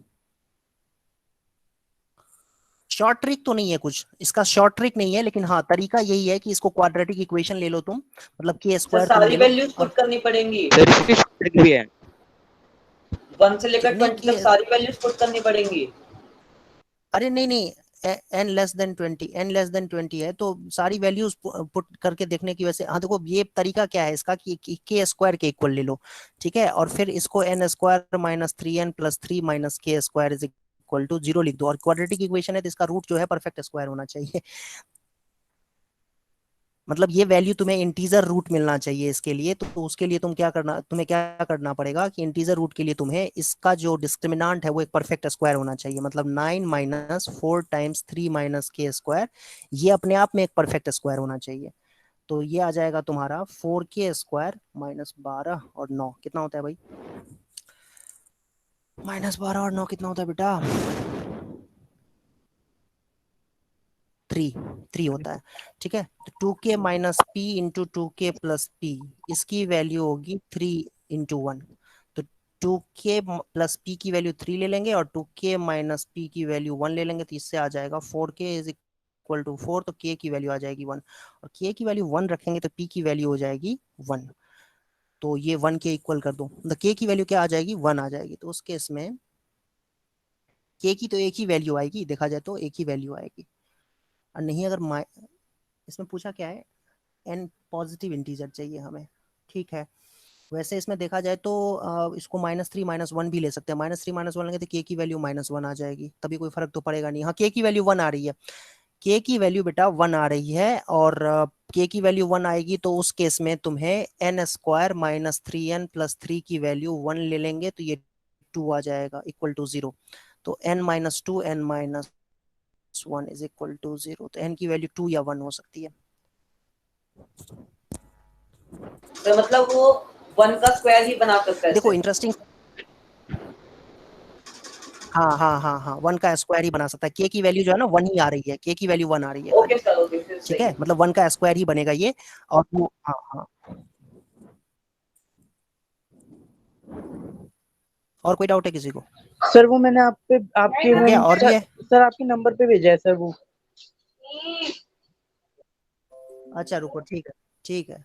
शॉर्ट ट्रिक तो नहीं है कुछ इसका, शॉर्ट ट्रिक नहीं है, लेकिन हाँ तरीका यही है कि इसको क्वाड्रेटिक इक्वेशन ले लो तुम, मतलब k सर स्क्वायर तुम सारी ले लो वैल्यूज और पुट करनी पड़ेंगी, सर इसकी ट्रिक भी है। 1 से लेकर नहीं 20 तक सारी वैल्यूज पुट करनी पड़ेंगी। अरे नहीं n लेस देन 20 है तो सारी वैल्यूज पुट करके देखने की वैसे, हाँ देखो ये तरीका क्या है इसका कि k स्क्वायर के इक्वल ले लो, ठीक है, और फिर इसको n square minus 3n plus 3 minus k square is equal to 0 लिख दो, और क्वाड्रेटिक इक्वेशन है तो इसका रूट जो है परफेक्ट स्क्वायर होना चाहिए। मतलब ये वैल्यू तुम्हें इंटीजर रूट मिलना चाहिए इसके लिए, तो उसके लिए तुम्हें क्या करना पड़ेगा कि इंटीजर रूट के लिए तुम्हें इसका जो डिस्क्रिमिनांट है वो एक परफेक्ट स्क्वायर होना चाहिए, मतलब 9 minus 4 times 3 minus k square, ये अपने आप में एक परफेक्ट स्क्वायर होना चाहिए। तो ये आ जाएगा तुम्हारा 4k स्क्वायर माइनस 12 और 9 कितना होता है भाई, माइनस 12 और 9 कितना होता है बेटा, 3 होता है, ठीक है। तो 2k minus p into 2k plus p, इसकी वैल्यू होगी 3 इंटू 1, तो 2k प्लस p की वैल्यू 3 ले लेंगे और 2k माइनस p की वैल्यू 1 ले लेंगे, तो इससे आ जाएगा 4k इज इक्वल टू 4, तो k की वैल्यू आ जाएगी 1, और k की वैल्यू 1 रखेंगे तो p की वैल्यू हो जाएगी 1, तो ये 1 के इक्वल कर दो, तो k की वैल्यू क्या आ जाएगी 1 आ जाएगी, तो उस केस में k की तो एक ही वैल्यू आएगी, देखा जाए तो एक ही वैल्यू आएगी, और नहीं अगर इसमें पूछा क्या है n पॉजिटिव इंटीजर चाहिए हमें, ठीक है। वैसे इसमें देखा जाए तो इसको -3 -1 भी ले सकते हैं, -3 -1 लेंगे तो k की वैल्यू -1 आ जाएगी, तभी कोई फर्क तो पड़ेगा नहीं। हाँ k की वैल्यू 1 आ रही है, k की वैल्यू बेटा 1 आ रही है, और k की वैल्यू 1 आएगी तो उस केस में तुम्हें n square minus 3n plus 3 की वैल्यू 1 ले लेंगे तो ये 2 आ जाएगा इक्वल टू 0, तो n minus 2 n minus 1 is equal to 0, तो n की वैल्यू 2 या 1 हो सकती है। तो मतलब वो 1 का स्क्वायर ही बना सकता है, देखो इंटरेस्टिंग, हाँ 1 का स्क्वायर ही बना सकता है, k की वैल्यू जो है ना 1 ही आ रही है, k की वैल्यू 1 आ रही है, ओके सर, ओके फिर ठीक सही है, मतलब 1 का स्क्वायर ही बनेगा ये, और वो हाँ और कोई डाउट है किसी को? सर वो मैंने आपके हो गया, और भी है? सर आपके नंबर पे भेजा है सर वो। अच्छा रुको, ठीक है,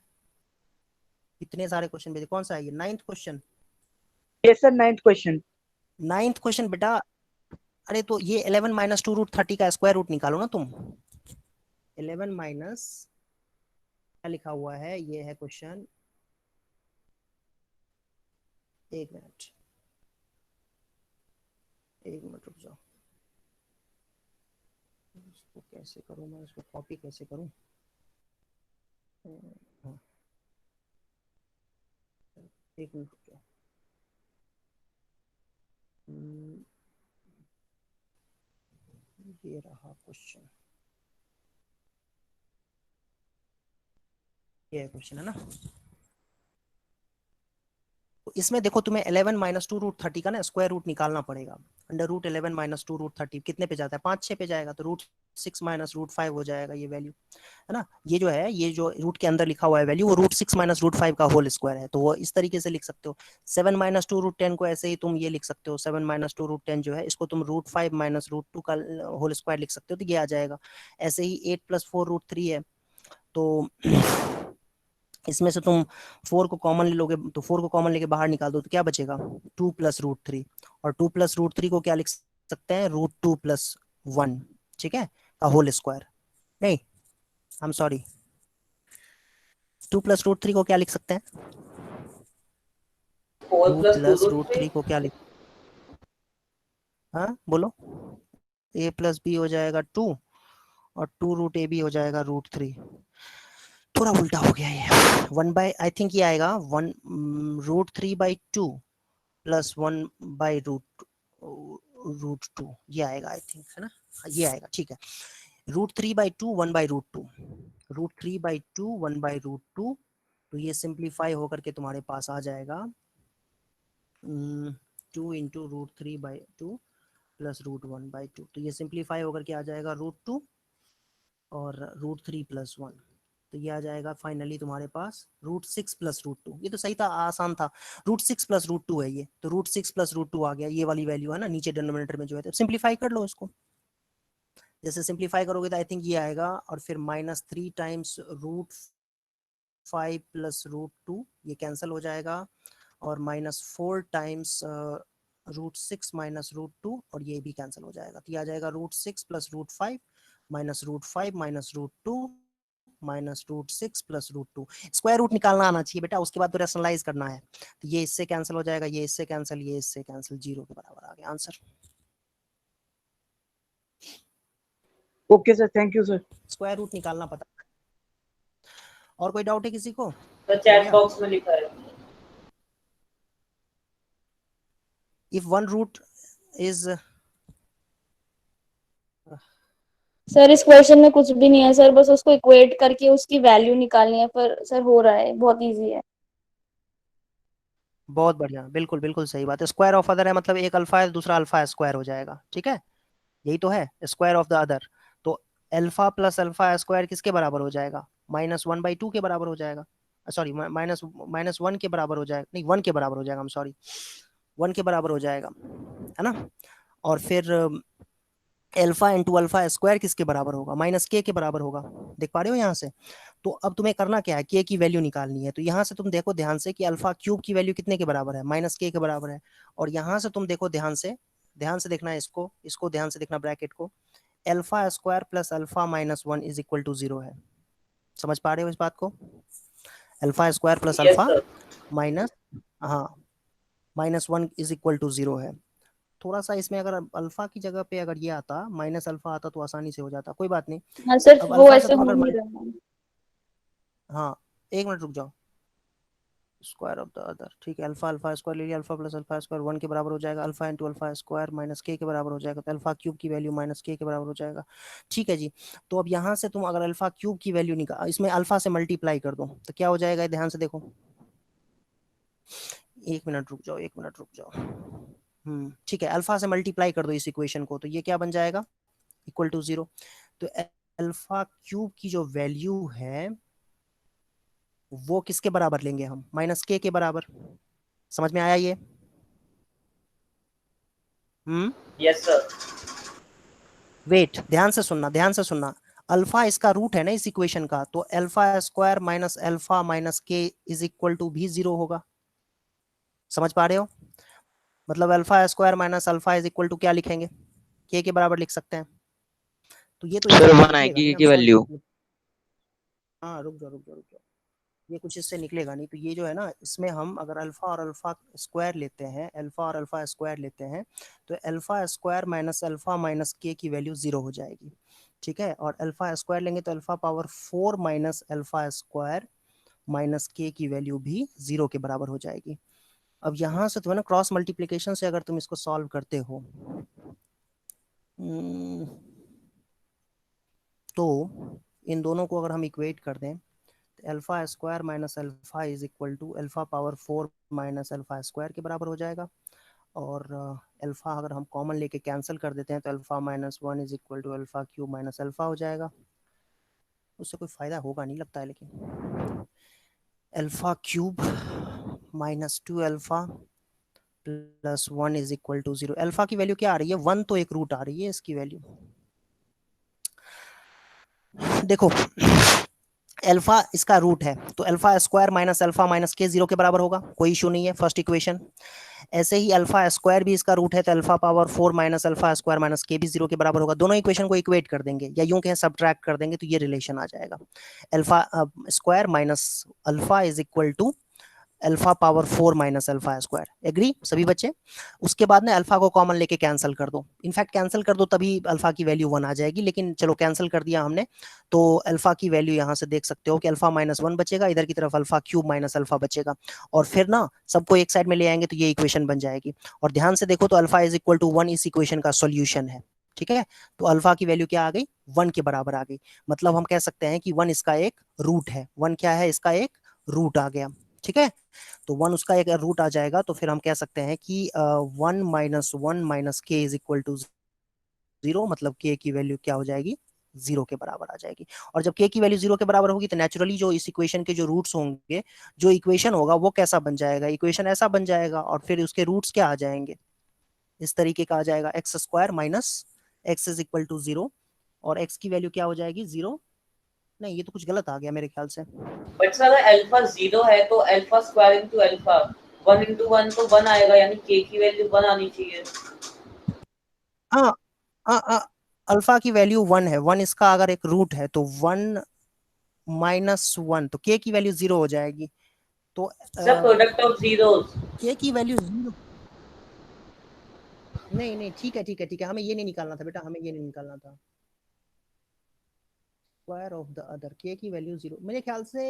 इतने सारे क्वेश्चन भेजे, कौन सा है ये 9th question? Yes sir, 9th question. 9th question बेटा, अरे तो ये 11 माइनस 2 रूट 30 का स्क्वायर रूट निकालो ना तुम, 11 माइनस क्या लिखा हुआ है, ये है क्वेश्चन, एक मिनट रुक जाओ, इसको कैसे करूं मैं, इसको कॉपी कैसे करूं, हाँ, एक मिनट रुक जाओ, ये रहा क्वेश्चन, ये क्वेश्चन है ना, तो इसमें देखो तुम्हें 11 माइनस 2 रूट 30 का ना स्क्वायर रूट निकालना पड़ेगा, अंडर रूट 11 माइनस 2 रूट 30 कितने पे जाता है, 5-6 पे जाएगा, तो रूट 6 माइनस रूट 5 हो जाएगा ये वैल्यू, है ना, ये जो रूट के अंदर लिखा हुआ है वैल्यू वो रूट 6 माइनस रूट 5 का होल स्क्वायर है, तो वो इस तरीके से लिख सकते हो। 7 माइनस 2 रूट 10 को ऐसे ही तुम ये लिख सकते हो, 7 माइनस 2 रूट 10 जो है इसको तुम रूट 5 माइनस रूट 2 का होल स्क्वायर लिख सकते हो, तो ये आ जाएगा। ऐसे ही 8 प्लस 4 रूट 3 है, तो इसमें से तुम 4 को कॉमन ले लोगे, तो 4 को कॉमन लेके बाहर निकाल दो तो क्या बचेगा, 2 प्लस रूट 3, और 2 प्लस रूट 3 को क्या लिख सकते हैं, रूट 2 प्लस 1, ठीक है, का होल स्क्वायर, नहीं I am sorry, 2 plus root 3 को क्या लिख सकते हैं, 2 प्लस रूट 3 को क्या लिख, हाँ बोलो, a प्लस बी हो जाएगा 2 और 2 रूट ए बी हो जाएगा रूट 3, थोड़ा उल्टा हो गया ये, 1 बाय आई थिंक ये आएगा 1 root 3 by 2 plus 1 by root 2, ये आएगा आई थिंक, है ना, ये आएगा, ठीक है, root 3 by 2 1 by root 2, root 3 by 2 1 by root 2, तो ये सिंप्लीफाई होकर के तुम्हारे पास आ जाएगा 2 इंटू √3/2 प्लस √1/2। तो ये सिंप्लीफाई होकर के आ जाएगा √2 और √3 + 1। तो ये आ जाएगा फाइनली तुम्हारे पास √6 + √2। ये तो सही था, आसान था। √6 + √2 है ये, तो √6 + √2 आ गया, ये वाली वैल्यू है ना नीचे डिनोमिनेटर में जो है। तो सिंप्लीफाई कर लो इसको, जैसे सिंप्लीफाई करोगे तो आई थिंक ये आएगा, और फिर -3 टाइम्स √5 + √2 ये कैंसिल हो जाएगा, और -4 टाइम्स √6 - √2 और ये भी कैंसिल हो जाएगा। तो ये आ जाएगा √6 + √5 -√5 -√2 -√6 + √2। स्क्वायर रूट निकालना आना चाहिए बेटा, उसके बाद तो रैशनलाइज करना है। तो ये इससे कैंसिल हो जाएगा, ये इससे कैंसिल, ये इससे कैंसिल, 0 के बराबर आ गया answer. Okay sir, thank you sir. Square root निकालना पता। और कोई डाउट है किसी को? तो चैट बॉक्स में लिखा है if one root is sir इस क्वेश्चन में कुछ भी नहीं है सर, बस उसको इक्वेट करके उसकी वैल्यू निकालनी है, पर सर हो रहा है, बहुत इजी है। बहुत बढ़िया, बिल्कुल बिल्कुल सही बात है। स्क्वायर ऑफ अदर है मतलब एक अल्फा है दूसरा अल्फा स्क्वायर हो जाएगा, ठीक है, यही तो है स्क्वायर ऑफ द अदर। तो अल्फा प्लस अल्फा स्क्वायर किसके बराबर हो जाएगा? -1/2 के बराबर हो जाएगा, सॉरी -1 के बराबर हो जाएगा, नहीं 1 के बराबर हो जाएगा, हम सॉरी 1 के बराबर हो जाएगा, है ना। और फिर अल्फा इंटू अल्फा स्क्वायर किसके बराबर होगा? -k के बराबर होगा, देख पा रहे हो यहाँ से। तो अब तुम्हें करना क्या है, k की वैल्यू निकालनी है। तो यहाँ से तुम देखो ध्यान से कि अल्फा क्यूब की वैल्यू कितने के बराबर है? -k के बराबर है। और यहाँ से तुम देखो ध्यान से देखना है इसको ध्यान से देखना ब्रैकेट को, alpha square plus alpha -1 is equal to 0 है। समझ पा रहे हो इस बात को? Alpha square plus alpha -1 is equal to 0 है। थोड़ा सा इसमें अगर अल्फा की जगह पे अगर ये आता माइनस अल्फा आता तो आसानी से हो जाता, कोई बात नहीं। हाँ सर, अब वो अल्फा से ऐसे तुम हो अगर नहीं रहा है। हाँ एक मिनट रुक जाओ, स्क्वायर ऑफ द अदर, ठीक है, अल्फा स्क्वायर ले लिया, अल्फा प्लस अल्फा स्क्वायर 1 के बराबर हो जाएगा, alpha into alpha square -k के बराबर हो जाएगा, तो अल्फा क्यूब की वैल्यू -k के बराबर हो जाएगा, ठीक है जी। तो अब यहाँ से तुम अगर अल्फा क्यूब की वैल्यू निकाल, इसमें अल्फा से मल्टीप्लाई कर दो तो क्या हो जाएगा, ध्यान से देखो, एक मिनट रुक जाओ, ठीक है, अल्फा से मल्टीप्लाई कर दो इस इक्वेशन को, तो ये क्या बन जाएगा, इक्वल टू 0। तो अल्फा क्यूब की जो वैल्यू है वो किसके बराबर लेंगे हम? -k के बराबर। समझ में आया ये? Yes sir. वेट, ध्यान से सुनना, अल्फा इसका रूट है ना इस इक्वेशन का, तो alpha square minus alpha minus k is equal to भी 0 होगा। समझ पा रहे हो? मतलब alpha square minus alpha is equal to क्या लिखेंगे? k के बराबर लिख सकते हैं। तो ये तो सर 1 आएगी की वैल्यू। हाँ रुक जाओ, ये कुछ इससे निकलेगा नहीं। तो ये जो है ना, इसमें हम अगर अल्फा और अल्फा स्क्वायर लेते हैं तो alpha square minus alpha minus k की वैल्यू 0 हो जाएगी, ठीक है। और अल्फा स्क्वायर लेंगे तो alpha power 4 minus alpha square minus k की वैल्यू भी 0 के बराबर हो जाएगी। अब यहाँ से तो है ना, क्रॉस मल्टीप्लिकेशन से अगर तुम इसको सॉल्व करते हो तो इन दोनों को अगर हम इक्वेट कर दें, alpha square minus alpha is equal to alpha power 4 minus alpha square के बराबर हो जाएगा। और अल्फा अगर हम कॉमन लेके कैंसिल कर देते हैं तो alpha -1 is equal to alpha cube minus alpha हो जाएगा। उससे कोई फायदा होगा नहीं लगता है, लेकिन alpha cube -2 alpha plus 1 is equal to 0। Alpha की वैल्यू क्या आ रही है? 1, तो एक रूट आ रही है इसकी वैल्यू। देखो अल्फा इसका रूट है, तो alpha square minus alpha minus k 0 के बराबर होगा, कोई इशू नहीं है, फर्स्ट इक्वेशन। ऐसे ही अल्फा स्क्वायर भी इसका रूट है, तो alpha power 4 minus alpha square minus k भी 0 के बराबर होगा। दोनों इक्वेशन को इक्वेट कर देंगे या यूं कहें सब्ट्रैक्ट कर देंगे तो ये रिलेशन आ जाएगा, alpha square minus alpha is equal to alpha power 4 minus alpha square. Agree सभी बच्चे? उसके बाद में अल्फा को कॉमन लेके कैंसिल कर दो, इनफैक्ट कैंसिल कर दो तभी अल्फा की वैल्यू 1 आ जाएगी, लेकिन चलो कैंसिल कर दिया हमने, तो अल्फा की वैल्यू यहाँ से देख सकते हो कि अल्फा -1 बचेगा, इधर की तरफ अल्फा क्यूब माइनस अल्फा बचेगा, और फिर ना सबको एक साइड में ले आएंगे तो ये इक्वेशन बन जाएगी। और ध्यान से देखो तो अल्फा इज इक्वल टू 1 इस इक्वेशन का सोल्यूशन है, ठीक है। तो अल्फा की वैल्यू क्या आ गई? 1 के बराबर आ गई। मतलब हम कह सकते हैं कि 1 इसका एक रूट है। 1 क्या है? इसका एक रूट आ गया, ठीक है। तो 1 उसका एक रूट आ जाएगा, तो फिर हम कह सकते हैं कि 1 - 1 - k इज इक्वल टू 0, मतलब k की वैल्यू क्या हो जाएगी, 0 के बराबर आ जाएगी। और जब k की वैल्यू 0 के बराबर होगी तो नेचुरली जो इस इक्वेशन के जो रूट्स होंगे, जो इक्वेशन होगा वो कैसा बन जाएगा, इक्वेशन ऐसा बन जाएगा, और फिर उसके रूट्स क्या आ जाएंगे, इस तरीके का आ जाएगा, x square minus x is equal to 0, और x की वैल्यू क्या हो जाएगी, 0। नहीं, ये तो कुछ गलत आ गया मेरे ख्याल से। बट सर अल्फा 0 है तो अल्फा स्क्वायर इनटू अल्फा 1 × 1 तो 1 आएगा, यानी k की वैल्यू 1 आनी चाहिए। हाँ, अल्फा की वैल्यू 1 है, 1 इसका अगर एक रूट है तो 1 - 1, तो k की वैल्यू 0 हो जाएगी। तो sir product of zeros, k की वैल्यू 0, नहीं ठीक है, हमें ये नहीं निकालना था बेटा, हमें ये नहीं निकालना था। Square of the other, k की वैल्यू 0, मेरे ख्याल से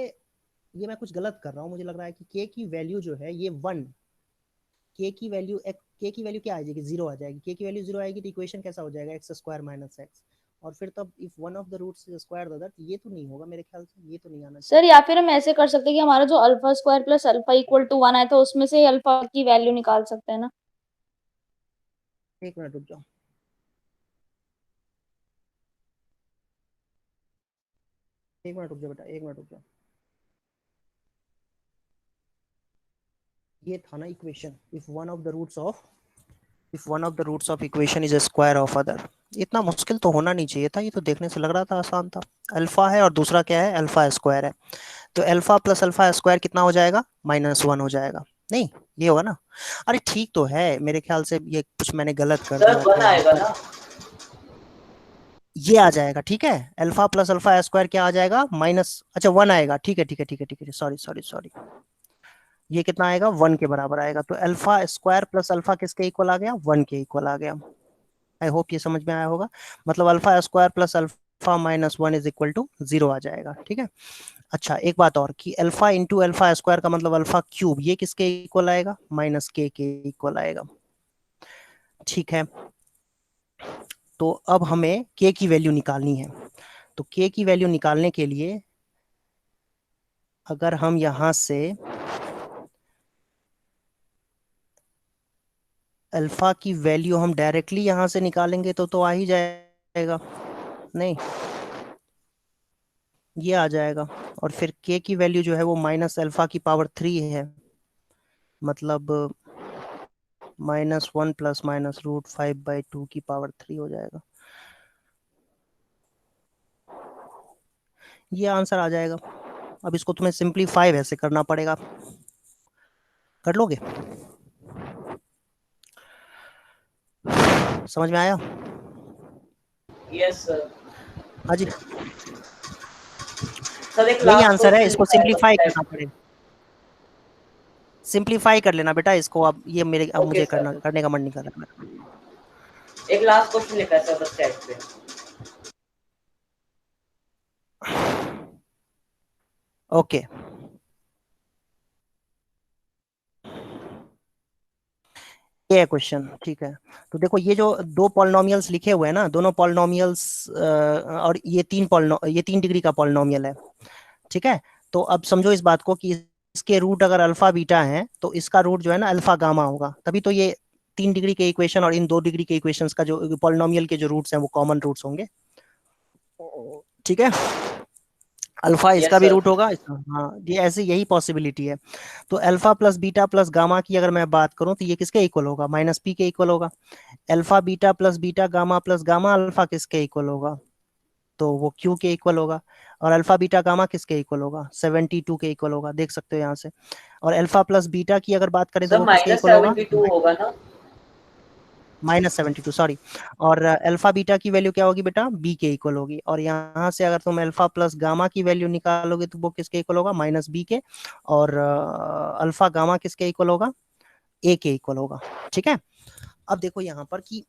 ये मैं कुछ गलत कर रहा हूँ, मुझे लग रहा है कि k की वैल्यू जो है ये 1, k की वैल्यू क्या आ जाएगी, 0 आ जाएगी। k की वैल्यू 0 आएगी तो इक्वेशन कैसा हो जाएगा, एक्स स्क्वायर माइनस एक्स, और फिर तब if one of the roots is square the other, ये तो नहीं होगा मेरे ख्याल से, ये तो नहीं आना चाहिए। सर या फिर हम ऐसे कर सकते हैं कि हमारा जो alpha square plus alpha equal to 1 आया था उसमें से अल्फा की वैल्यू निकाल सकते हैं ना। एक मिनट रुक जाओ, एक मिनट रुक जाओ बेटा, एक मिनट रुक जाओ। ये था ना equation, if one of the roots of equation is a square of other. इतना मुश्किल तो होना नहीं चाहिए था, ये तो देखने से लग रहा था आसान था। अल्फा है और दूसरा क्या है, अल्फा स्क्वायर है, तो अल्फा प्लस अल्फा स्क्वायर कितना हो जाएगा, -1 हो जाएगा। नहीं, ये होगा ना, अरे ठीक तो है, मेरे ख्याल से ये कुछ मैंने गलत कर सर दिया 1 था, आएगा ना, ये आ जाएगा, ठीक है। अल्फा प्लस अल्फा स्क्वायर क्या आ जाएगा, माइनस, अच्छा 1 आएगा, ठीक है, सॉरी, ये कितना आएगा, 1 के बराबर आएगा। तो अल्फा स्क्वायर प्लस अल्फा किसके इक्वल आ गया, 1 के इक्वल आ गया। आई होप ये समझ में आया होगा, मतलब alpha square plus alpha -1 is equal to 0 आ जाएगा, ठीक है। अच्छा एक बात और कि अल्फा इंटू अल्फा स्क्वायर का मतलब अल्फा क्यूब, ये किसके इक्वल आएगा, -k के इक्वल आएगा, ठीक है। तो अब हमें k की वैल्यू निकालनी है, तो k की वैल्यू निकालने के लिए अगर हम यहां से अल्फा की वैल्यू हम डायरेक्टली यहां से निकालेंगे तो आ ही जाएगा, नहीं ये आ जाएगा, और फिर k की वैल्यू जो है वो माइनस अल्फा की पावर 3 है, मतलब -1 प्लस माइनस √5/2 की पावर 3 हो जाएगा, ये आंसर आ जाएगा। अब इसको तुम्हें सिंपलीफाई वैसे करना पड़ेगा, कर लोगे, समझ में आया, यस सर। हाँ जी, सर एक यही लास्ट आंसर है, क्वेश्चन इसको सिंपलीफाई करना पड़ेगा, सिंपलीफाई कर लेना बेटा इसको, अब ये मेरे अब मुझे करने का मन नहीं कर रहा। एक लास्ट क्वेश्चन लिखा है सर बस चैट पे। ओके, ये है क्वेश्चन, ठीक है। तो देखो ये जो दो पॉलिनोमियल्स लिखे हुए हैं ना, दोनों पॉलिनोमियल्स, और ये 3 डिग्री का पॉलिनोमियल है, ठीक है। तो अब समझो इस बात को कि इसके रूट अगर अल्फा बीटा है तो इसका रूट जो है ना अल्फा गामा होगा, तभी तो ये 3 डिग्री के इक्वेशन और इन 2 डिग्री के इक्वेशंस का जो पॉलिनोमियल के जो रूट्स हैं वो कॉमन रूट्स होंगे, ठीक है। अल्फा इसका भी रूट होगा, हाँ ये ऐसे यही पॉसिबिलिटी है। तो alpha plus beta plus gamma की अगर मैं बात करूं तो ये किसके इक्वल होगा, -p के इक्वल होगा। Alpha beta plus beta gamma plus gamma alpha किसके इक्वल होगा, तो वो q के इक्वल होगा। और अल्फा बीटा गामा किसके इक्वल होगा, 72 के इक्वल होगा, देख सकते हो यहाँ से। और अल्फा प्लस बीटा की अगर बात करें तो वो किसके इक्वल होगा, -72 होगा ना, -72 सॉरी। और अल्फा बीटा की वैल्यू क्या होगी बेटा, b के इक्वल होगी। और यहाँ से अगर तुम अल्फा प्लस गामा की वैल्यू निकालोगे तो वो किसके इक्वल होगा, -b के। और अल्फा गामा किसके इक्वल होगा, a के इक्वल होगा, ठीक है। अब देखो यहाँ पर कि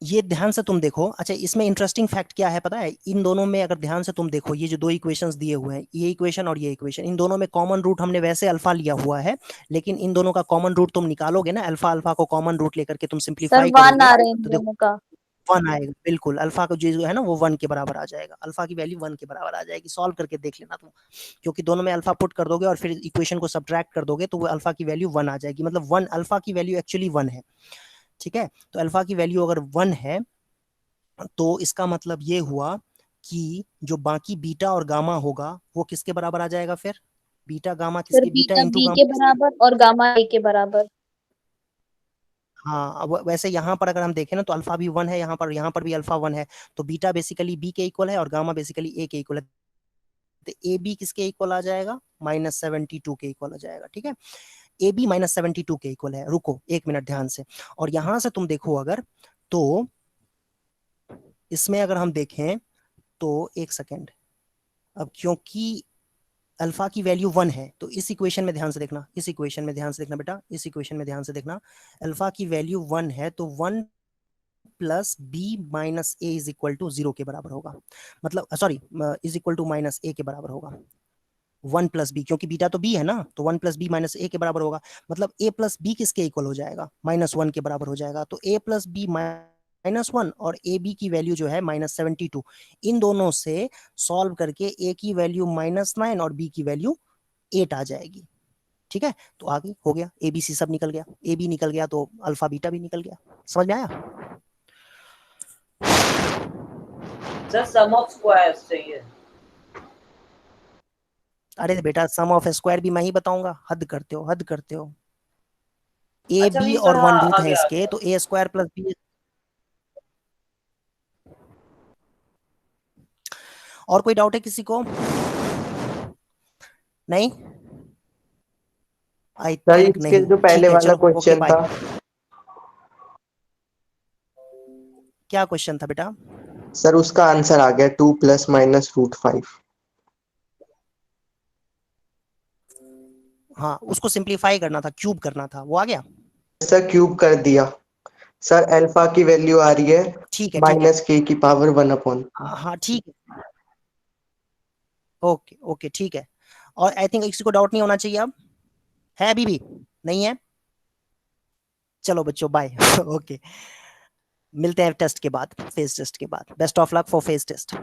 ये ध्यान से तुम देखो, अच्छा इसमें इंटरेस्टिंग फैक्ट क्या है पता है, इन दोनों में अगर ध्यान से तुम देखो, ये जो दो इक्वेशंस दिए हुए हैं, ये इक्वेशन और ये इक्वेशन, इन दोनों में कॉमन रूट हमने वैसे अल्फा लिया हुआ है, लेकिन इन दोनों का कॉमन रूट तुम निकालोगे ना, अल्फा अल्फा को कॉमन रूट लेकर के तुम सिंपलीफाई करोगे आ रहे हैं तो दोनों का 1 आएगा, बिल्कुल अल्फा का जो है ना वो 1 के बराबर आ जाएगा, अल्फा की वैल्यू 1 के बराबर आ जाएगी। सॉल्व करके देख लेना तुम, क्योंकि दोनों में अल्फा पुट कर दोगे और फिर इक्वेशन को सब्ट्रैक्ट कर दोगे तो वो अल्फा की वैल्यू 1 आ जाएगी, मतलब 1 अल्फा की वैल्यू एक्चुअली 1 है। ठीक है, तो अल्फा की वैल्यू अगर 1 है तो इसका मतलब ये हुआ कि जो बाकी बीटा और गामा होगा वो किसके बराबर आ जाएगा फिर? बीटा गामा सर किसके, beta beta into B gamma के बराबर और गामा ए के बराबर। हाँ, अब वैसे यहाँ पर अगर हम देखें ना तो अल्फा भी 1 है, यहाँ पर भी अल्फा 1 है, तो बीटा बेसिकली बी के इक्वल है और गामा बेसिकली ए के इक्वल है, तो ए बी किसके इक्वल आ जाएगा? -72 के इक्वल आ जाएगा। ठीक है, ए बी -72 के इक्वल है। रुको 1 मिनट ध्यान से, और यहां से तुम देखो अगर, तो इसमें अगर हम देखें तो 1 सेकेंड, अब क्योंकि अल्फा की वैल्यू 1 है तो इस इक्वेशन में ध्यान से देखना, इस इक्वेशन में ध्यान से देखना बेटा, इस इक्वेशन में ध्यान से देखना, अल्फा की वैल्यू 1 है तो 1 plus B minus A is equal to 0 के बराबर होगा, मतलब sorry is equal to minus A के बराबर होगा। 1 प्लस बी, क्योंकि बीटा तो बी है ना, तो 1 प्लस बी माइनस ए के बराबर होगा, मतलब ए प्लस बी किसके इक्वल हो जाएगा? -1 के बराबर हो जाएगा। तो ए प्लस बी -1 और ए बी की वैल्यू जो है -72, इन दोनों से सॉल्व करके ए की वैल्यू -9 और बी की वैल्यू 8 आ जाएगी। ठीक है, तो आगे हो गया, ए बी सी सब निकल गया, ए बी निकल गया तो अल्फा बीटा भी निकल गया। समझ में आया? सर सम ऑफ स्क्वायर्स चाहिए। अरे बेटा सम ऑफ स्क्वायर भी मैं ही बताऊंगा, हद करते हो, हद करते हो। ए अच्छा बी नहीं और सर, 1 हाँ रूट आ है गया इसके, तो ए स्क्वायर प्लस बी। और कोई डाउट है किसी को? नहीं, आई सर थिंक इसके नहीं। जो पहले ठीक है, वाला चलो ओके क्वेश्चन बाय। था, क्या क्वेश्चन था बेटा? सर उसका आंसर आ गया 2 + -√5। हाँ, उसको सिंप्लीफाई करना था, क्यूब करना था, वो आ गया। सर क्यूब कर दिया। सर अल्फा की वैल्यू आ रही है ठीक है, ठीक है, -k⁻1/। हाँ ठीक है, ओके ओके ठीक है। और आई थिंक किसी को डाउट नहीं होना चाहिए अब, है अभी भी? नहीं है? चलो बच्चों बाय। ओके, मिलते हैं टेस्ट के बाद, फेस टेस्ट के बाद। Best of luck for face test.